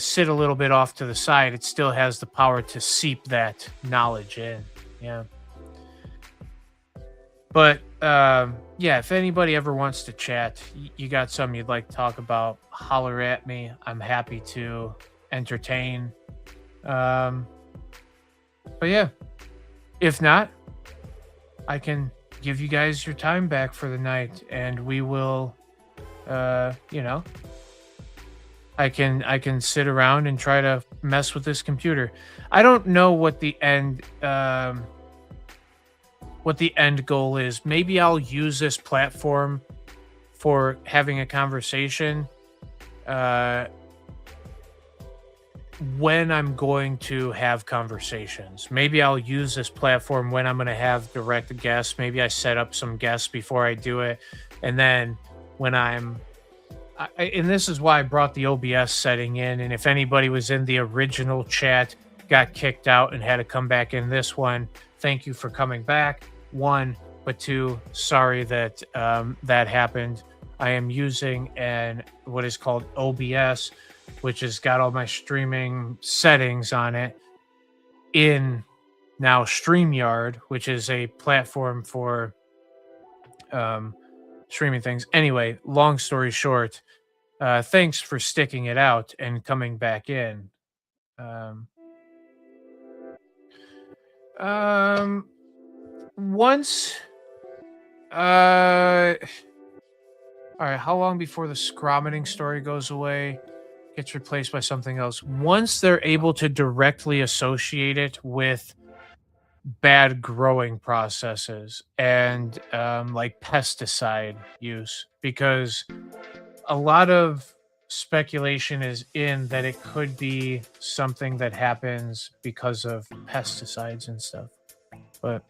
sit a little bit off to the side, it still has the power to seep that knowledge in. Yeah. But if anybody ever wants to chat, you got something you'd like to talk about, holler at me. I'm happy to entertain. But yeah, if not, I can give you guys your time back for the night, and we will, I can sit around and try to mess with this computer. I don't know what the end goal is. Maybe I'll use this platform for having a conversation when I'm going to have conversations. Maybe I'll use this platform when I'm going to have direct guests. Maybe I set up some guests before I do it. And then when and this is why I brought the OBS setting in. And if anybody was in the original chat, got kicked out and had to come back in this one, thank you for coming back. One, but two, sorry that that happened. I am using what is called OBS, which has got all my streaming settings on it in now StreamYard, which is a platform for streaming things. Anyway, long story short, thanks for sticking it out and coming back in. Once all right, how long before the scromining story goes away, gets replaced by something else? Once they're able to directly associate it with bad growing processes and like pesticide use, because a lot of speculation is in that it could be something that happens because of pesticides and stuff. But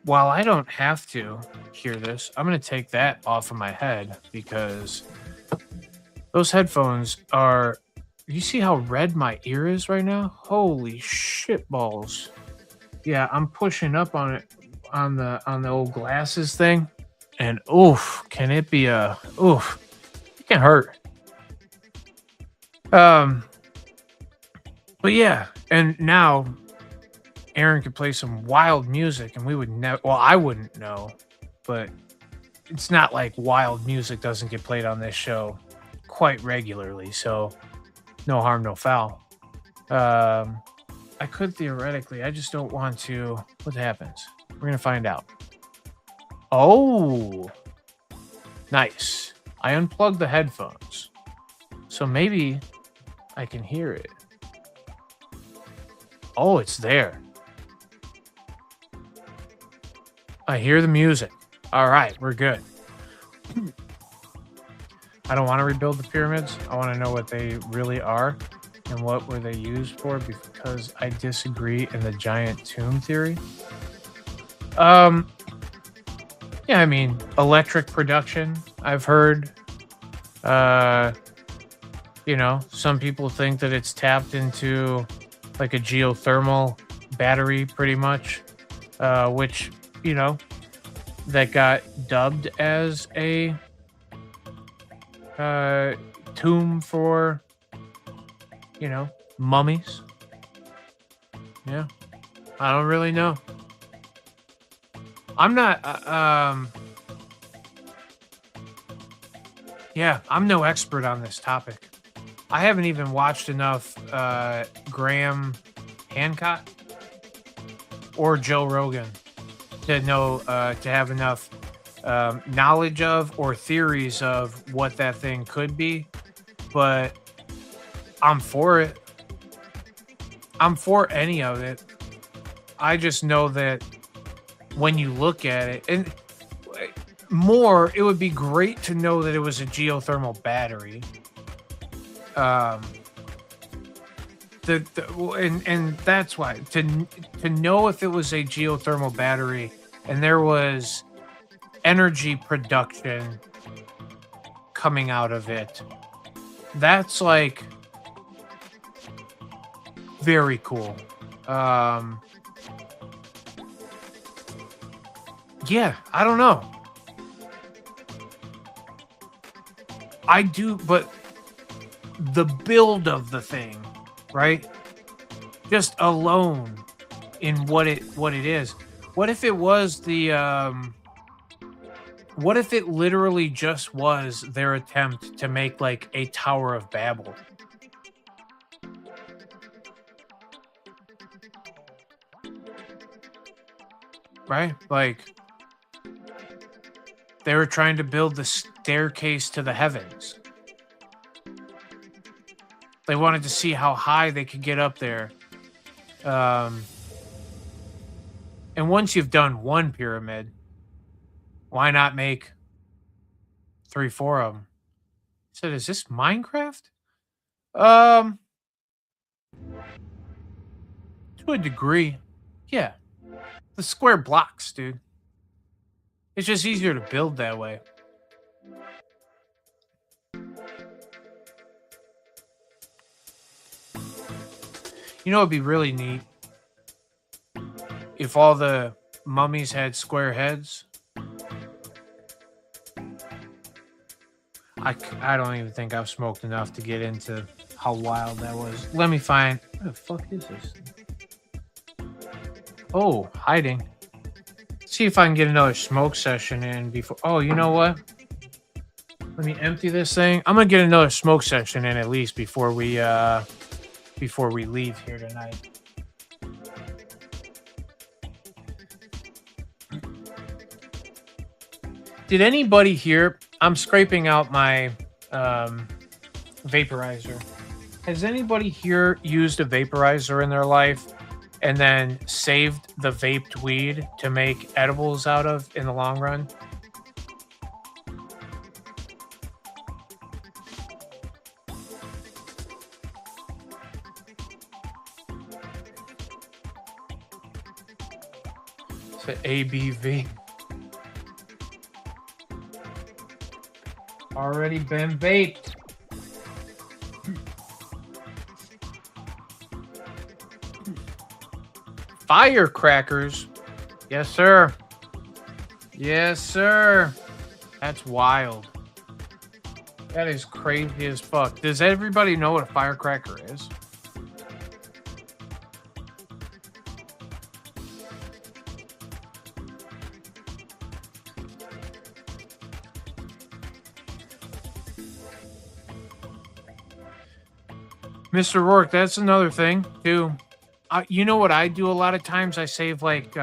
while I don't have to hear this, I'm going to take that off of my head because those headphones are. You see how red my ear is right now? Holy shit balls. Yeah, I'm pushing up on it on the old glasses thing. And oof, can it be oof. It can hurt. But yeah, and now Aaron could play some wild music and we would never, well, I wouldn't know, but it's not like wild music doesn't get played on this show quite regularly. So no harm, no foul. I could theoretically, I just don't want to. What happens? We're going to find out. Oh, nice. I unplugged the headphones. So maybe I can hear it. Oh, it's there. I hear the music. All right, we're good. I don't want to rebuild the pyramids. I want to know what they really are and what were they used for, because I disagree in the giant tomb theory. Yeah, I mean, electric production, I've heard. You know, some people think that it's tapped into like a geothermal battery pretty much, which, you know, that got dubbed as a tomb for, you know, mummies. Yeah, I don't really know. I'm not yeah, I'm no expert on this topic. I haven't even watched enough Graham Hancock or Joe Rogan to know to have enough knowledge of or theories of what that thing could be, but I'm for it. I'm for any of it. I just know that when you look at it, and more, it would be great to know that it was a geothermal battery. And that's why to know if it was a geothermal battery and there was energy production coming out of it, that's like very cool. Yeah, I don't know. I do, but the build of the thing, right? Just alone in what it is. What if it was the what if it literally just was their attempt to make like a Tower of Babel? Right? Like they were trying to build the staircase to the heavens. They wanted to see how high they could get up there. And once you've done one pyramid, why not make 3, 4 of them? Said, is this Minecraft? To a degree. Yeah. The square blocks, dude. It's just easier to build that way. You know, it'd be really neat if all the mummies had square heads. I don't even think I've smoked enough to get into how wild that was. Let me find. What the fuck is this? Oh, hiding. See if I can get another smoke session in before. Oh, you know what? Let me empty this thing. I'm gonna get another smoke session in at least before we leave here tonight. Did anybody here? I'm scraping out my vaporizer. Has anybody here used a vaporizer in their life and then saved the vaped weed to make edibles out of in the long run? It's the ABV. Already been vaped. Firecrackers. Yes, sir. Yes, sir. That's wild. That is crazy as fuck. Does everybody know what a firecracker is? Mr. Rourke, that's another thing too. You know what I do a lot of times? I save like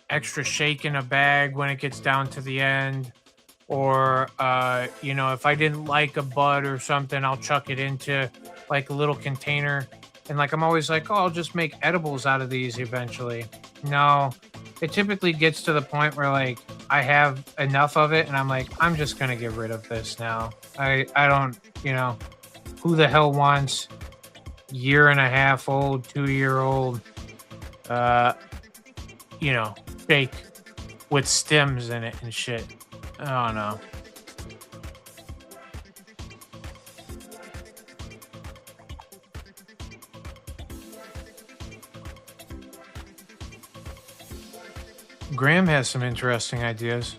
extra shake in a bag when it gets down to the end. Or, you know, if I didn't like a bud or something, I'll chuck it into like a little container. And like, I'm always like, oh, I'll just make edibles out of these eventually. No, it typically gets to the point where like I have enough of it and I'm like, I'm just going to get rid of this now. I don't, you know. Who the hell wants 1.5 year old, 2-year-old, you know, shake with stems in it and shit? I don't know. Graham has some interesting ideas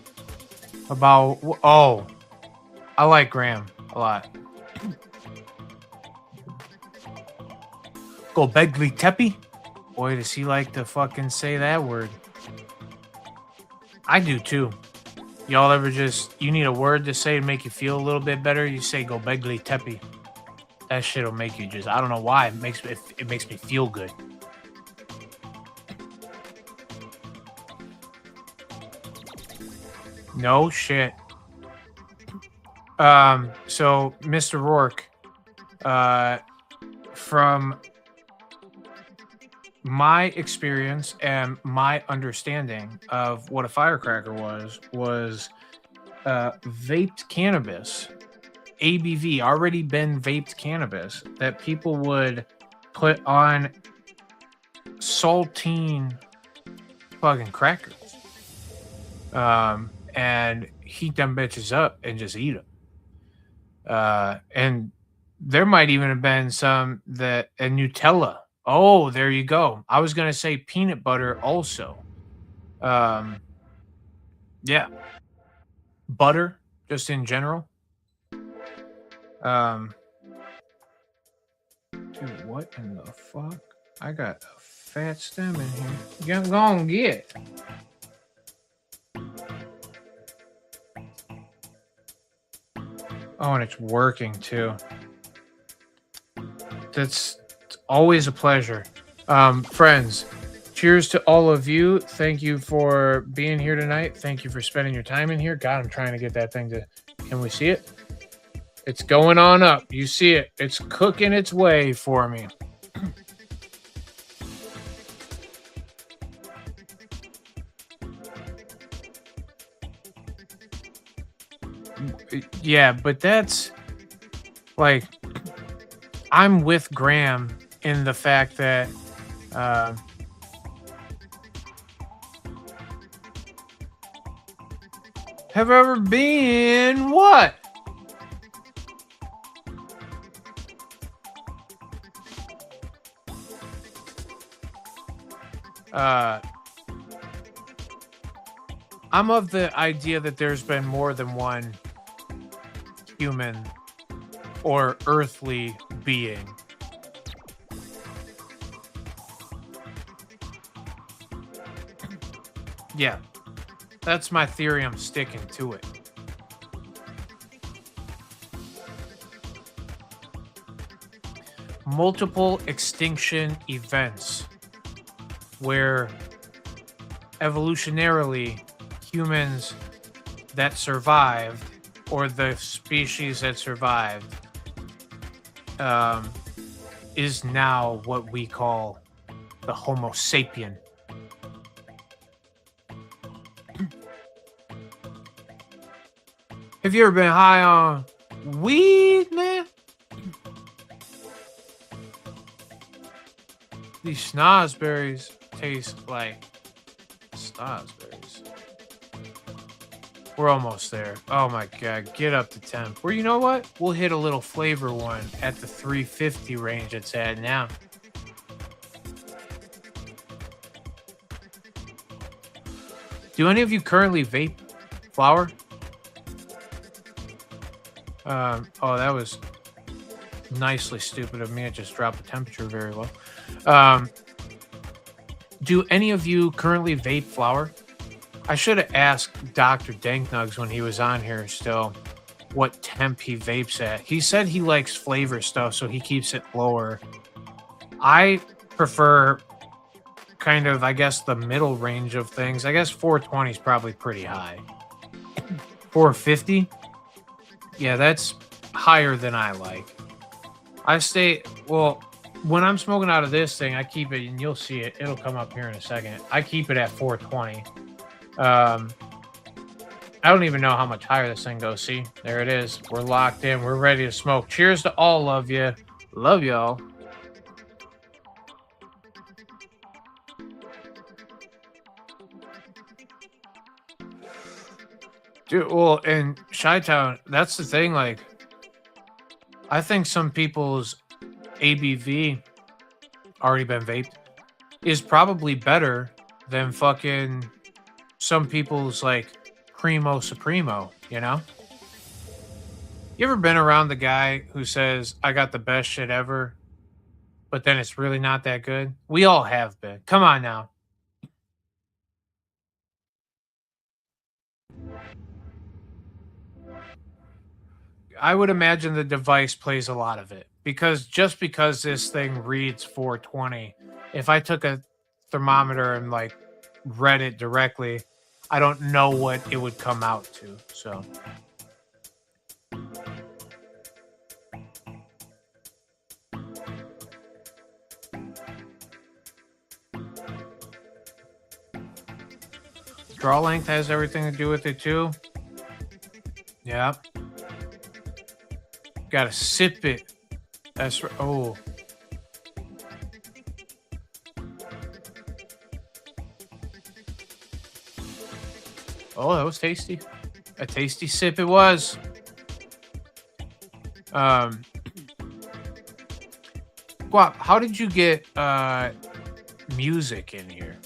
about. Oh, I like Graham a lot. Gobekli Tepe? Boy, does he like to fucking say that word. I do too. Y'all ever just, you need a word to say to make you feel a little bit better? You say Gobekli Tepe. That shit'll make you just, I don't know why, it makes me feel good. No shit. So Mr. Rourke, from my experience and my understanding of what a firecracker was vaped cannabis, ABV, already been vaped cannabis that people would put on saltine fucking crackers, and heat them bitches up and just eat them. And there might even have been some that and Nutella. Oh, there you go. I was gonna say peanut butter also. Yeah, butter just in general. Dude, what in the fuck? I got a fat stem in here. Go on, get. Oh, and it's working too. That's always a pleasure. Friends, cheers to all of you. Thank you for being here tonight. Thank you for spending your time in here. God, I'm trying to get that thing to, can we see it? It's going on up. You see it. It's cooking its way for me. Yeah, but that's like I'm with Graham in the fact that uh, have ever been what? Uh, I'm of the idea that there's been more than one human or earthly being. Yeah, that's my theory. I'm sticking to it. Multiple extinction events where evolutionarily humans that survived or the species that survived is now what we call the Homo sapien. Have you ever been high on weed, man? These snozberries taste like snozberries. We're almost there. Oh my god, get up to temp. Or you know what? We'll hit a little flavor one at the 350 range it's at now. Do any of you currently vape flower? Oh, that was nicely stupid of me. I just dropped the temperature very low. Do any of you currently vape flower? I should have asked Dr. Danknugs when he was on here still what temp he vapes at. He said he likes flavor stuff, so he keeps it lower. I prefer kind of, I guess, the middle range of things. I guess 420 is probably pretty high. 450? Yeah, that's higher than I like. I stay, well, when I'm smoking out of this thing, I keep it, and you'll see it. It'll come up here in a second. I keep it at 420. I don't even know how much higher this thing goes. See, there it is. We're locked in. We're ready to smoke. Cheers to all of you. Love y'all. Dude, well, in Chi-Town, that's the thing. Like, I think some people's ABV already been vaped is probably better than fucking some people's like Primo Supremo, you know? You ever been around the guy who says, I got the best shit ever, but then it's really not that good? We all have been. Come on now. I would imagine the device plays a lot of it because just because this thing reads 420, if I took a thermometer and like read it directly, I don't know what it would come out to. So draw length has everything to do with it too. Yeah. Gotta sip it. That's right. Oh. Oh, that was tasty. A tasty sip it was. Guap, how did you get music in here?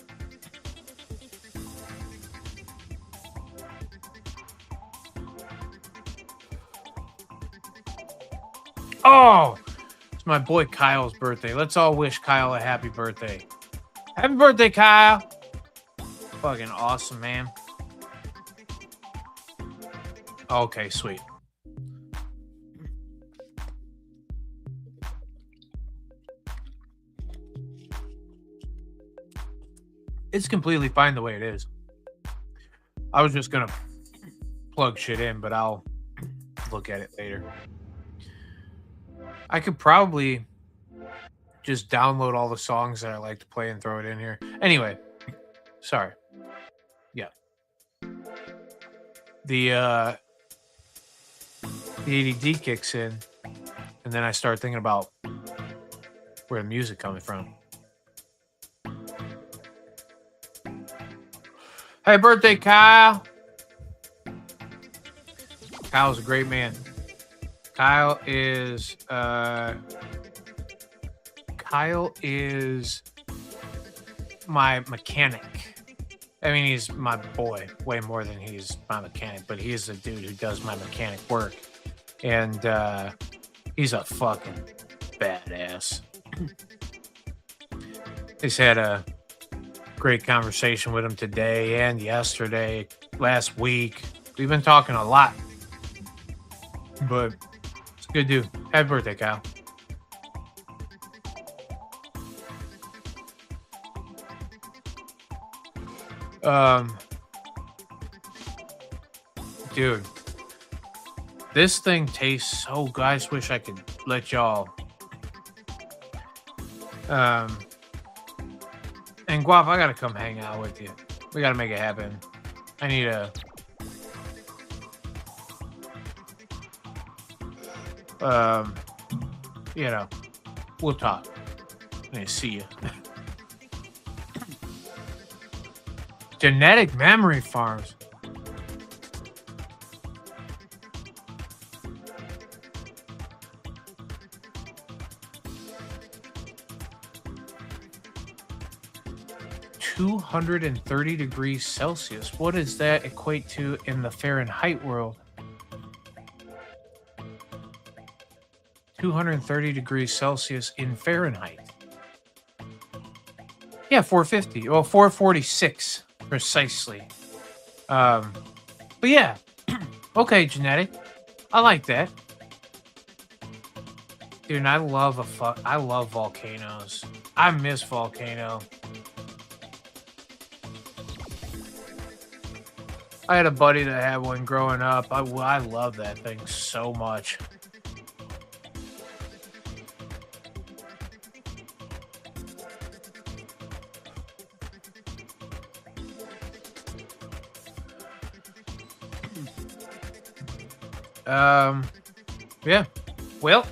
Oh, it's my boy Kyle's birthday. Let's all wish Kyle a happy birthday. Happy birthday, Kyle. Fucking awesome, man. Okay, sweet. It's completely fine the way it is. I was just gonna plug shit in, but I'll look at it later. I could probably just download all the songs that I like to play and throw it in here. Anyway, sorry. Yeah. The the ADD kicks in, and then I start thinking about where the music coming from. Happy birthday, Kyle. Kyle's a great man. Kyle is my mechanic. I mean, he's my boy way more than he's my mechanic, but he's the dude who does my mechanic work. And he's a fucking badass. He's had a great conversation with him today and yesterday, last week. We've been talking a lot, but it's a good dude. Happy birthday, Kyle. Dude, this thing tastes so good. I just wish I could let y'all. And Guap, I gotta come hang out with you. We gotta make it happen. I need a. You know, we'll talk. I need to see you. Genetic Memory Farms. $230°C. What does that equate to in the Fahrenheit world? 230°C in Fahrenheit. Yeah, 450. Well, 446 precisely. But yeah. Okay, genetic. I like that. Dude, I love volcanoes. I miss Volcano. I had a buddy that had one growing up. I love that thing so much. Yeah. Well.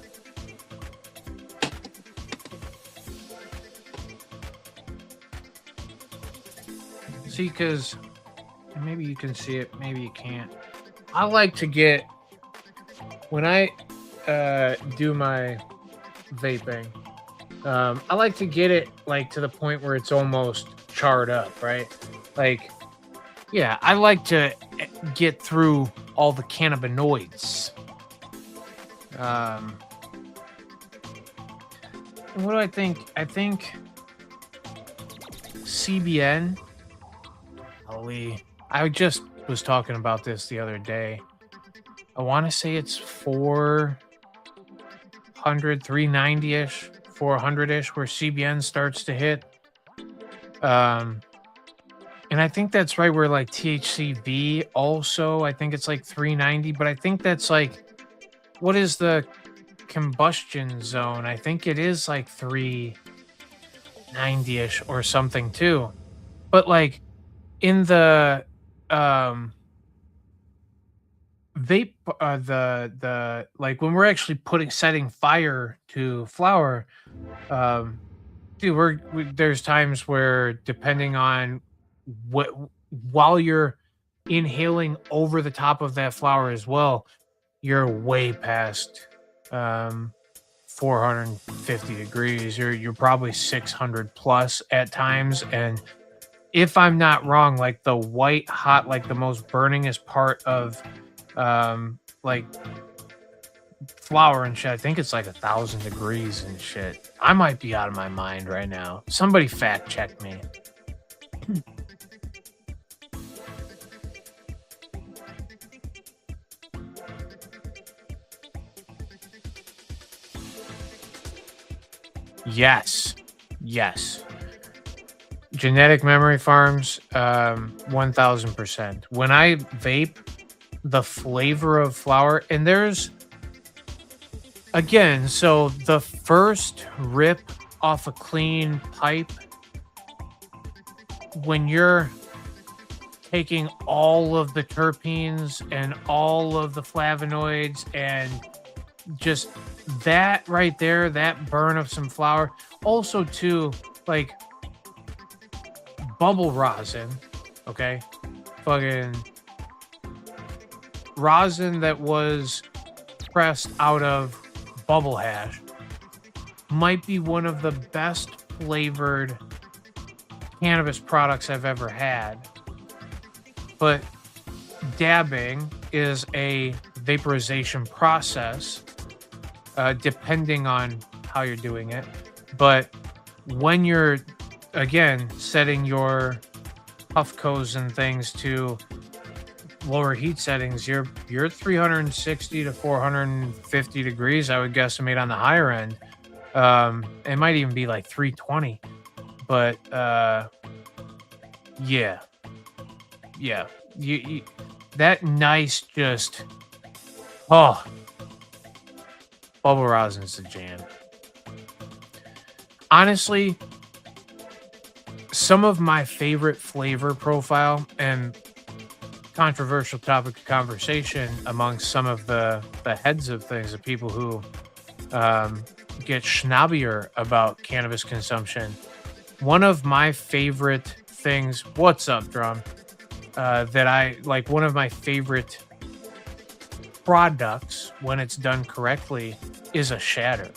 See, because maybe you can see it, maybe you can't. I like to get, when I do my vaping, I like to get it like to the point where it's almost charred up, right? Like, yeah, I like to get through all the cannabinoids. What do I think? I think CBN. I just was talking about this the other day. I want to say it's 400, 390-ish, 400-ish where CBN starts to hit. And I think that's right where like THCV also, I think it's like 390, but I think that's like, what is the combustion zone? I think it is like 390-ish or something too. But like in the vape, the like when we're actually setting fire to flower, dude, there's times where depending on while you're inhaling over the top of that flower as well, you're way past 450 degrees. You're probably 600 plus at times. And if I'm not wrong, like the white hot, like the most burningest part of like flower and shit, I think it's like 1,000 degrees and shit. I might be out of my mind right now. Somebody fact check me. Yes. Genetic Memory Farms, 1000%. When I vape, the flavor of flower, and there's, again, so the first rip off a clean pipe, when you're taking all of the terpenes and all of the flavonoids and just that right there, that burn of some flower. Also, too, like bubble rosin, okay? Fucking rosin that was pressed out of bubble hash might be one of the best flavored cannabis products I've ever had. But dabbing is a vaporization process, depending on how you're doing it. But when you're, again, setting your puffcos and things to lower heat settings, you're 360 to 450 degrees, I would guesstimate, on the higher end. It might even be like 320. But yeah. You that nice just bubble rosin's the jam. Honestly, some of my favorite flavor profile and controversial topic of conversation amongst some of the heads of things, the people who get schnabbier about cannabis consumption. One of my favorite things, what's up, Drum? That I like, one of my favorite products when it's done correctly is a shatter.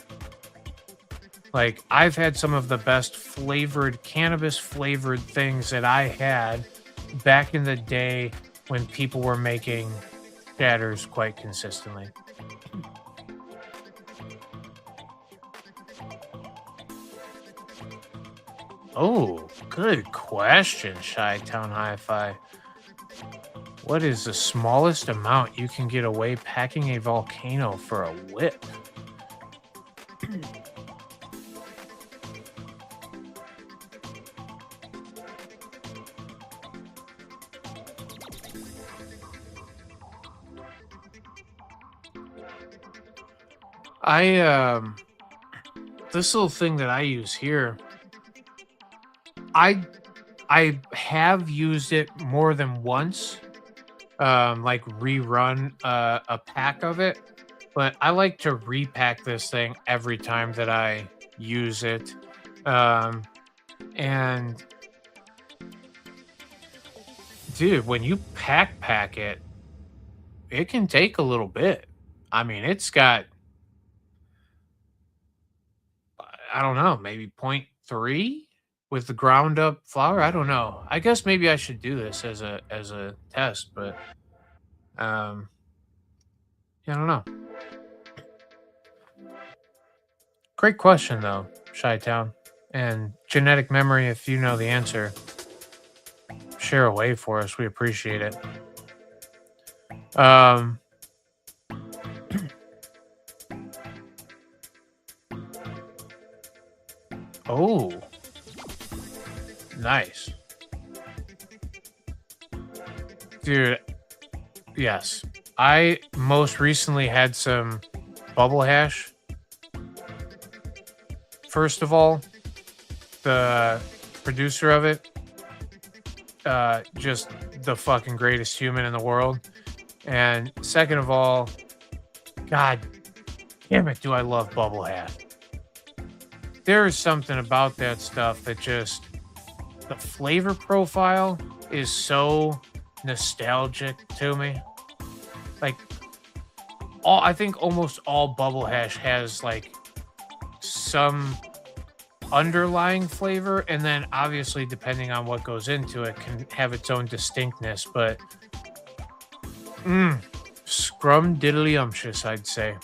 Like, I've had some of the best flavored cannabis flavored things that I had back in the day when people were making shatters quite consistently. Oh, good question, Chi-Town Hi-Fi. What is the smallest amount you can get away packing a volcano for a whip? This little thing that I use here, I have used it more than once, like rerun a pack of it, but I like to repack this thing every time that I use it. And dude, when you pack it, it can take a little bit. I mean, it's got, I don't know, maybe 0.3 with the ground up flour. I don't know. I guess maybe I should do this as a test, but yeah, I don't know. Great question though, Chi-Town. And genetic memory, if you know the answer, share away for us. We appreciate it. Oh, nice. Dude, yes. I most recently had some bubble hash. First of all, the producer of it, just the fucking greatest human in the world. And second of all, God damn it, do I love bubble hash. There is something about that stuff that just, the flavor profile is so nostalgic to me. Like, I think almost all bubble hash has like some underlying flavor, and then obviously depending on what goes into it can have its own distinctness, but scrum diddly-umptious, I'd say.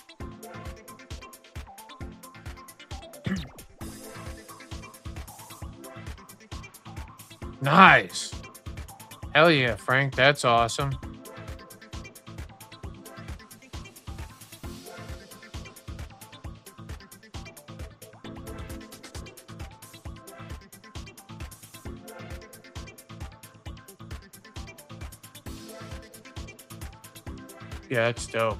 Nice. Hell yeah, Frank. That's awesome. Yeah, that's dope.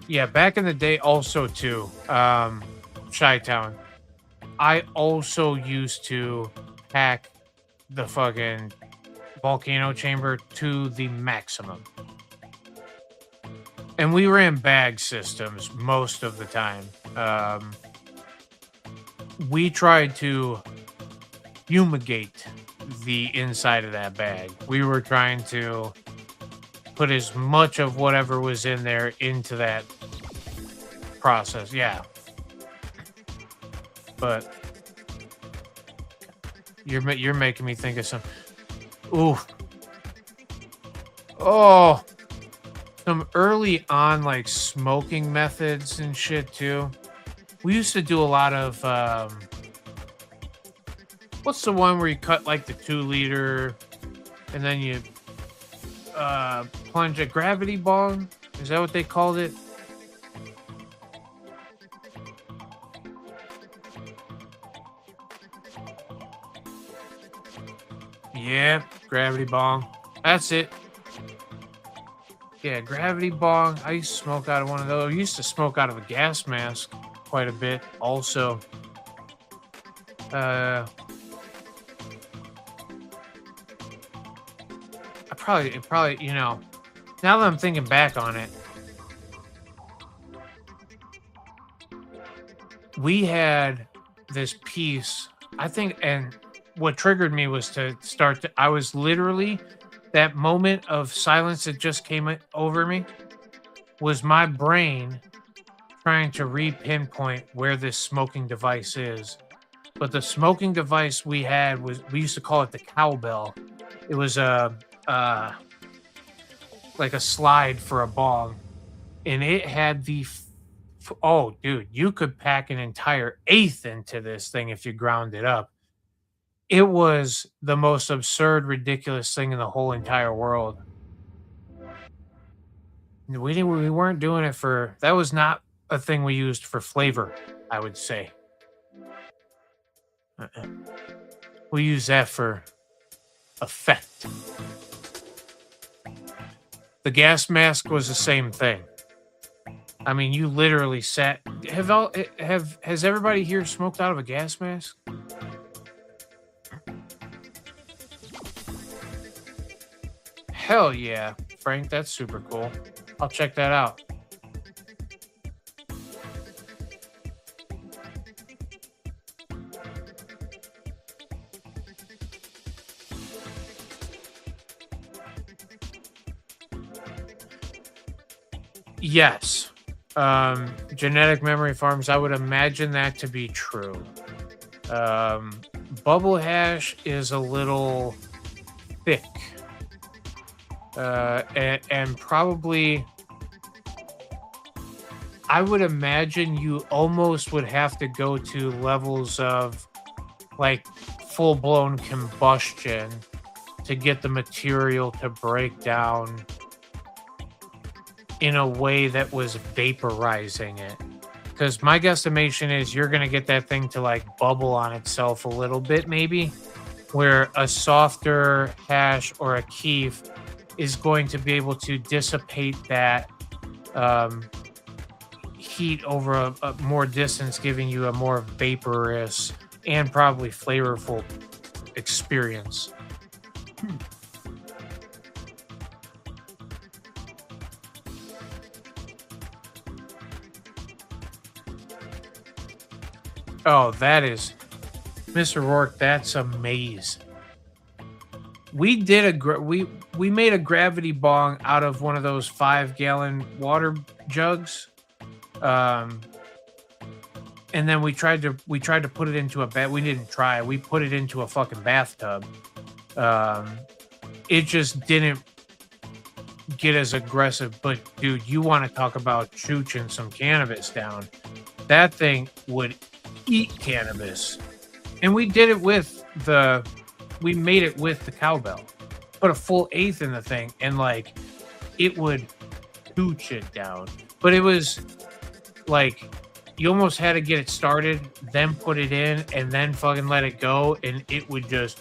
Yeah, back in the day also too, Chi-Town, I also used to pack the fucking volcano chamber to the maximum. And we ran bag systems most of the time. We tried to fumigate the inside of that bag. We were trying to put as much of whatever was in there into that process. Yeah. But you're making me think of some. Ooh. Oh. Some early on like smoking methods and shit too. We used to do a lot of what's the one where you cut like the 2-liter and then you plunge a gravity bong? Is that what they called it? Yeah, gravity bong. That's it. Yeah, gravity bong. I used to smoke out of one of those. I used to smoke out of a gas mask quite a bit also. I probably, you know, now that I'm thinking back on it, we had this piece, I think, and what triggered me was to start to, I was literally, that moment of silence that just came over me was my brain trying to pinpoint where this smoking device is. But the smoking device we had was, we used to call it the cowbell. It was like a slide for a bong, and it had the oh dude, you could pack an entire eighth into this thing if you ground it up. It was the most absurd, ridiculous thing in the whole entire world. We weren't doing it for, that was not a thing we used for flavor, I would say. We use that for effect. The gas mask was the same thing. I mean, you literally sat. Has everybody here smoked out of a gas mask? Hell yeah, Frank, that's super cool. I'll check that out. Yes. Genetic memory farms, I would imagine that to be true. Bubble hash is a little thick. And probably, I would imagine you almost would have to go to levels of like full-blown combustion to get the material to break down in a way that was vaporizing it. Because my guesstimation is you're going to get that thing to like bubble on itself a little bit, maybe, where a softer hash or a keef is going to be able to dissipate that heat over a more distance, giving you a more vaporous and probably flavorful experience. Oh, that is, Mr. Rourke, that's amazing. We did we made a gravity bong out of one of those 5-gallon water jugs. And then we tried to put it into a bath. We didn't try. We put it into a fucking bathtub. It just didn't get as aggressive. But dude, you want to talk about chooching some cannabis down? That thing would eat cannabis. And we did it with we made it with the cowbell. Put a full eighth in the thing, and like it would chooch it down. But it was like you almost had to get it started, then put it in, and then fucking let it go, and it would just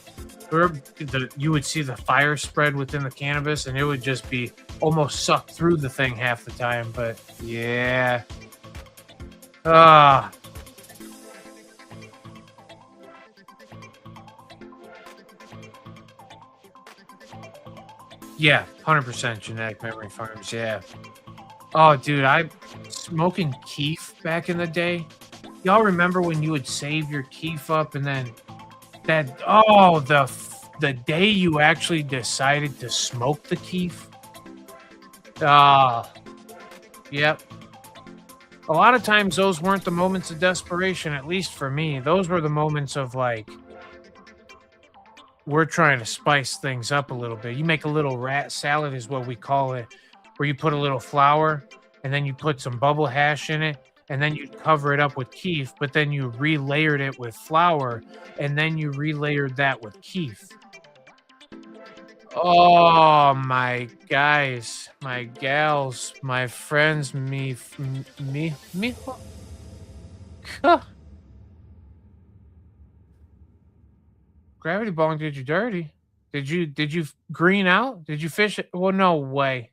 you would see the fire spread within the cannabis, and it would just be almost sucked through the thing half the time. But yeah, Yeah, 100% genetic memory farms. Yeah. Oh, dude, I smoking keef back in the day. Y'all remember when you would save your keef up and then the day you actually decided to smoke the keef? Ah, yep. A lot of times those weren't the moments of desperation, at least for me. Those were the moments of like, we're trying to spice things up a little bit. You make a little rat salad, is what we call it, where you put a little flour and then you put some bubble hash in it and then you cover it up with keef, but then you relayered it with flour and then you relayered that with keef. Oh, my guys, my gals, my friends, me. Huh. Gravity Bong did you dirty. Did you green out? Did you fish it? Well, no way.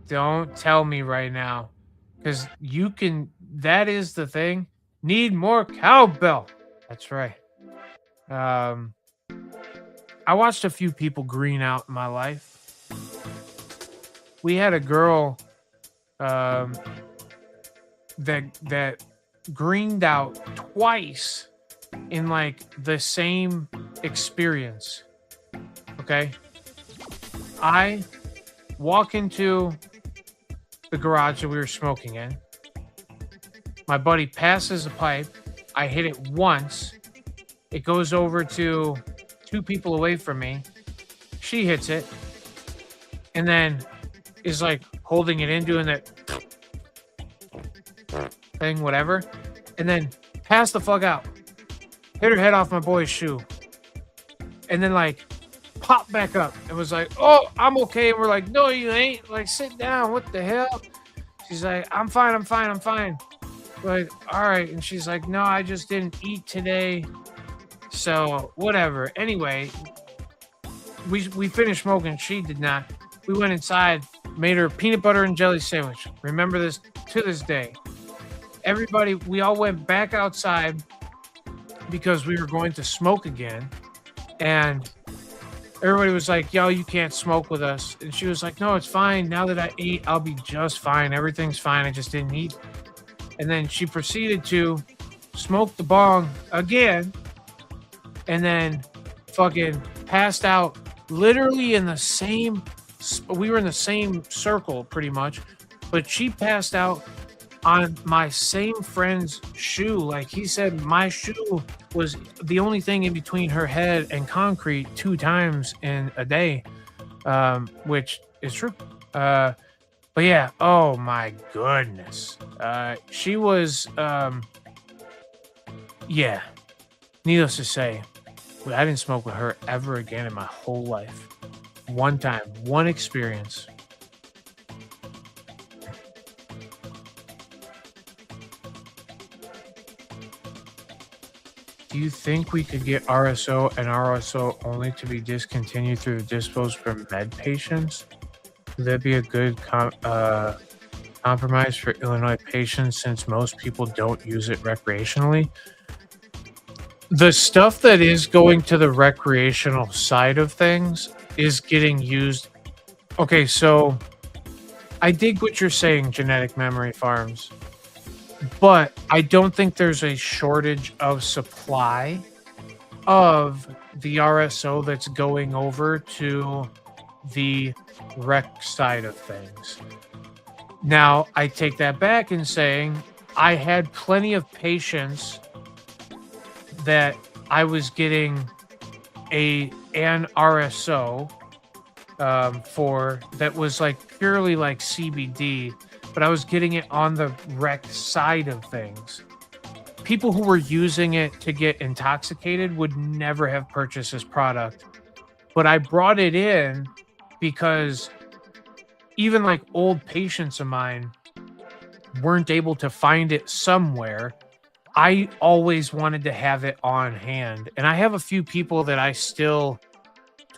Don't tell me right now. Because you can, that is the thing. Need more cowbell. That's right. I watched a few people green out in my life. We had a girl that greened out twice in like the same experience. Okay. I walk into the garage that we were smoking in. My buddy passes a pipe. I hit it once. It goes over to 2 people away from me. She hits it and then is like holding it in, doing that thing, whatever, and then pass the fuck out. Hit her head off my boy's shoe. And then like pop back up. It was like, oh, I'm okay. And we're like, no, you ain't. Like, sit down. What the hell? She's like, I'm fine. Like, all right. And she's like, no, I just didn't eat today. So whatever. Anyway, we finished smoking. She did not. We went inside, made her a peanut butter and jelly sandwich. Remember this to this day. Everybody, we all went back outside because we were going to smoke again. And everybody was like, yo, you can't smoke with us. And she was like, no, it's fine. Now that I ate, I'll be just fine. Everything's fine. I just didn't eat. And then she proceeded to smoke the bong again and then fucking passed out literally in the same, we were in the same circle pretty much, but she passed out on my same friend's shoe. Like he said, my shoe was the only thing in between her head and concrete 2 times in a day, which is true. But yeah, oh my goodness. She was, yeah, needless to say, I didn't smoke with her ever again in my whole life. One time, one experience. Do you think we could get RSO and RSO only to be discontinued through the dispos for med patients? Would that be a good compromise for Illinois patients since most people don't use it recreationally? The stuff that is going to the recreational side of things is getting used. Okay, so I dig what you're saying, genetic memory farms. But I don't think there's a shortage of supply of the RSO that's going over to the rec side of things. Now, I take that back in saying I had plenty of patients that I was getting an RSO for that was like purely like CBD, but I was getting it on the rec side of things. People who were using it to get intoxicated would never have purchased this product. But I brought it in because even like old patients of mine weren't able to find it somewhere. I always wanted to have it on hand. And I have a few people that I still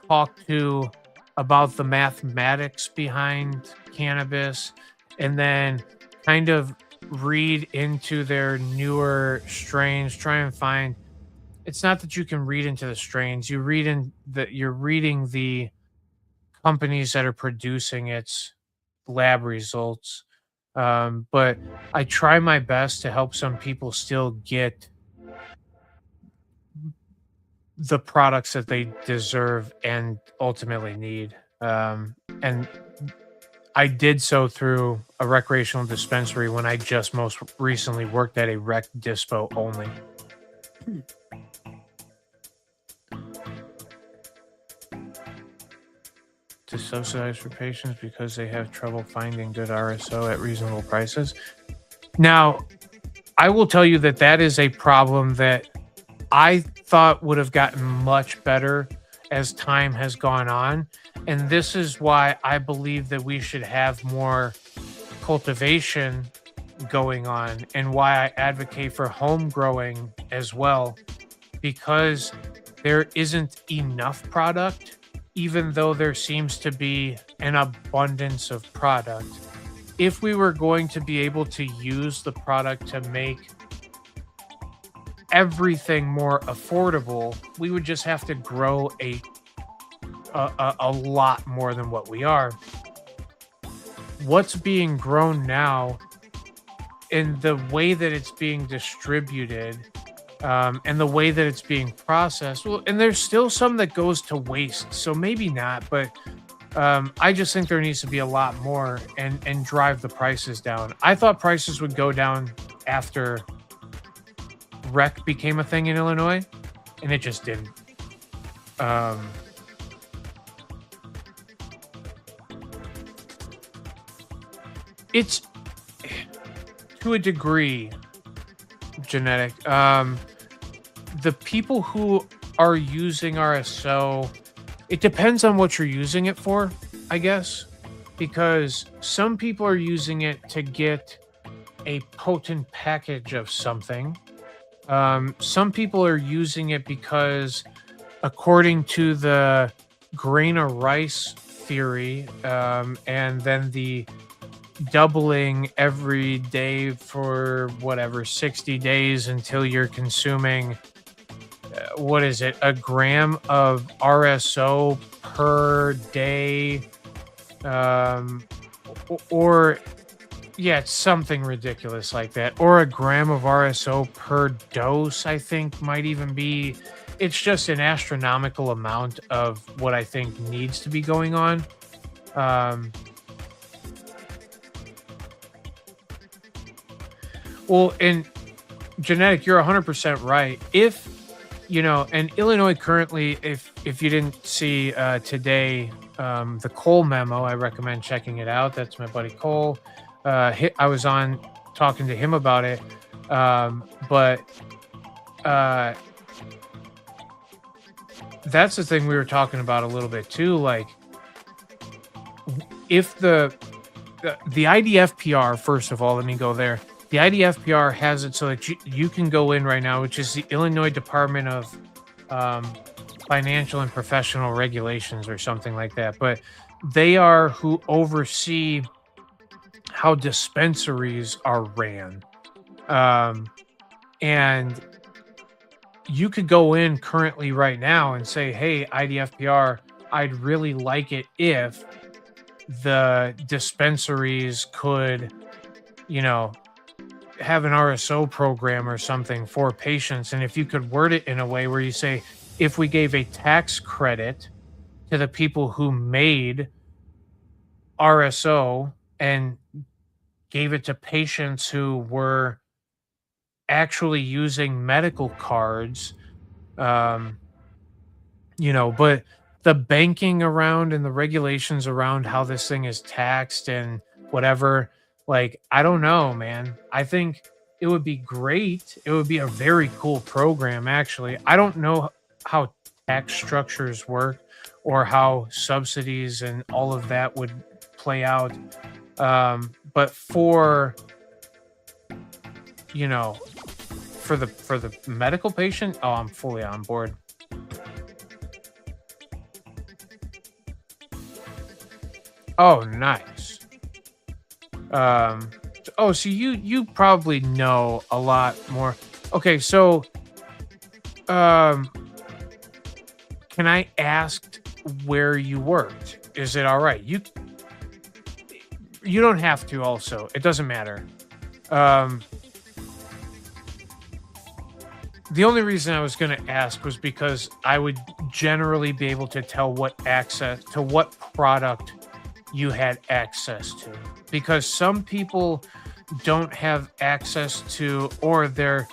talk to about the mathematics behind cannabis and then kind of read into their newer strains, try and find it's not that you can read into the strains. You're reading the companies that are producing its lab results. But I try my best to help some people still get the products that they deserve and ultimately need. And I did so through a recreational dispensary when I just most recently worked at a rec dispo only. To subsidize for patients because they have trouble finding good RSO at reasonable prices. Now, I will tell you that that is a problem that I thought would have gotten much better as time has gone on. And this is why I believe that we should have more cultivation going on, and why I advocate for home growing as well, because there isn't enough product, even though there seems to be an abundance of product. If we were going to be able to use the product to make everything more affordable, we would just have to grow a lot more than what we are. What's being grown now, in the way that it's being distributed, and the way that it's being processed, well, and there's still some that goes to waste, so maybe not, but I just think there needs to be a lot more, and drive the prices down. I thought prices would go down after rec became a thing in Illinois, and it just didn't. It's to a degree genetic. The people who are using RSO, it depends on what you're using it for, I guess, because some people are using it to get a potent package of something. Some people are using it because, according to the grain of rice theory, and then the doubling every day for whatever 60 days until you're consuming what is it, a gram of RSO per day, or yeah, it's something ridiculous like that, or a gram of RSO per dose, I think might even be. It's just an astronomical amount of what I think needs to be going on. Well, and genetic, you're 100% right. If, and Illinois currently, if you didn't see today, the Cole memo, I recommend checking it out. That's my buddy Cole. I was on talking to him about it. But that's the thing we were talking about a little bit too. Like, if the IDFPR, first of all, let me go there. The IDFPR has it so that you can go in right now, which is the Illinois Department of Financial and Professional Regulations or something like that. But they are who oversee how dispensaries are ran. And you could go in currently right now and say, hey, IDFPR, I'd really like it if the dispensaries could, have an RSO program or something for patients. And if you could word it in a way where you say, if we gave a tax credit to the people who made RSO and gave it to patients who were actually using medical cards, but the banking around and the regulations around how this thing is taxed and whatever, like, I don't know, man. I think it would be great. It would be a very cool program, actually. I don't know how tax structures work or how subsidies and all of that would play out. But for the medical patient, oh, I'm fully on board. Oh, nice. So you probably know a lot more. Okay, so Um, can I ask where you worked? Is it all right? You don't have to. Also, it doesn't matter. Um, the only reason I was going to ask was because I would generally be able to tell what product you had access to, because some people don't have access to, or their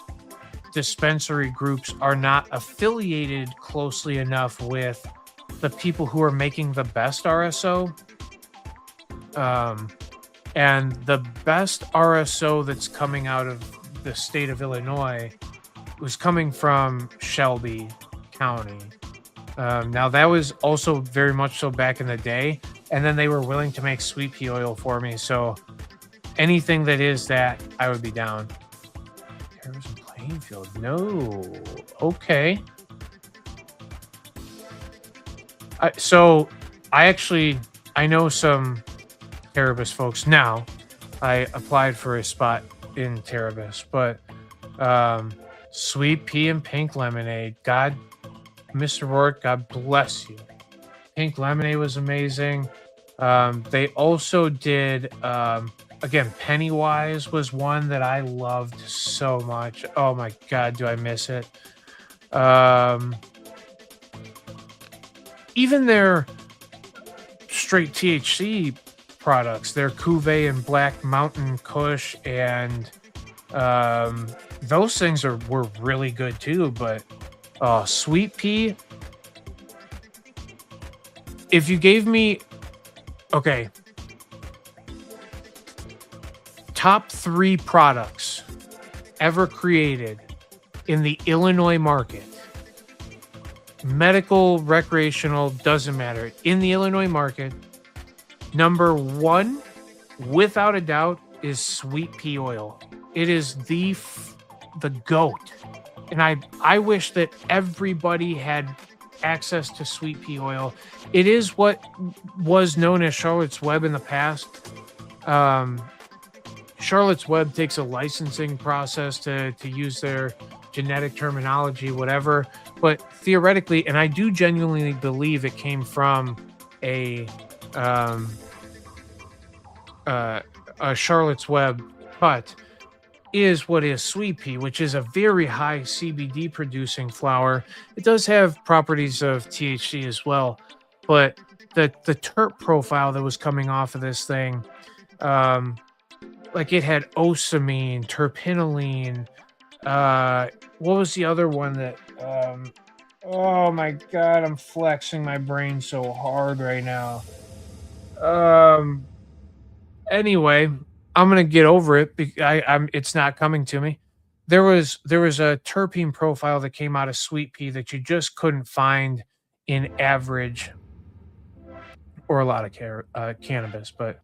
dispensary groups are not affiliated closely enough with the people who are making the best RSO. And the best RSO that's coming out of the state of Illinois was coming from Shelby County. Now, that was also very much so back in the day. And then they were willing to make sweet pea oil for me. So anything that is that, I would be down. Terrorism Plainfield. No. Okay. So I know some Terabis folks now. I applied for a spot in Terabis, but sweet pea and pink lemonade. God, Mr. Rourke, God bless you. Pink lemonade was amazing. They also did, again, Pennywise was one that I loved so much. Oh my God, do I miss it? Even their straight THC products, their Cuvée and Black Mountain Kush, and those things were really good too. But sweet pea, if you gave me, okay, top 3 products ever created in the Illinois market, medical, recreational, doesn't matter, in the Illinois market, number 1, without a doubt, is sweet pea oil. It is the GOAT. And I wish that everybody had access to sweet pea oil. It is what was known as Charlotte's Web in the past. Charlotte's Web takes a licensing process to use their genetic terminology, whatever. But theoretically, and I do genuinely believe it came from a Charlotte's Web cut, is what is sweet pea, which is a very high CBD producing flower. It does have properties of THC as well, but the terp profile that was coming off of this thing, like it had osamine, terpinolene. What was the other one that? Oh my God, I'm flexing my brain so hard right now. Anyway, I'm gonna get over it. It's not coming to me. There was a terpene profile that came out of sweet pea that you just couldn't find in average or a lot of cannabis. But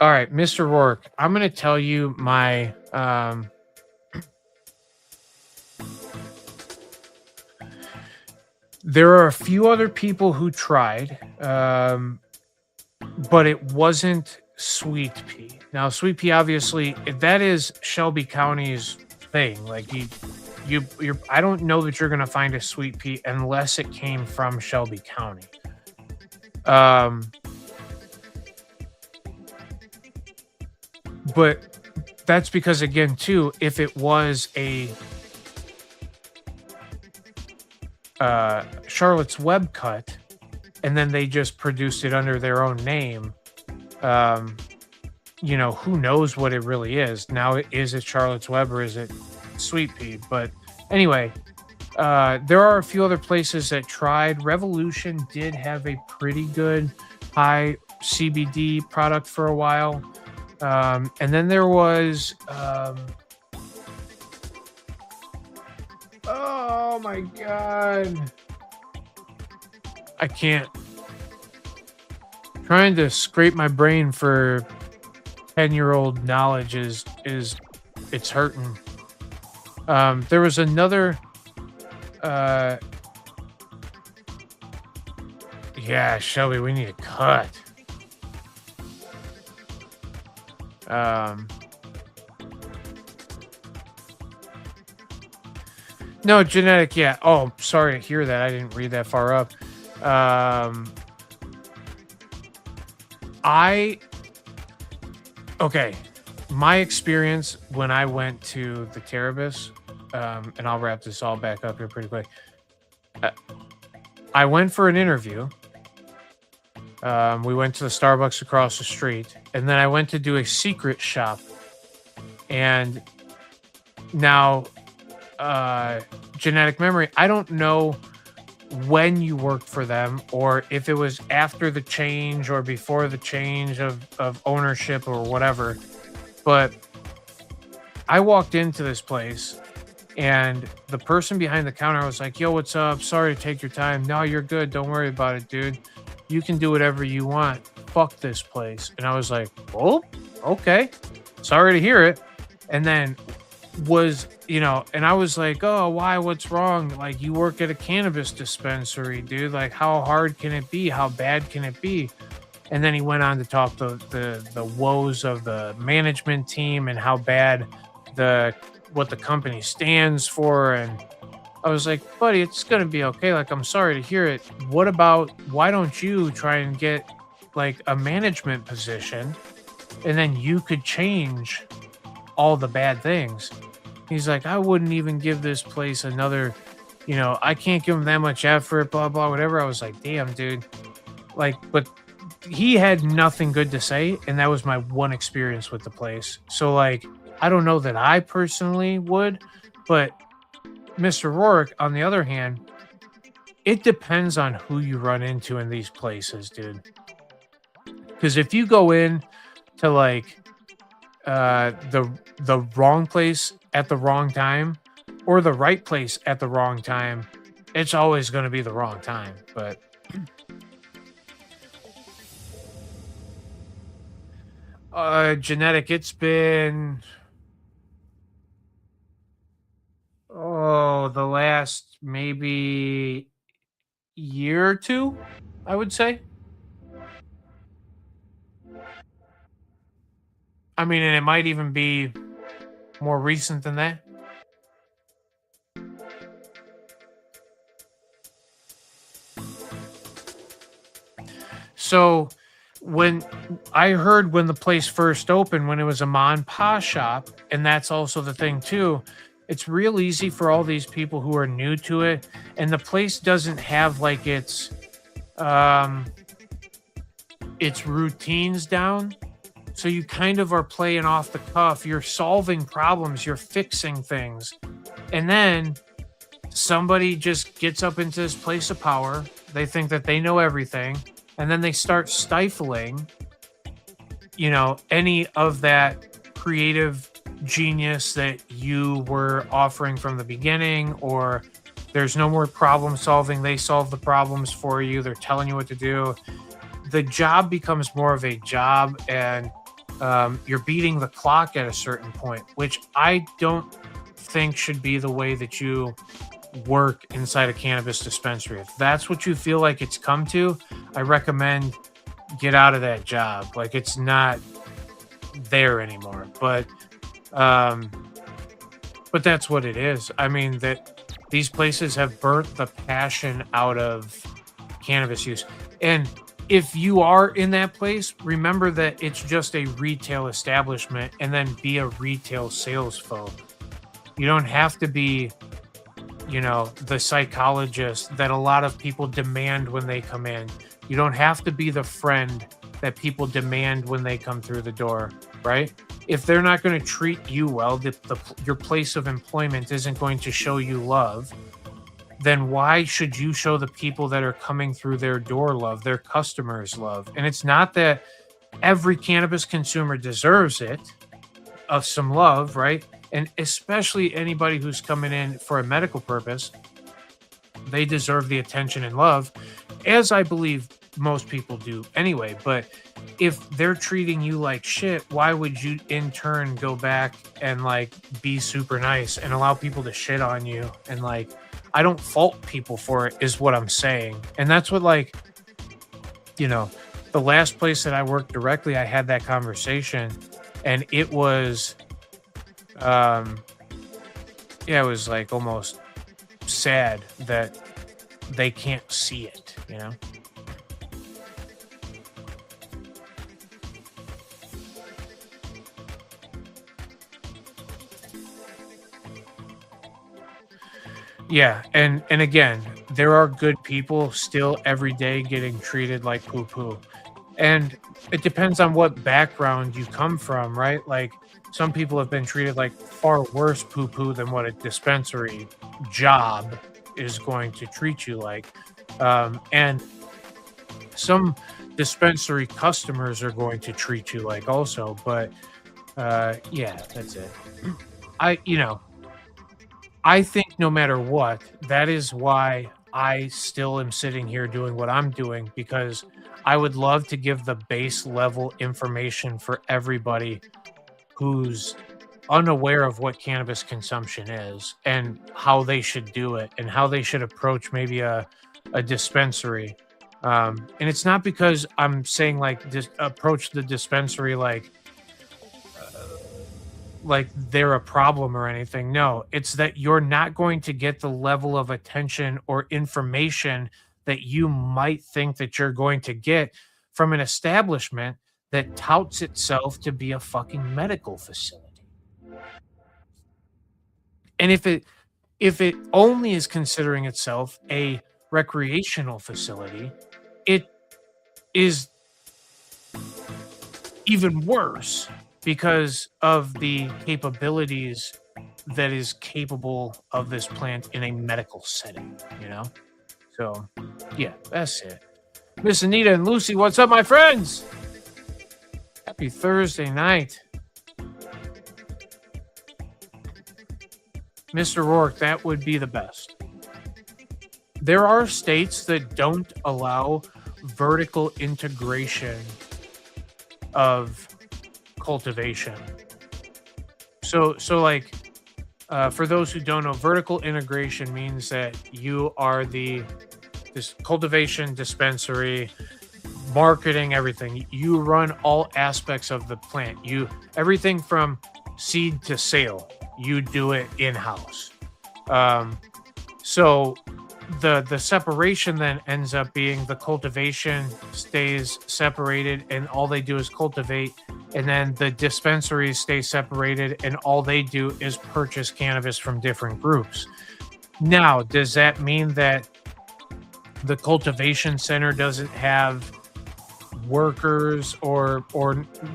all right, Mr. Rourke, I'm gonna tell you my there are a few other people who tried, but it wasn't sweet pea. Now, sweet pea, obviously, that is Shelby County's thing. Like you're I don't know that you're gonna find a sweet pea unless it came from Shelby County. But that's because, again, too, if it was a Charlotte's Web cut, and then they just produced it under their own name, who knows what it really is. Now, is it Charlotte's Web or is it sweet pea? But anyway, there are a few other places that tried. Revolution did have a pretty good high CBD product for a while. And then there was, oh my God, I can't. Trying to scrape my brain for 10-year-old knowledge is it's hurting. There was another, yeah, Shelby, we need a cut. No, genetic, yeah. Oh, sorry to hear that. I didn't read that far up. Um, I okay. My experience when I went to the Terabis, and I'll wrap this all back up here pretty quick. Uh, I went for an interview. We went to the Starbucks across the street, and then I went to do a secret shop. And now, genetic memory, I don't know when you worked for them or if it was after the change or before the change of ownership or whatever. But I walked into this place and the person behind the counter was like, yo, what's up? Sorry to take your time. No, you're good. Don't worry about it, dude. You can do whatever you want. Fuck this place. And I was like, oh, okay. Sorry to hear it. And then and I was like, oh, why? What's wrong? Like, you work at a cannabis dispensary, dude. Like, how hard can it be? How bad can it be? And then he went on to talk the woes of the management team and how bad what the company stands for. And I was like, buddy, it's gonna be okay. Like, I'm sorry to hear it. Why don't you try and get like a management position, and then you could change all the bad things. He's like, I wouldn't even give this place another, I can't give him that much effort, blah, blah, whatever. I was like, damn, dude. Like, but he had nothing good to say. And that was my one experience with the place. So, like, I don't know that I personally would, but Mr. Rourke, on the other hand, it depends on who you run into in these places, dude. Because if you go in to like the wrong place at the wrong time or the right place at the wrong time, it's always going to be the wrong time. But genetic, it's been the last maybe year or two, I would say. I mean, and it might even be more recent than that. So when I heard when the place first opened, when it was a ma and pa shop, and that's also the thing too, it's real easy for all these people who are new to it, and the place doesn't have like its routines down. So you kind of are playing off the cuff. You're solving problems. You're fixing things. And then somebody just gets up into this place of power. They think that they know everything. And then they start stifling, any of that creative genius that you were offering from the beginning, or there's no more problem solving. They solve the problems for you. They're telling you what to do. The job becomes more of a job, and you're beating the clock at a certain point, which I don't think should be the way that you work inside a cannabis dispensary. If that's what you feel like it's come to, I recommend get out of that job. Like, it's not there anymore. But that's what it is. I mean, that these places have burnt the passion out of cannabis use. And if you are in that place, remember that it's just a retail establishment, and then be a retail sales folk. You don't have to be, the psychologist that a lot of people demand when they come in. You don't have to be the friend that people demand when they come through the door, right? If they're not going to treat you well, your place of employment isn't going to show you love, then why should you show the people that are coming through their door love, their customers love? And it's not that every cannabis consumer deserves it, of some love, right? And especially anybody who's coming in for a medical purpose, they deserve the attention and love, as I believe most people do anyway. But if they're treating you like shit, why would you in turn go back and like be super nice and allow people to shit on you? And like, I don't fault people for it, is what I'm saying. And that's what, like, the last place that I worked directly, I had that conversation, and it was, it was like almost sad that they can't see it, you know? Yeah, and again, there are good people still every day getting treated like poo poo. And it depends on what background you come from, right? Like some people have been treated like far worse poo poo than what a dispensary job is going to treat you like. And some dispensary customers are going to treat you like also, but yeah, that's it. I, you know, I think no matter what, that is why I still am sitting here doing what I'm doing because I would love to give the base level information for everybody who's unaware of what cannabis consumption is and how they should do it and how they should approach maybe a dispensary. And it's not because I'm saying like approach the dispensary like they're a problem or anything. No, it's that you're not going to get the level of attention or information that you might think that you're going to get from an establishment that touts itself to be a fucking medical facility. And if it only is considering itself a recreational facility, it is even worse because of the capabilities that is capable of this plant in a medical setting, you know? So, yeah, that's it. Miss Anita and Lucy, what's up, my friends? Happy Thursday night. Mr. Rourke, that would be the best. There are states that don't allow vertical integration of cultivation. So like, for those who don't know, vertical integration means that you are this cultivation dispensary, marketing, everything. You run all aspects of the plant. Everything from seed to sale. You do it in-house. So the separation then ends up being the cultivation stays separated and all they do is cultivate, and then the dispensaries stay separated and all they do is purchase cannabis from different groups. Now, does that mean that the cultivation center doesn't have workers or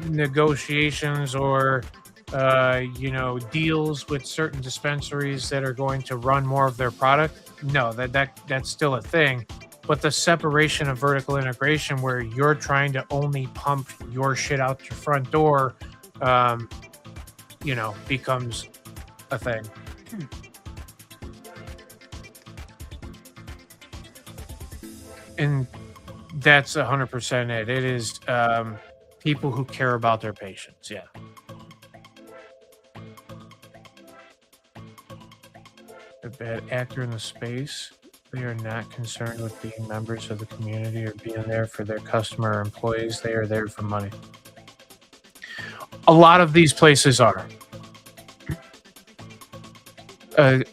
negotiations or deals with certain dispensaries that are going to run more of their product? No, that's still a thing. But the separation of vertical integration where you're trying to only pump your shit out your front door, becomes a thing. And that's 100% it. It is people who care about their patients. Yeah. A bad actor in the space. They are not concerned with being members of the community or being there for their customer or employees. They are there for money. A lot of these places are. And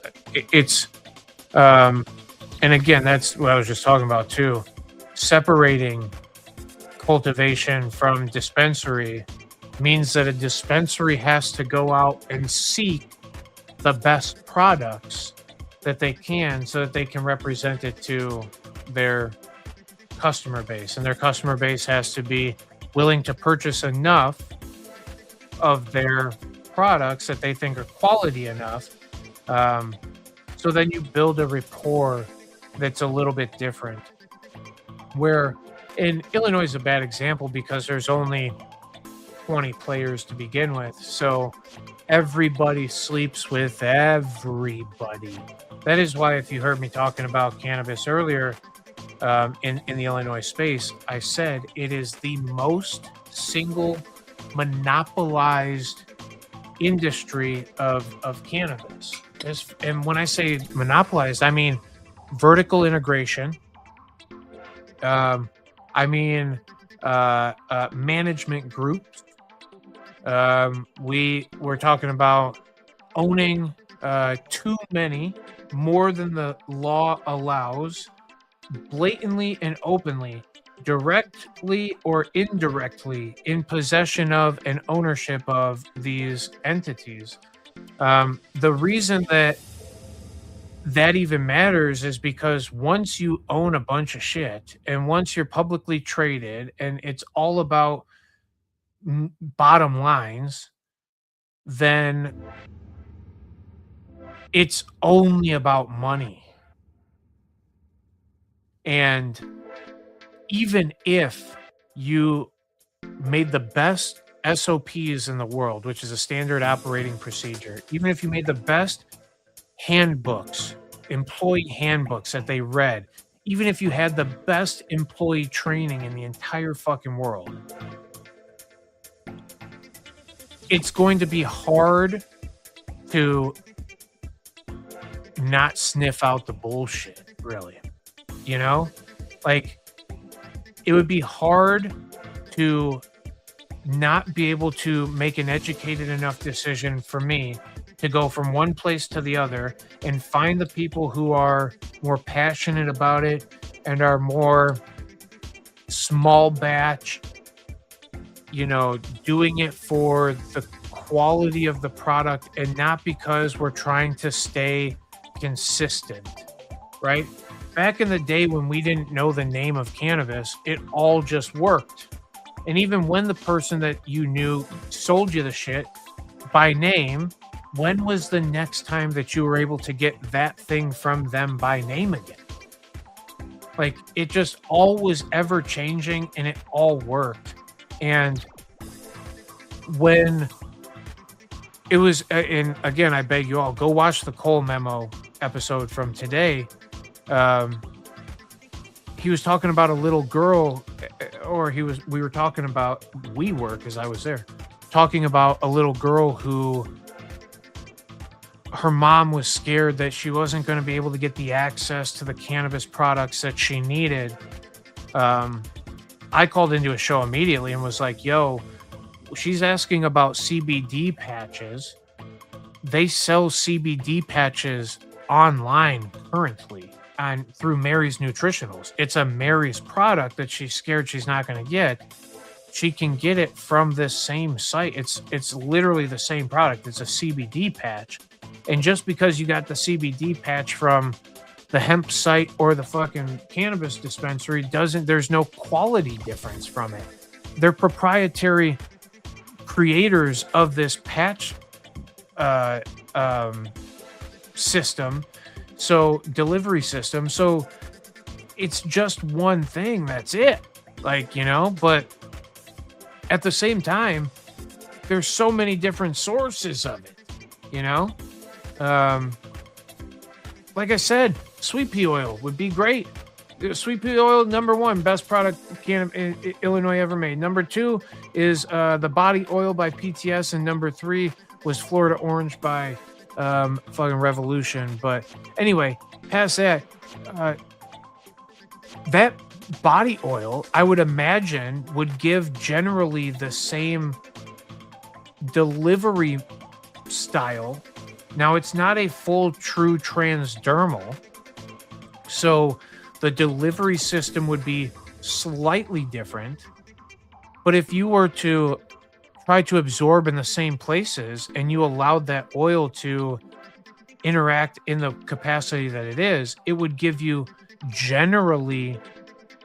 again, that's what I was just talking about too. Separating cultivation from dispensary means that a dispensary has to go out and seek the best products that they can so that they can represent it to their customer base. And their customer base has to be willing to purchase enough of their products that they think are quality enough. So then you build a rapport that's a little bit different. Where in Illinois is a bad example because there's only 20 players to begin with. So everybody sleeps with everybody. That is why if you heard me talking about cannabis earlier in the Illinois space, I said it is the most single monopolized industry of cannabis. And when I say monopolized, I mean vertical integration. I mean management groups. We're talking about owning too many, more than the law allows, blatantly and openly, directly or indirectly, in possession of and ownership of these entities. The reason that even matters is because once you own a bunch of shit and once you're publicly traded and it's all about bottom lines, then it's only about money. And even if you made the best SOPs in the world, which is a standard operating procedure, even if you made the best handbooks, employee handbooks that they read, even if you had the best employee training in the entire fucking world, it's going to be hard to not sniff out the bullshit, really. You know? Like, it would be hard to not be able to make an educated enough decision for me to go from one place to the other and find the people who are more passionate about it and are more small batch, you know, doing it for the quality of the product and not because we're trying to stay consistent, right? Back in the day when we didn't know the name of cannabis, it all just worked. And even when the person that you knew sold you the shit by name, when was the next time that you were able to get that thing from them by name again? Like, it just all was ever changing and it all worked. And when it was, and again, I beg you all, go watch the Cole Memo episode from today. He was talking about a little girl, or we were talking about, because I was there, talking about a little girl who her mom was scared that she wasn't going to be able to get the access to the cannabis products that she needed. I called into a show immediately and was like, yo, she's asking about CBD patches. They sell CBD patches online currently through Mary's Nutritionals. It's a Mary's product that she's scared she's not going to get. She can get it from this same site. It's literally the same product. It's a CBD patch. And just because you got the CBD patch from the hemp site or the fucking cannabis dispensary there's no quality difference from it. They're proprietary creators of this patch system, so delivery system. So it's just one thing. That's it. Like, you know, but at the same time, there's so many different sources of it, you know? Like I said, sweet pea oil would be great. Sweet pea oil, number one, best product Illinois ever made. Number two is the body oil by PTS, and number three was Florida Orange by fucking Revolution. But anyway, past that, that body oil, I would imagine, would give generally the same delivery style. Now, it's not a full true transdermal, so the delivery system would be slightly different. But if you were to try to absorb in the same places and you allowed that oil to interact in the capacity that it would give you generally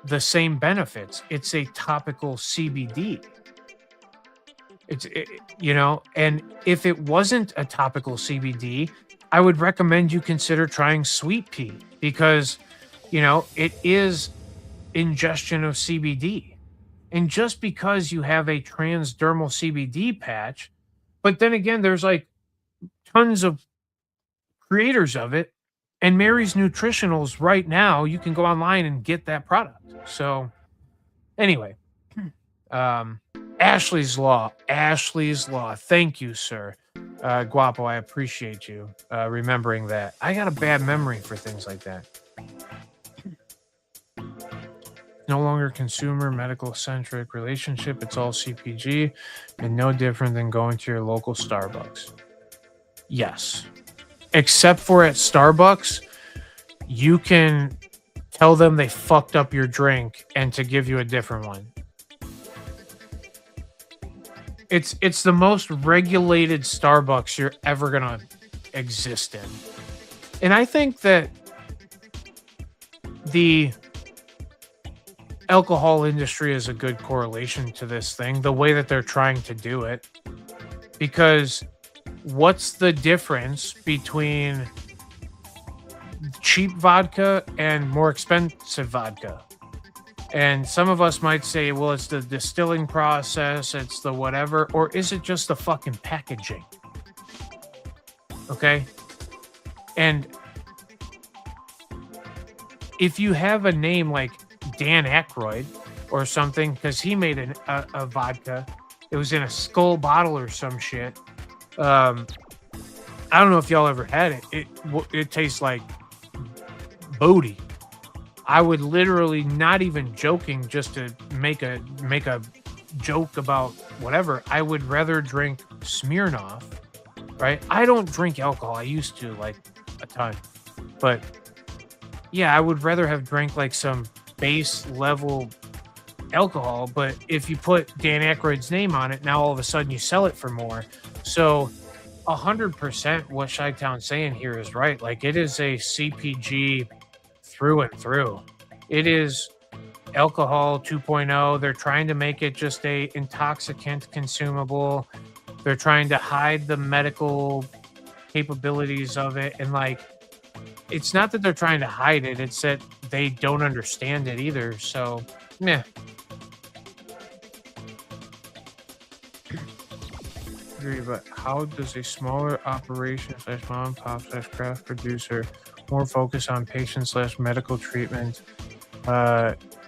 the same benefits. It's a topical CBD. You know, and if it wasn't a topical CBD, I would recommend you consider trying sweet pea, because, you know, it is ingestion of CBD. And just because you have a transdermal CBD patch, but then again, there's like tons of creators of it, and Mary's Nutritionals right now, you can go online and get that product. So anyway, Ashley's Law. Thank you, sir. Guapo, I appreciate you remembering that. I got a bad memory for things like that. No longer consumer medical centric relationship. It's all CPG and no different than going to your local Starbucks. Yes. except for at Starbucks, you can tell them they fucked up your drink and to give you a different one. It's the most regulated Starbucks you're ever gonna exist in. And I think that the alcohol industry is a good correlation to this thing, the way that they're trying to do it. Because what's the difference between cheap vodka and more expensive vodka? And some of us might say, well, it's the distilling process, it's the whatever, or is it just the fucking packaging? Okay? And if you have a name like Dan Aykroyd or something, because he made a vodka, it was in a Skull bottle or some shit. I don't know if y'all ever had it. It tastes like Bodhi. I would literally, not even joking, just to make a joke about whatever, I would rather drink Smirnoff, right? I don't drink alcohol. I used to, like, a ton. But yeah, I would rather have drank like some base level alcohol. But if you put Dan Aykroyd's name on it, now all of a sudden you sell it for more. So 100% what Chi-Town's saying here is right. Like, it is a CPG through and through. It is alcohol 2.0. They're trying to make it just a intoxicant consumable. They're trying to hide the medical capabilities of it. And like, it's not that they're trying to hide it, it's that they don't understand it either. So, meh. But how does a smaller operation / mom and pop / craft producer more focus on patient / medical treatment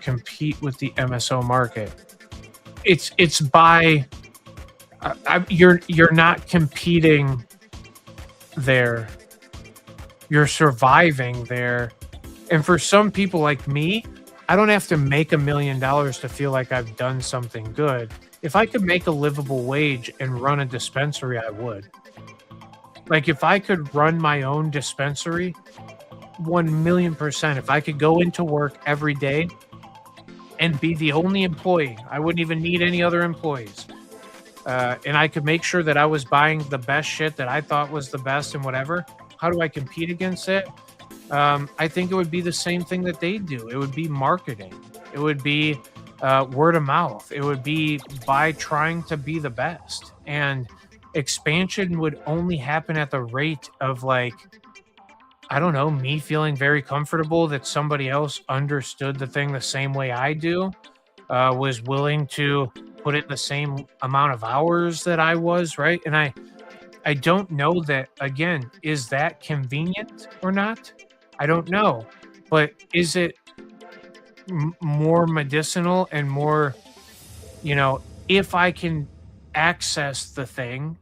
compete with the MSO market? It's by you're not competing there. You're surviving there. And for some people like me, I don't have to make $1 million to feel like I've done something good. If I could make a livable wage and run a dispensary, I would. Like, if I could run my own dispensary, 1,000,000%. If I could go into work every day and be the only employee, I wouldn't even need any other employees. And I could make sure that I was buying the best shit that I thought was the best and whatever. How do I compete against it? I think it would be the same thing that they do. It would be marketing. It would be word of mouth. It would be by trying to be the best. And expansion would only happen at the rate of, like, I don't know, me feeling very comfortable that somebody else understood the thing the same way I do, was willing to put it the same amount of hours that I was, right? And I don't know that, again, is that convenient or not? I don't know. But is it more medicinal and more, you know, if I can access the thing,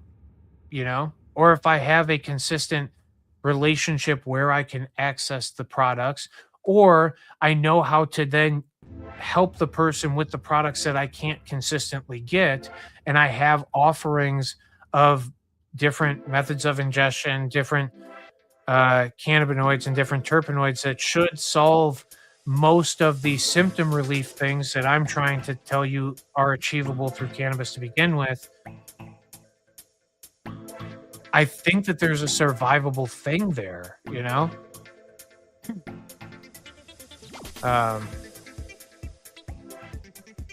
you know, or if I have a consistent relationship where I can access the products, or I know how to then help the person with the products that I can't consistently get, and I have offerings of different methods of ingestion, different cannabinoids and different terpenoids that should solve most of the symptom relief things that I'm trying to tell you are achievable through cannabis to begin with. I think that there's a survivable thing there, you know?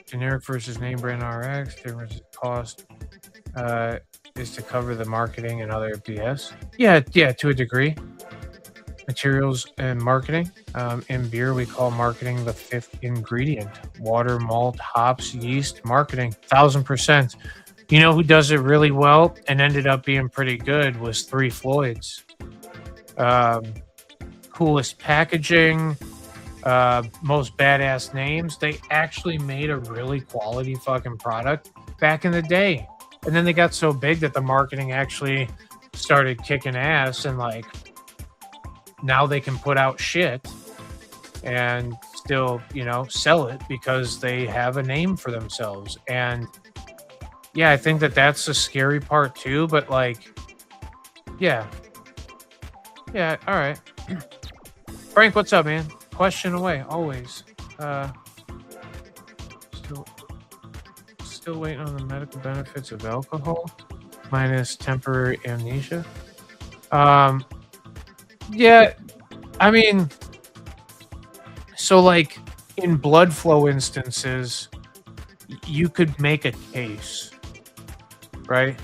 Generic versus name brand RX, difference in cost is to cover the marketing and other BS. Yeah, to a degree. Materials and marketing. In beer, we call marketing the fifth ingredient. Water, malt, hops, yeast, marketing. 1,000%. You know who does it really well and ended up being pretty good was Three Floyds. Coolest packaging, most badass names. They actually made a really quality fucking product back in the day. And then they got so big that the marketing actually started kicking ass, and like now they can put out shit and still, you know, sell it because they have a name for themselves. And yeah, I think that that's the scary part too. But like, yeah, Yeah, all right. Frank, what's up, man? Question away, always. Still, still waiting on the medical benefits of alcohol, minus temporary amnesia. Yeah, I mean, so like in blood flow instances, you could make a case, right?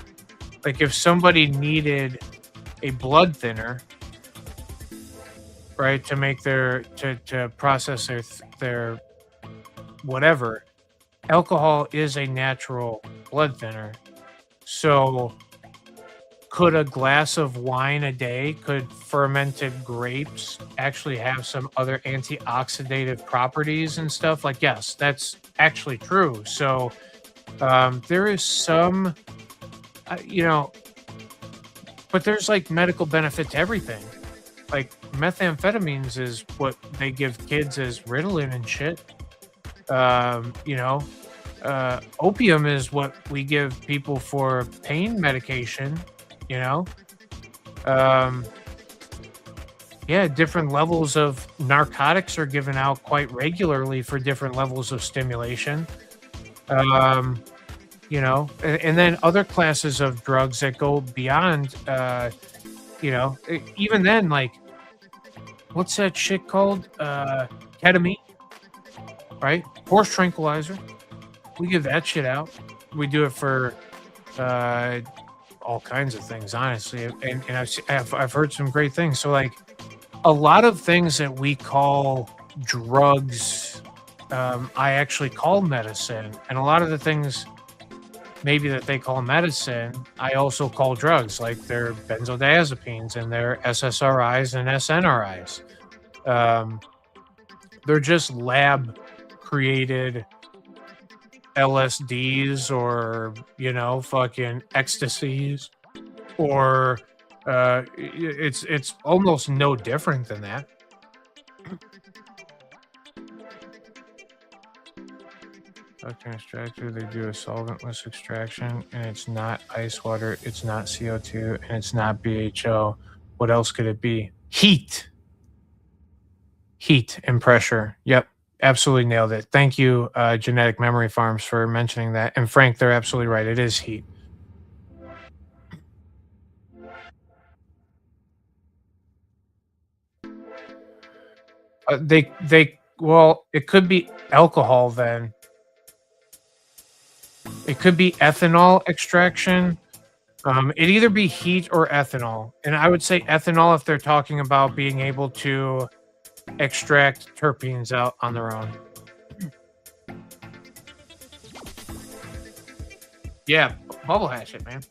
Like if somebody needed a blood thinner, right, to make their to process their whatever, alcohol is a natural blood thinner. So could a glass of wine a day, could fermented grapes actually have some other antioxidative properties and stuff? Like, yes, that's actually true. So there is some, but there's like medical benefit to everything. Like methamphetamines is what they give kids as Ritalin and shit. Opium is what we give people for pain medication, you know. Yeah, different levels of narcotics are given out quite regularly for different levels of stimulation. And then other classes of drugs that go beyond, even then, like, what's that shit called? Ketamine, right? Horse tranquilizer. We give that shit out. We do it for all kinds of things, honestly. And I've heard some great things. So, like, a lot of things that we call drugs, I actually call medicine. And a lot of the things maybe that they call medicine, I also call drugs, like their benzodiazepines and their SSRIs and SNRIs. They're just lab created LSDs or, fucking ecstasies, or it's almost no different than that. Fucking extractor, they do a solventless extraction, and it's not ice water, it's not CO2, and it's not BHO. What else could it be? Heat and pressure. Yep, absolutely nailed it. Thank you, Genetic Memory Farms, for mentioning that. And Frank, they're absolutely right. It is heat. Well, it could be alcohol then. It could be ethanol extraction. It'd either be heat or ethanol. And I would say ethanol if they're talking about being able to extract terpenes out on their own. Yeah, bubble hash it, man.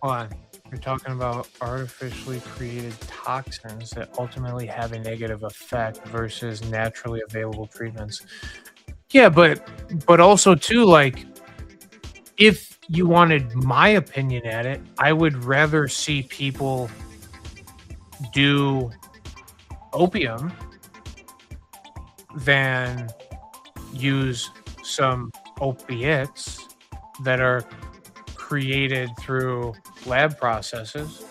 Hold on. You're talking about artificially created toxins that ultimately have a negative effect versus naturally available treatments. Yeah, but also too, like, if you wanted my opinion at it, I would rather see people do opium than use some opiates that are created through lab processes.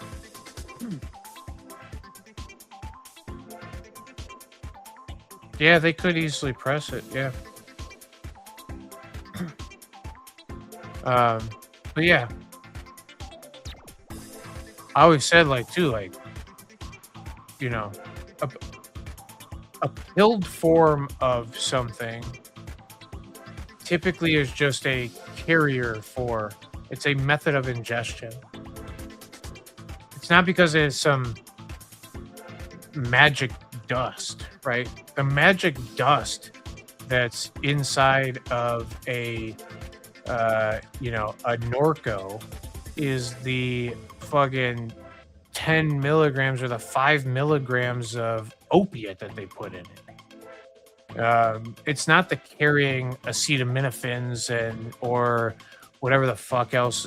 Yeah, they could easily press it. Yeah. But yeah, I always said, like, too, like, a pilled form of something typically is just a carrier for, it's a method of ingestion. It's not because it's some magic dust, right? The magic dust that's inside of a Norco is the fucking 10 milligrams or the 5 milligrams of opiate that they put in it. It's not the carrying acetaminophen or whatever the fuck else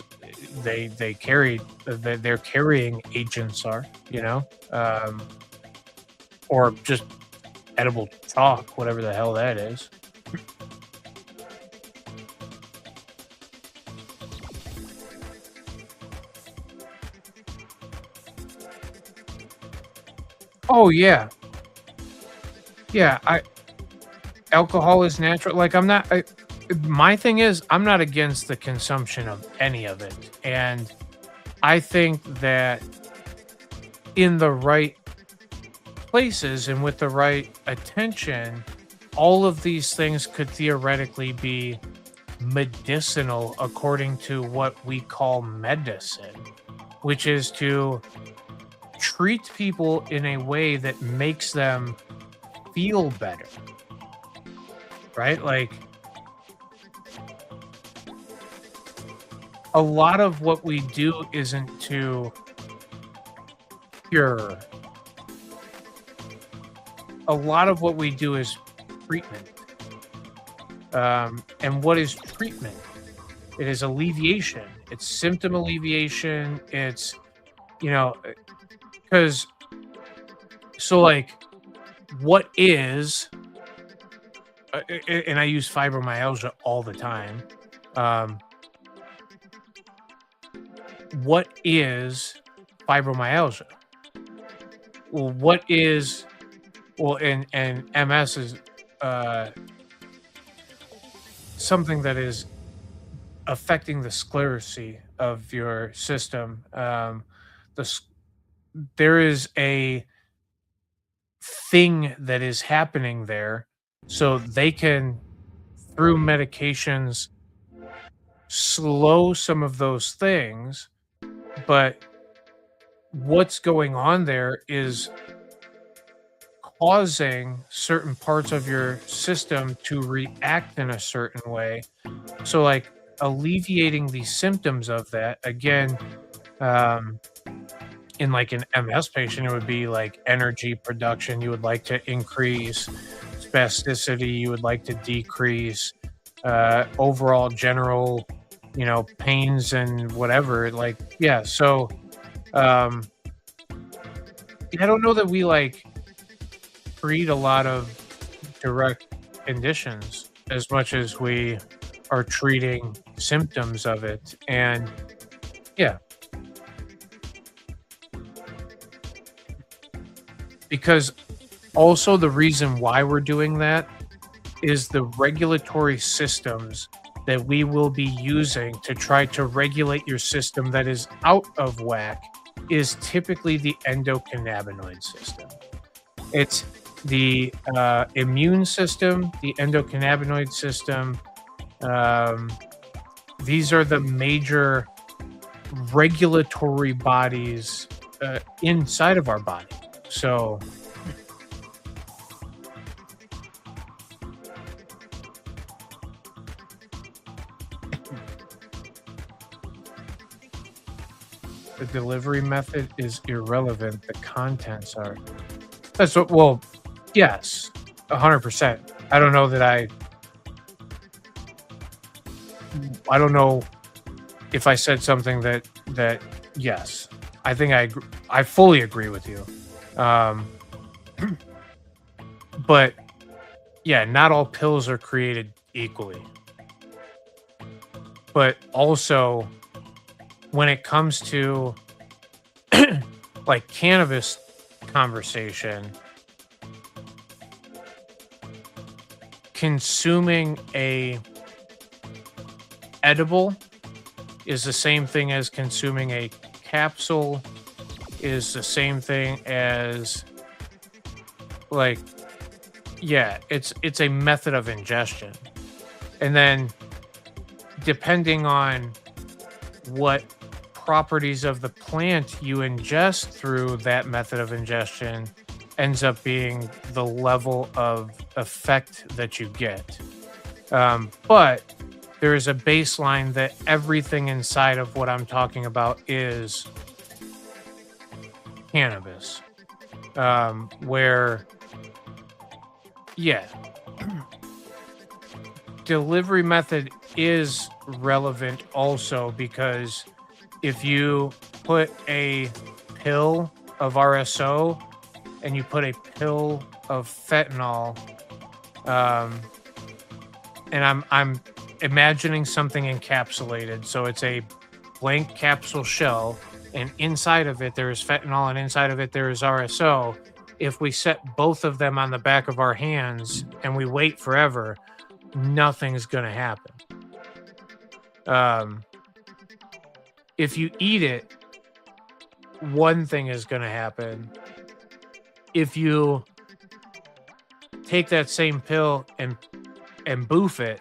they carry, their carrying agents are, or just edible chalk, whatever the hell that is. Oh yeah, yeah. Alcohol is natural. Like I'm not. My thing is, I'm not against the consumption of any of it, and I think that in the right places and with the right attention, all of these things could theoretically be medicinal according to what we call medicine, which is to treat people in a way that makes them feel better, right? Like a lot of what we do isn't to cure. A lot of what we do is treatment. And what is treatment? It is alleviation. It's symptom alleviation. It's, you know, because so like, what is, and I use fibromyalgia all the time. What is fibromyalgia? Well, what is, well, and MS is something that is affecting the sclerosis of your system. There is a thing that is happening there, so they can, through medications, slow some of those things. But what's going on there is causing certain parts of your system to react in a certain way. So, like, alleviating the symptoms of that, again, in like an MS patient, it would be like energy production. You would like to increase spasticity. You would like to decrease overall general, pains and whatever. Like, yeah. So, I don't know that we like treat a lot of direct conditions as much as we are treating symptoms of it. And yeah, because also the reason why we're doing that is the regulatory systems that we will be using to try to regulate your system that is out of whack is typically the endocannabinoid system. It's the immune system, the endocannabinoid system. These are the major regulatory bodies inside of our body. So, the delivery method is irrelevant. The contents are. That's what. Well, yes, 100%. I don't know that I don't know if I said something that yes, I think I fully agree with you. But yeah, not all pills are created equally. But also, when it comes to like cannabis conversation, consuming a edible is the same thing as consuming a capsule, is the same thing as, like, yeah, it's a method of ingestion. And then depending on what properties of the plant you ingest through that method of ingestion ends up being the level of effect that you get. But there is a baseline that everything inside of what I'm talking about is cannabis. Where, yeah, delivery method is relevant also because if you put a pill of RSO and you put a pill of fentanyl, and I'm imagining something encapsulated. So it's a blank capsule shell, and inside of it there is fentanyl, and inside of it there is RSO. if we set both of them on the back of our hands and we wait forever, nothing's going to happen. If you eat it, one thing is going to happen. If you take that same pill and boof it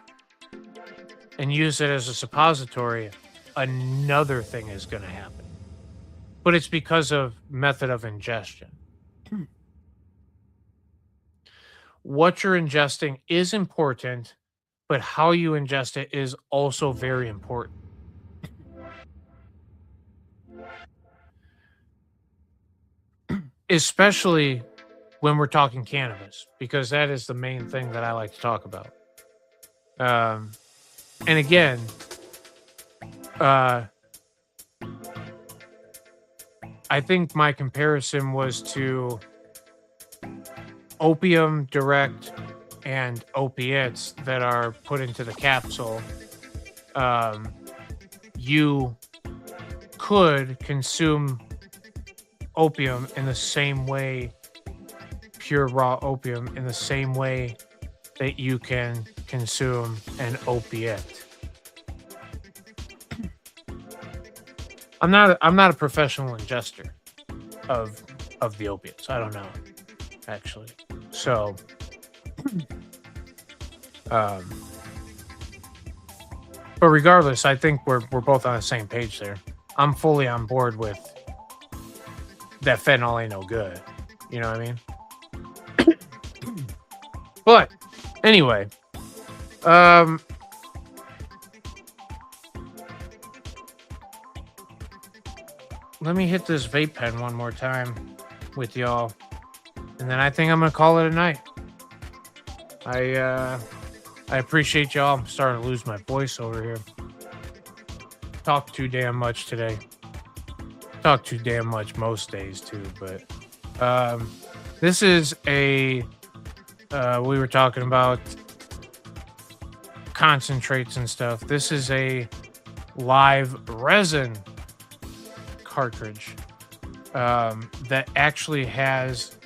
and use it as a suppository, another thing is going to happen. But it's because of method of ingestion. What you're ingesting is important, but how you ingest it is also very important. Especially when we're talking cannabis, because that is the main thing that I like to talk about. And again, I think my comparison was to opium direct and opiates that are put into the capsule. You could consume opium in the same way, pure raw opium, in the same way that you can consume an opiate. I'm not a professional ingester of the opiates. I don't know, actually. So but regardless, I think we're both on the same page there. I'm fully on board with that fentanyl ain't no good. You know what I mean? But anyway, let me hit this vape pen one more time with y'all, and then I think I'm gonna call it a night. I appreciate y'all. I'm starting to lose my voice over here. Talk too damn much today. Talk too damn much most days too, but this is a we were talking about concentrates and stuff. This is a live resin cartridge that actually has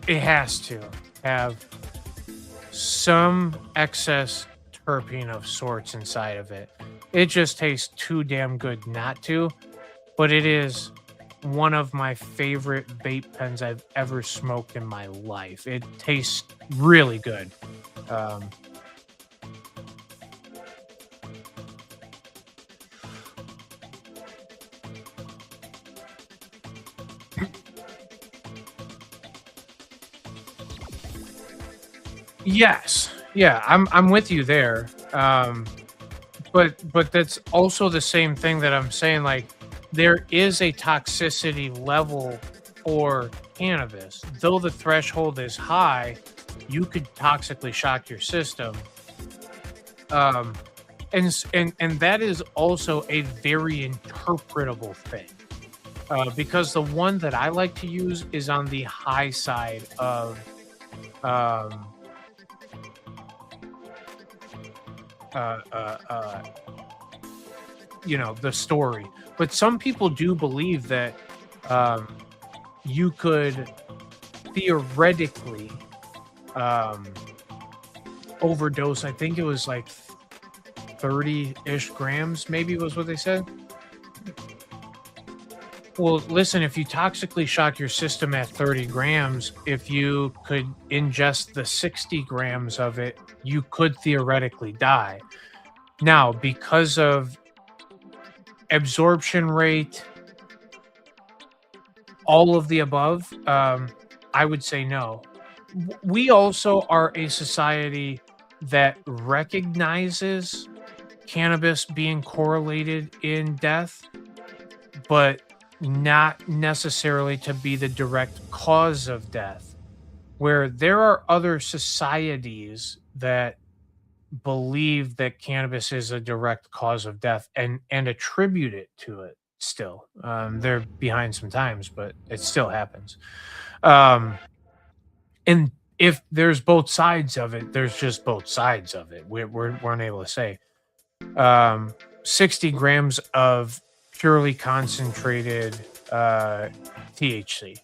to have some excess terpene of sorts inside of it. It just tastes too damn good not to, but it is one of my favorite vape pens I've ever smoked in my life. It tastes really good. Yes. Yeah, I'm with you there. But that's also the same thing that I'm saying, like, there is a toxicity level for cannabis. Though the threshold is high, you could toxically shock your system. And that is also a very interpretable thing. Because the one that I like to use is on the high side of the story. But some people do believe that you could theoretically overdose. I think it was like 30-ish grams, maybe was what they said. Well, listen, if you toxically shock your system at 30 grams, if you could ingest the 60 grams of it, you could theoretically die. Now, because of absorption rate, all of the above, I would say no. We also are a society that recognizes cannabis being correlated in death, but not necessarily to be the direct cause of death, where there are other societies that believe that cannabis is a direct cause of death and attribute it to it still. They're behind some times, but it still happens. And if there's both sides of it, there's just both sides of it. We're unable to say. 60 grams of purely concentrated THC.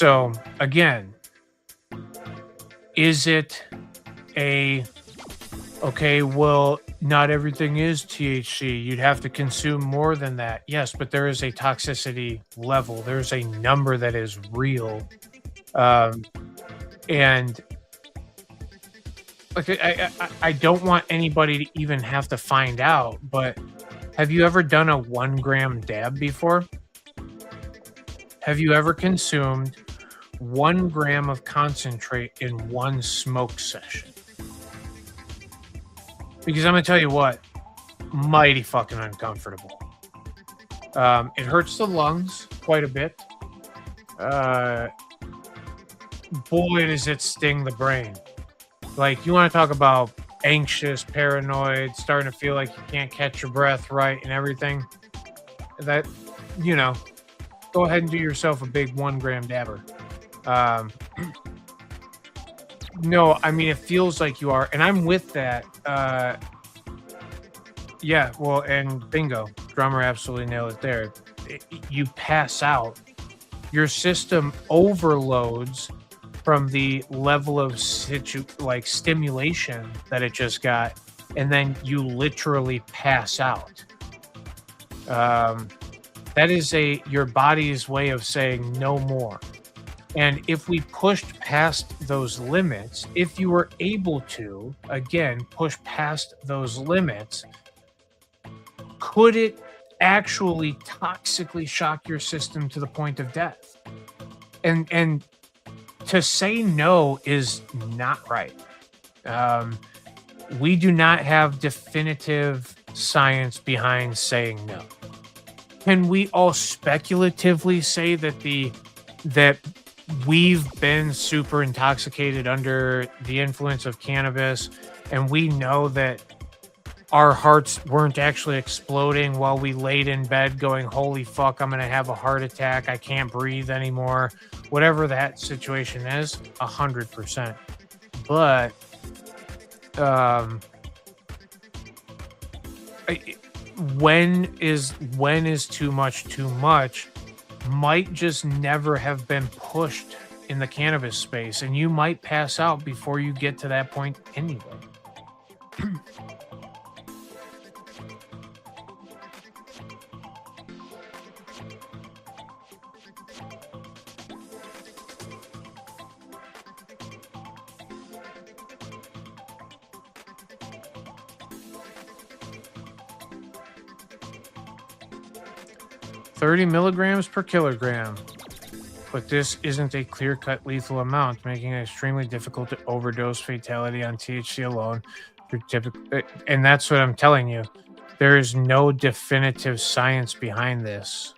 So again, is it okay, well, not everything is THC. You'd have to consume more than that. Yes, but there is a toxicity level. There's a number that is real. And like I don't want anybody to even have to find out, but have you ever done a 1 gram dab before? Have you ever consumed 1 gram of concentrate in one smoke session? Because I'm gonna tell you what, mighty fucking uncomfortable. It hurts the lungs quite a bit. Boy, does it sting the brain. Like, you want to talk about anxious, paranoid, starting to feel like you can't catch your breath right and everything. That, go ahead and do yourself a big 1 gram dabber. No, I mean, it feels like you are, and I'm with that. Yeah, well, and bingo, drummer absolutely nailed it there. You pass out. Your system overloads from the level of stimulation that it just got, and then you literally pass out. That is your body's way of saying no more. And if we pushed past those limits, if you were able to, again, push past those limits, could it actually toxically shock your system to the point of death? And to say no is not right. We do not have definitive science behind saying no. Can we all speculatively say that we've been super intoxicated under the influence of cannabis, and we know that our hearts weren't actually exploding while we laid in bed going, holy fuck, I'm going to have a heart attack. I can't breathe anymore. Whatever that situation is, 100%. But when is too much might just never have been pushed in the cannabis space, and you might pass out before you get to that point anyway. 30 milligrams per kilogram. But this isn't a clear-cut lethal amount, making it extremely difficult to overdose fatality on THC alone. And that's what I'm telling you. There is no definitive science behind this.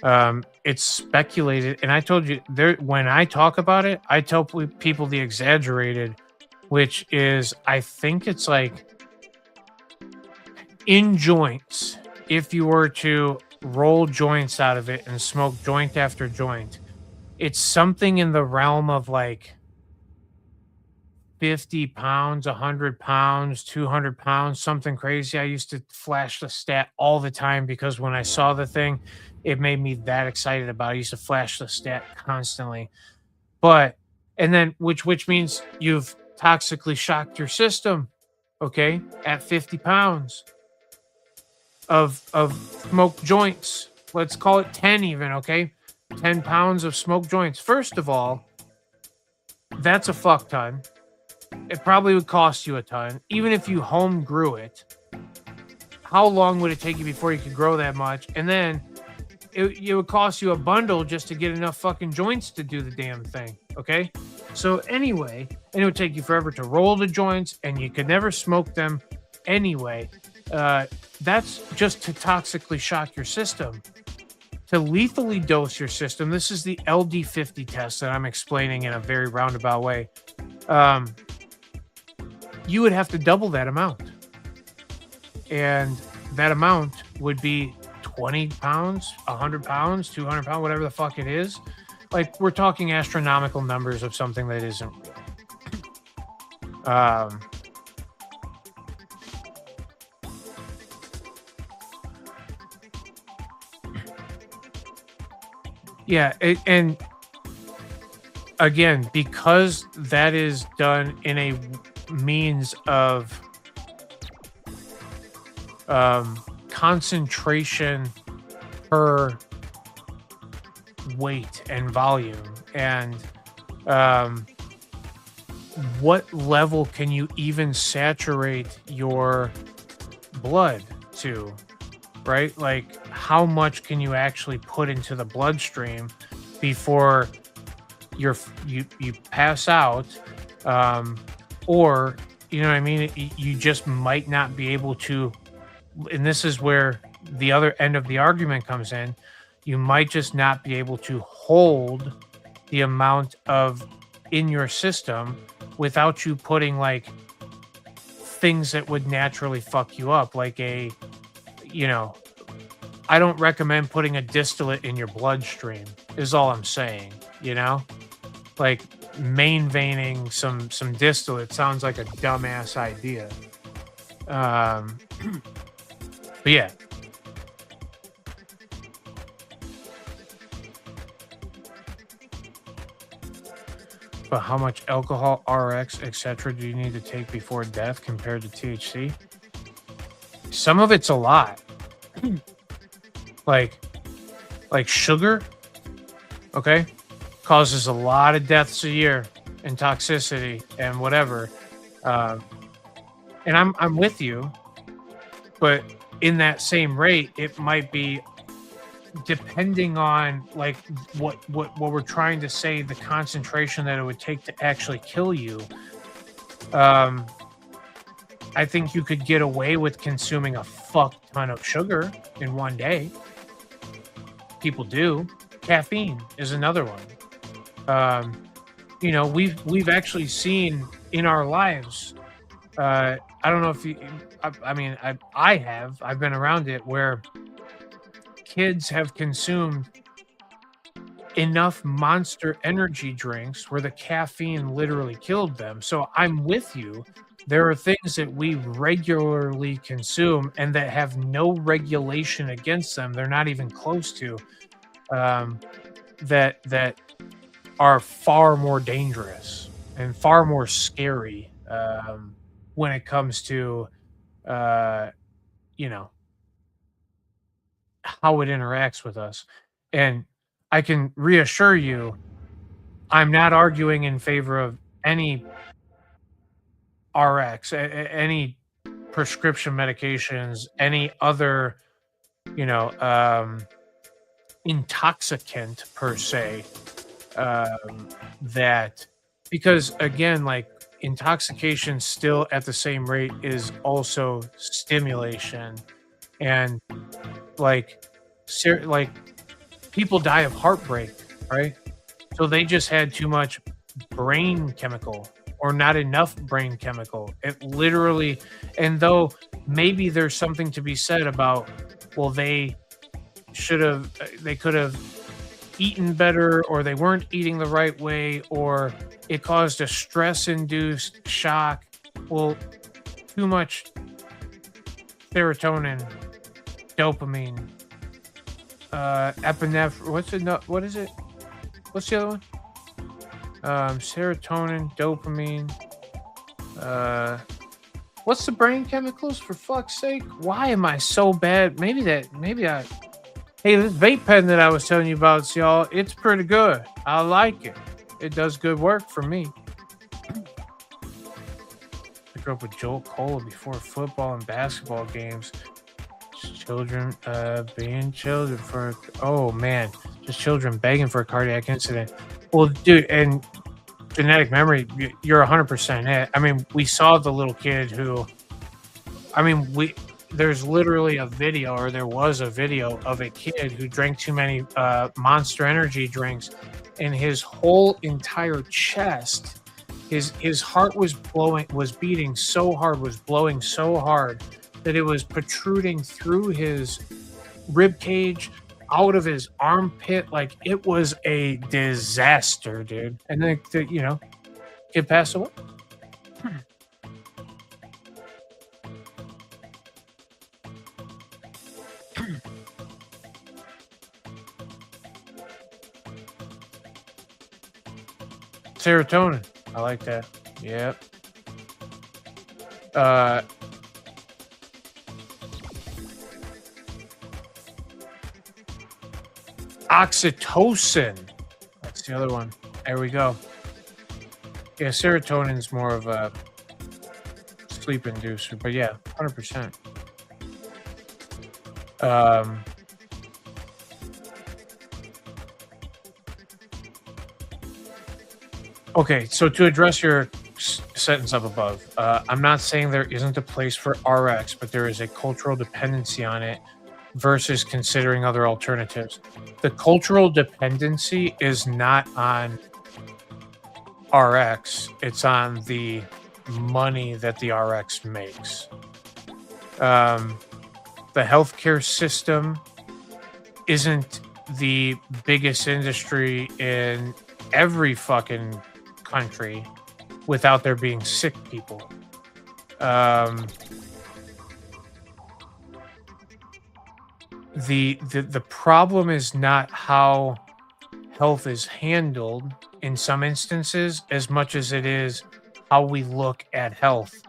It's speculated, and I told you when I talk about it, I tell people the exaggerated, which is I think it's like in joints. If you were to roll joints out of it and smoke joint after joint, it's something in the realm of like 50 pounds, 100 pounds, 200 pounds, something crazy. I used to flash the stat all the time because when I saw the thing, it made me that excited about it. I used to flash the stat constantly. And then which means you've toxically shocked your system, okay, at 50 pounds of smoked joints. Let's call it 10 even, okay? 10 pounds of smoked joints. First of all, that's a fuck ton. It probably would cost you a ton. Even if you home grew it, how long would it take you before you could grow that much? And then it would cost you a bundle just to get enough fucking joints to do the damn thing, okay? So anyway, and it would take you forever to roll the joints, and you could never smoke them anyway. That's just to toxically shock your system. To lethally dose your system, this is the LD50 test that I'm explaining in a very roundabout way. You would have to double that amount. And that amount would be 20 pounds, 100 pounds, 200 pounds, whatever the fuck it is. Like, we're talking astronomical numbers of something that isn't real. Yeah, and again, because that is done in a means of concentration per weight and volume, and um, what level can you even saturate your blood to, right? Like, how much can you actually put into the bloodstream before you pass out, or you know what I mean? You just might not be able to, and this is where the other end of the argument comes in. You might just not be able to hold the amount of in your system without you putting like things that would naturally fuck you up, like a, you know, I don't recommend putting a distillate in your bloodstream, is all I'm saying, you know? Like main veining some distillate sounds like a dumbass idea. But yeah. But how much alcohol, RX, etc. do you need to take before death compared to THC? Some of it's a lot. like sugar, okay, causes a lot of deaths a year and toxicity and whatever. And I'm with you, but in that same rate, it might be depending on like what we're trying to say, the concentration that it would take to actually kill you. I think you could get away with consuming a fuck ton of sugar in one day. People do. Caffeine is another one. You know, we've actually seen in our lives. I don't know if you. I mean, I've been around it where kids have consumed enough Monster energy drinks where the caffeine literally killed them. So I'm with you. There are things that we regularly consume and that have no regulation against them. They're not even close to that are far more dangerous and far more scary when it comes to you know, how it interacts with us. And I can reassure you, I'm not arguing in favor of any RX, any prescription medications, any other, you know, intoxicant per se. That, because again, like intoxication still at the same rate is also stimulation, and like like people die of heartbreak, right? So they just had too much brain chemical or not enough brain chemical. It literally, and though maybe there's something to be said about, well, they could have eaten better, or they weren't eating the right way, or it caused a stress induced shock. Well, too much serotonin, dopamine, epinephrine. What is it? What's the other one? Serotonin, dopamine. What's the brain chemicals, for fuck's sake? Why am I so bad? Maybe I. Hey, this vape pen that I was telling you about, y'all, it's pretty good. I like it. It does good work for me. I grew up with Jolt Cola before football and basketball games. Children being children for, oh man, just children begging for a cardiac incident. Well, dude, and genetic memory, you're 100% it. I mean, we saw the little kid who, I mean, there's literally a video, or there was a video of a kid who drank too many Monster energy drinks, and his whole entire chest, his heart was beating so hard, was blowing so hard that it was protruding through his rib cage, out of his armpit. Like, it was a disaster, dude. And then, you know, kid passed away. serotonin. I like that. Yep. Oxytocin. That's the other one. There we go. Yeah, serotonin's more of a sleep inducer, but yeah, 100%. Okay, so to address your sentence up above, I'm not saying there isn't a place for RX, but there is a cultural dependency on it versus considering other alternatives. The cultural dependency is not on RX, it's on the money that the RX makes. The healthcare system isn't the biggest industry in every fucking country without there being sick people. The problem is not how health is handled in some instances as much as it is how we look at health.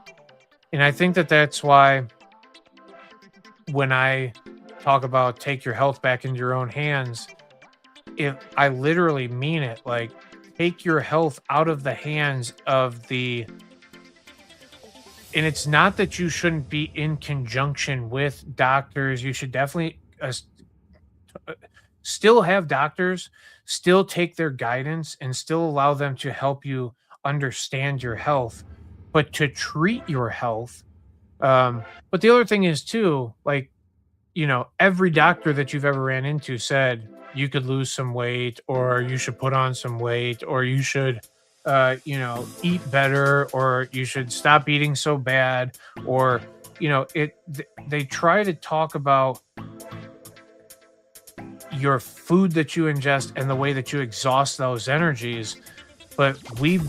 And I think that that's why when I talk about take your health back into your own hands, if I literally mean it, like take your health out of the hands of the, and it's not that you shouldn't be in conjunction with doctors. You should definitely still have doctors, still take their guidance and still allow them to help you understand your health, but to treat your health. But the other thing is too, like, every doctor that you've ever ran into said you could lose some weight or you should put on some weight or you should, eat better or you should stop eating so bad or, they try to talk about your food that you ingest and the way that you exhaust those energies. But we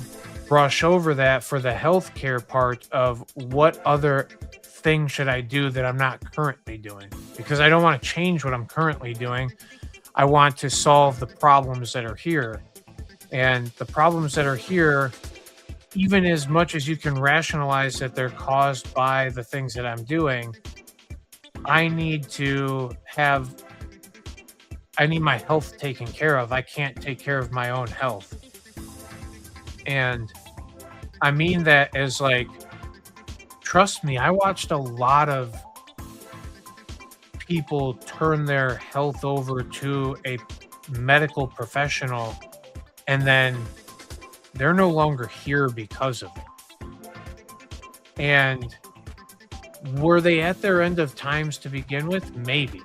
brush over that for the healthcare part of what other thing should I do that I'm not currently doing, because I don't want to change what I'm currently doing. I want to solve the problems that are here. And the problems that are here, even as much as you can rationalize that they're caused by the things that I'm doing, I need my health taken care of. I can't take care of my own health. And I mean that as like, trust me, I watched a lot of people turn their health over to a medical professional and then they're no longer here because of it. And were they at their end of times to begin with? Maybe.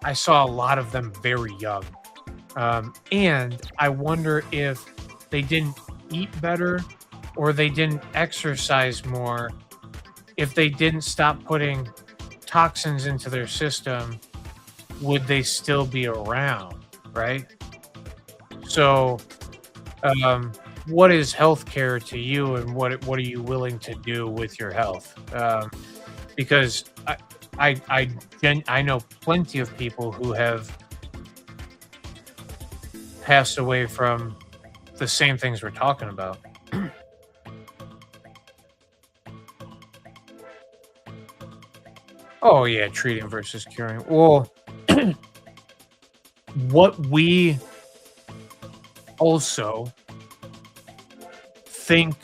I saw a lot of them very young. And I wonder if they didn't eat better or they didn't exercise more. If they didn't stop putting toxins into their system, would they still be around, right? So, what is healthcare to you, and what are you willing to do with your health? Because I know plenty of people who have passed away from the same things we're talking about. Oh yeah, treating versus curing. Well, what we also think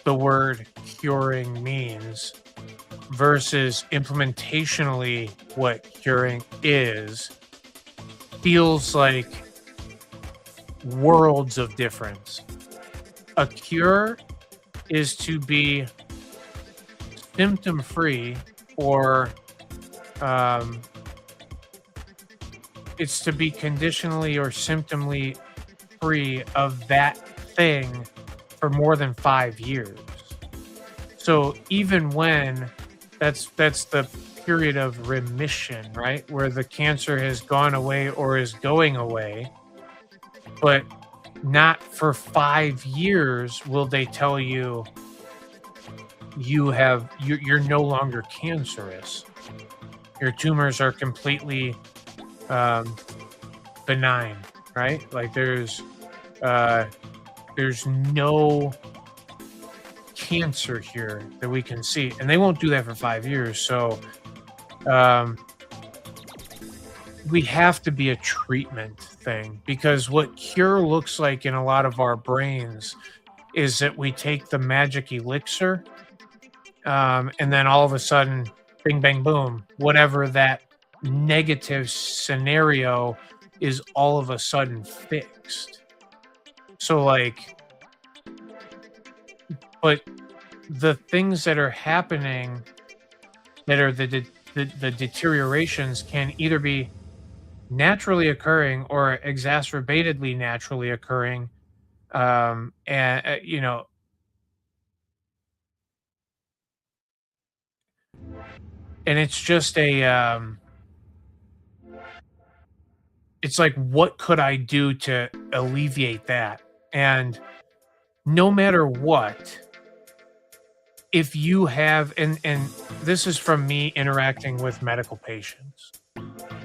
the word curing means versus implementationally what curing is feels like worlds of difference. A cure is to be symptom free, or it's to be conditionally or symptomly free of that thing for more than 5 years. So even when that's the period of remission, right? Where the cancer has gone away or is going away, but not for 5 years will they tell you you're no longer cancerous. Your tumors are completely benign, right? Like there's There's no cancer here that we can see, and they won't do that for 5 years. So we have to be a treatment thing, because what cure looks like in a lot of our brains is that we take the magic elixir, and then all of a sudden, bing, bang, boom, whatever that negative scenario is all of a sudden fixed. So, like, but the things that are happening that are the deteriorations can either be naturally occurring or exacerbatedly naturally occurring, and and it's just it's like, what could I do to alleviate that? And no matter what, if you have, and this is from me interacting with medical patients,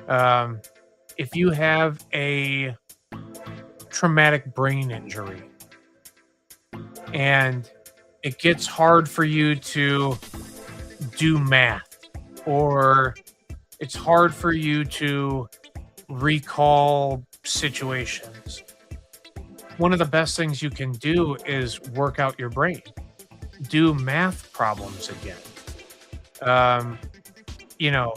um, if you have a traumatic brain injury and it gets hard for you to do math, or it's hard for you to recall situations, one of the best things you can do is work out your brain, do math problems again, um, you know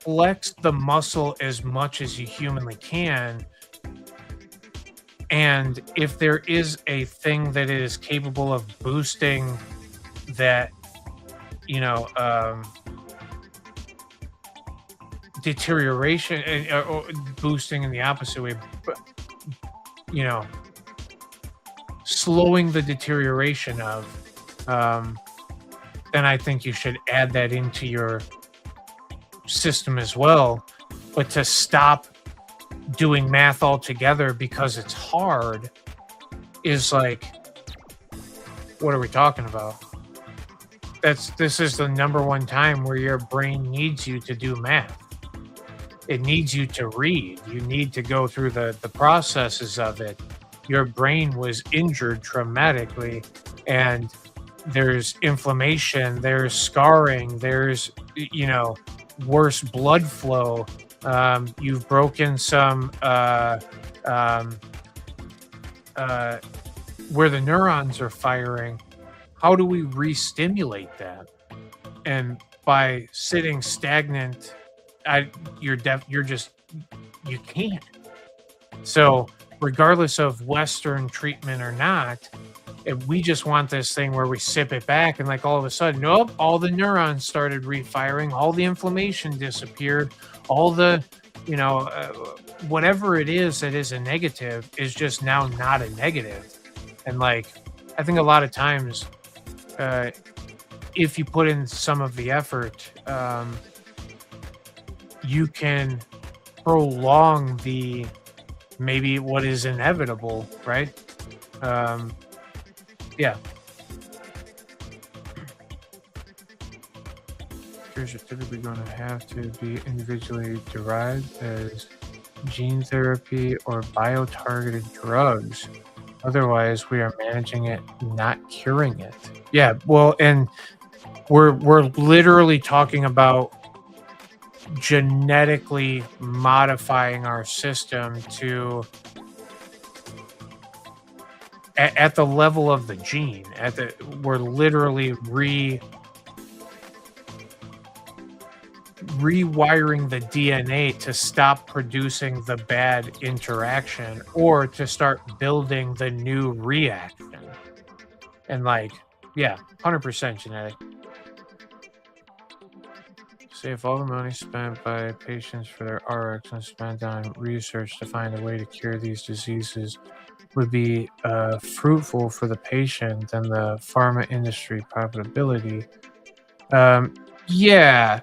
flex the muscle as much as you humanly can. And if there is a thing that is capable of boosting that, you know, deterioration, or boosting in the opposite way, but, you know, slowing the deterioration of, then I think you should add that into your system as well. But to stop doing math altogether because it's hard is like, what are we talking about? This is the number one time where your brain needs you to do math. It needs you to read. You need to go through the processes of it. Your brain was injured traumatically, and there's inflammation, there's scarring, there's, worse blood flow. You've broken some where the neurons are firing. How do we re-stimulate that? And by sitting stagnant, you can't. So regardless of Western treatment or not, if we just want this thing where we sip it back and like all of a sudden, nope, all the neurons started refiring, all the inflammation disappeared, all the, whatever it is that is a negative is just now not a negative. And like, I think a lot of times, if you put in some of the effort, you can prolong the maybe what is inevitable, right? Yeah. Cures are typically going to have to be individually derived as gene therapy or bio-targeted drugs. Otherwise, we are managing it, not curing it. Yeah, well, and we're literally talking about genetically modifying our system to at the level of the gene. We're literally rewiring the DNA to stop producing the bad interaction or to start building the new reaction. And like, yeah, 100% genetic. Say if all the money spent by patients for their RX and spent on research to find a way to cure these diseases would be fruitful for the patient and the pharma industry profitability. Yeah.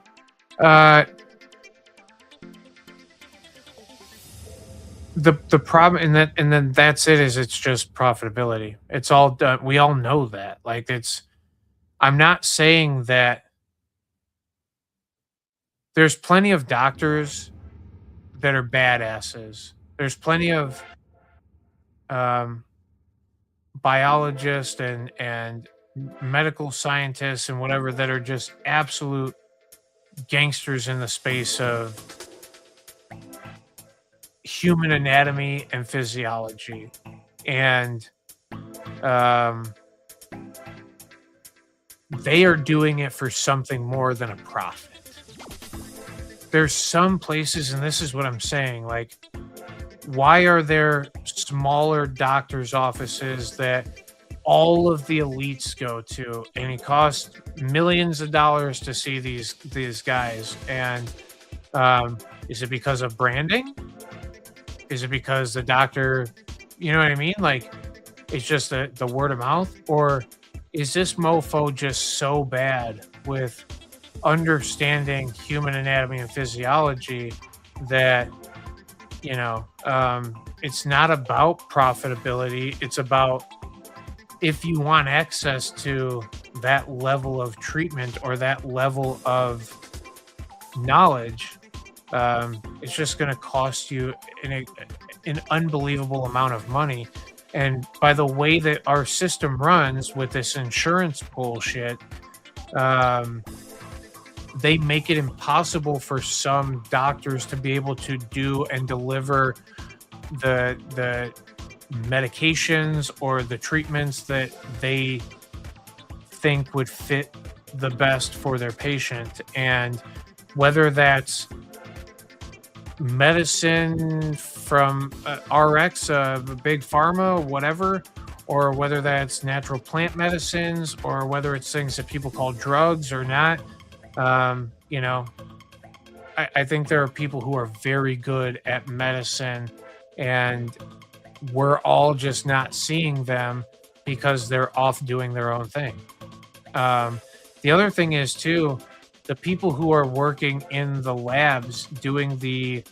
The problem, and then that's it, is it's just profitability. It's all done. We all know that. Like, I'm not saying that there's plenty of doctors that are badasses. There's plenty of um, biologists and medical scientists and whatever that are just absolute gangsters in the space of human anatomy and physiology. And um, they are doing it for something more than a profit. There's some places, and this is what I'm saying, like, why are there smaller doctors' offices that all of the elites go to, and it costs millions of dollars to see these guys? And is it because of branding? Is it because the doctor, you know what I mean? Like, it's just the word of mouth? Or is this mofo just so bad with understanding human anatomy and physiology that, you know, it's not about profitability. It's about, if you want access to that level of treatment or that level of knowledge, it's just going to cost you an unbelievable amount of money. And by the way that our system runs with this insurance bullshit, they make it impossible for some doctors to be able to do and deliver the medications or the treatments that they think would fit the best for their patient. And whether that's medicine from RX, big pharma, whatever, or whether that's natural plant medicines, or whether it's things that people call drugs or not, you know, I think there are people who are very good at medicine, and we're all just not seeing them because they're off doing their own thing. The other thing is, too, the people who are working in the labs doing the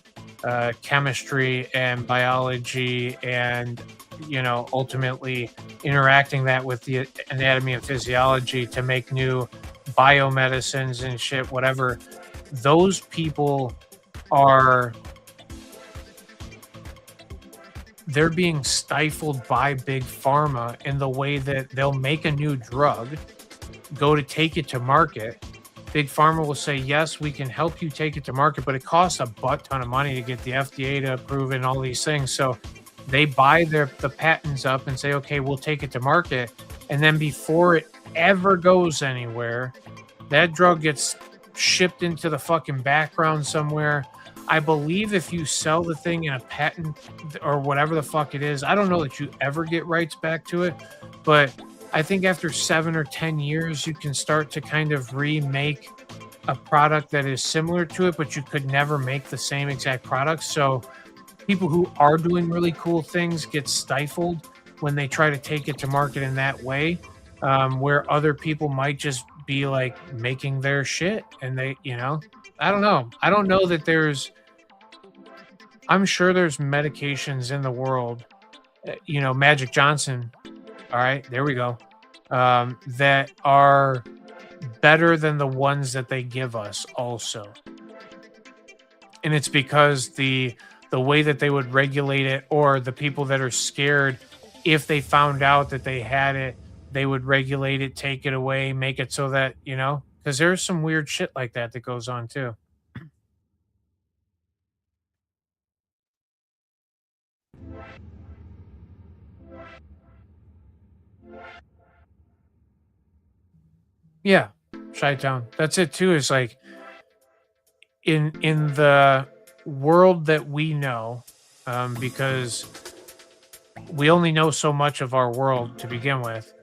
chemistry and biology and, you know, ultimately interacting that with the anatomy and physiology to make new biomedicines and shit, whatever, those people are, they're being stifled by big pharma in the way that they'll make a new drug, go to take it to market. Big pharma will say, yes, we can help you take it to market, but it costs a butt ton of money to get the FDA to approve it and all these things. So they buy the patents up and say, okay, we'll take it to market. And then before it ever goes anywhere, that drug gets shipped into the fucking background somewhere. I believe if you sell the thing in a patent or whatever the fuck it is, I don't know that you ever get rights back to it, but I think after 7 or 10 years, you can start to kind of remake a product that is similar to it, but you could never make the same exact product. So people who are doing really cool things get stifled when they try to take it to market in that way, where other people might just be like making their shit. And they, you know, I don't know. I don't know that I'm sure there's medications in the world, you know, Magic Johnson. All right, there we go. That are better than the ones that they give us also. And it's because the way that they would regulate it, or the people that are scared, if they found out that they had it, they would regulate it, take it away, make it so that, you know, because there's some weird shit like that that goes on too. Yeah, Chi-Town. That's it too. Is like in the world that we know, because we only know so much of our world to begin with.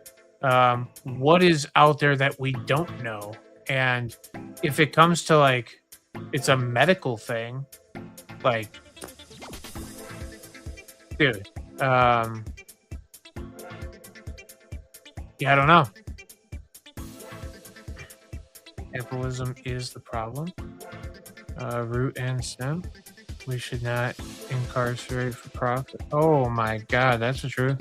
What is out there that we don't know? And if it comes to like, it's a medical thing, like, dude, yeah, I don't know. Capitalism is the problem. Root and stem. We should not incarcerate for profit. Oh my God, that's the truth.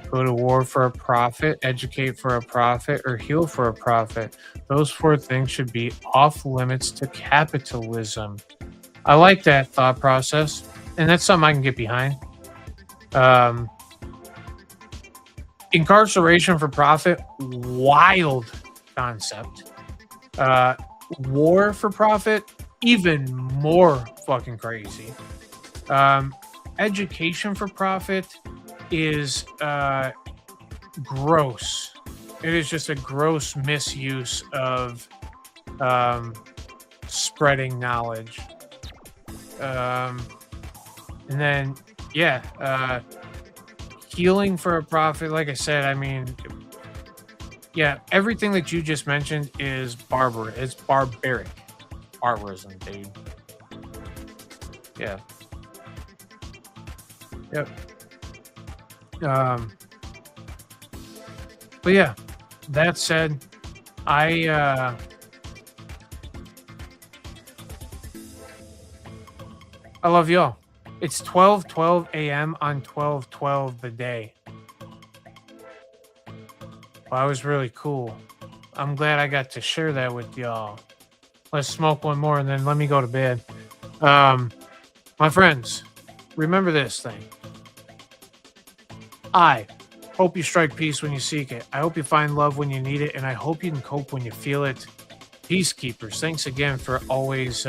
Go to war for a profit, educate for a profit, or heal for a profit. Those 4 things should be off limits to capitalism. I like that thought process, and that's something I can get behind. incarceration for profit, wild concept. War for profit, even more fucking crazy. Education for profit is gross. It is just a gross misuse of spreading knowledge. And then, yeah, healing for a profit. Like I said, I mean, yeah, everything that you just mentioned is barbar. It's barbaric barbarism, dude. Yeah. Yep. But yeah, that said, I love y'all. It's 12:12 a.m. on 12/12 the day. Well, that was really cool. I'm glad I got to share that with y'all. Let's smoke one more and then let me go to bed. My friends, remember this thing. I hope you strike peace when you seek it. I hope you find love when you need it, and I hope you can cope when you feel it. Peacekeepers, thanks again for always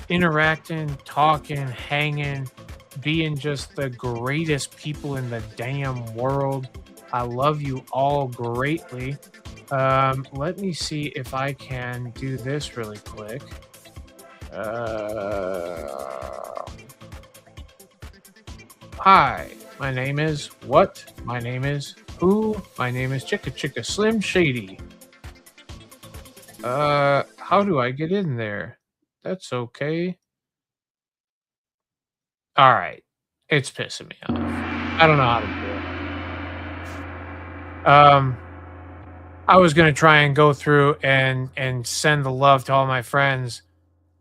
interacting, talking, hanging, being just the greatest people in the damn world. I love you all greatly. Let me see if I can do this really quick. Hi, my name is what? My name is who? My name is Chicka Chicka Slim Shady. How do I get in there? That's okay. All right. It's pissing me off. I don't know how to do it. I was gonna try and go through and send the love to all my friends.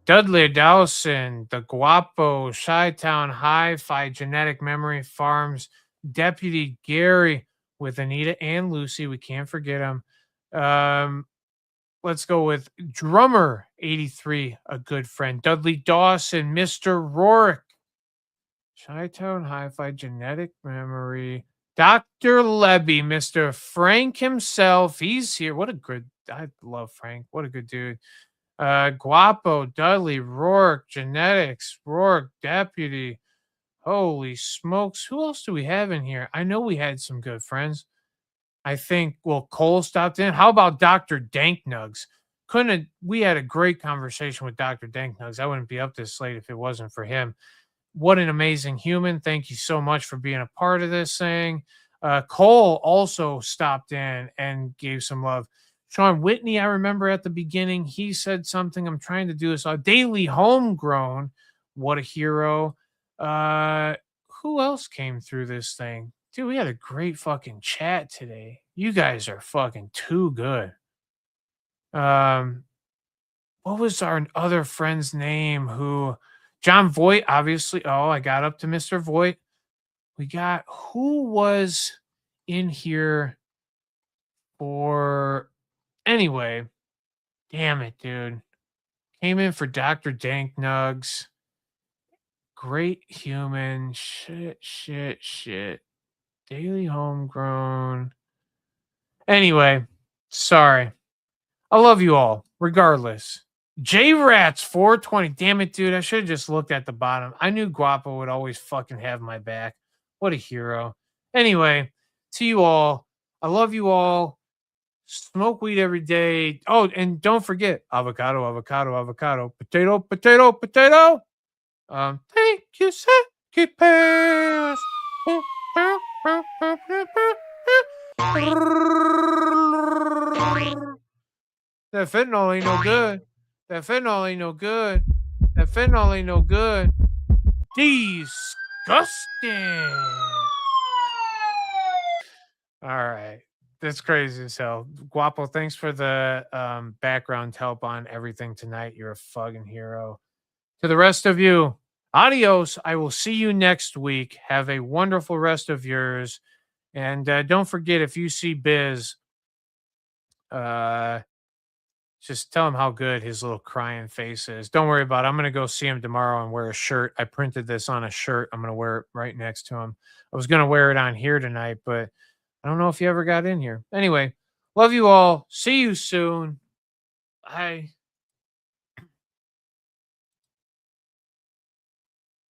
Dudley Dawson, the Guapo, Chi-Town Hi-Fi, Genetic Memory Farms, Deputy Gary with Anita and Lucy. We can't forget them. Let's go with Drummer 83, a good friend. Dudley Dawson, Mr. Rourke, Chi-Town Hi-Fi, Genetic Memory, Dr. Lebby, Mr. Frank himself. He's here. What a good, I love Frank. What a good dude. Guapo, Dudley, Rourke, Genetics, Rourke, Deputy. Holy smokes. Who else do we have in here? I know we had some good friends. I think, well, Cole stopped in. How about Dr. Danknugs? We had a great conversation with Dr. Danknugs. I wouldn't be up this late if it wasn't for him. What an amazing human. Thank you so much for being a part of this thing. Cole also stopped in and gave some love. Sean Whitney, I remember at the beginning, he said something. I'm trying to do this. Daily Homegrown, what a hero. Who else came through this thing? Dude, we had a great fucking chat today. You guys are fucking too good. What was our other friend's name who... John Voight, obviously. Oh, I got up to Mr. Voight. We got... Who was in here for... Anyway, damn it, dude. Came in for Dr. Danknugs. Great human. Shit. Daily Homegrown. Anyway, sorry. I love you all, regardless. J Rats 420. Damn it, dude. I should have just looked at the bottom. I knew Guapo would always fucking have my back. What a hero. Anyway, to you all, I love you all. Smoke weed every day. Oh, and don't forget avocado, potato. Thank you, Sacrifice. That fentanyl ain't no good. That fentanyl ain't no good. Disgusting. All right. That's crazy as hell. Guapo, thanks for the background help on everything tonight. You're a fucking hero. To the rest of you, adios. I will see you next week. Have a wonderful rest of yours. And don't forget, if you see Biz, Just tell him how good his little crying face is. Don't worry about it. I'm going to go see him tomorrow and wear a shirt. I printed this on a shirt. I'm going to wear it right next to him. I was going to wear it on here tonight, but I don't know if he ever got in here. Anyway, love you all. See you soon. Bye.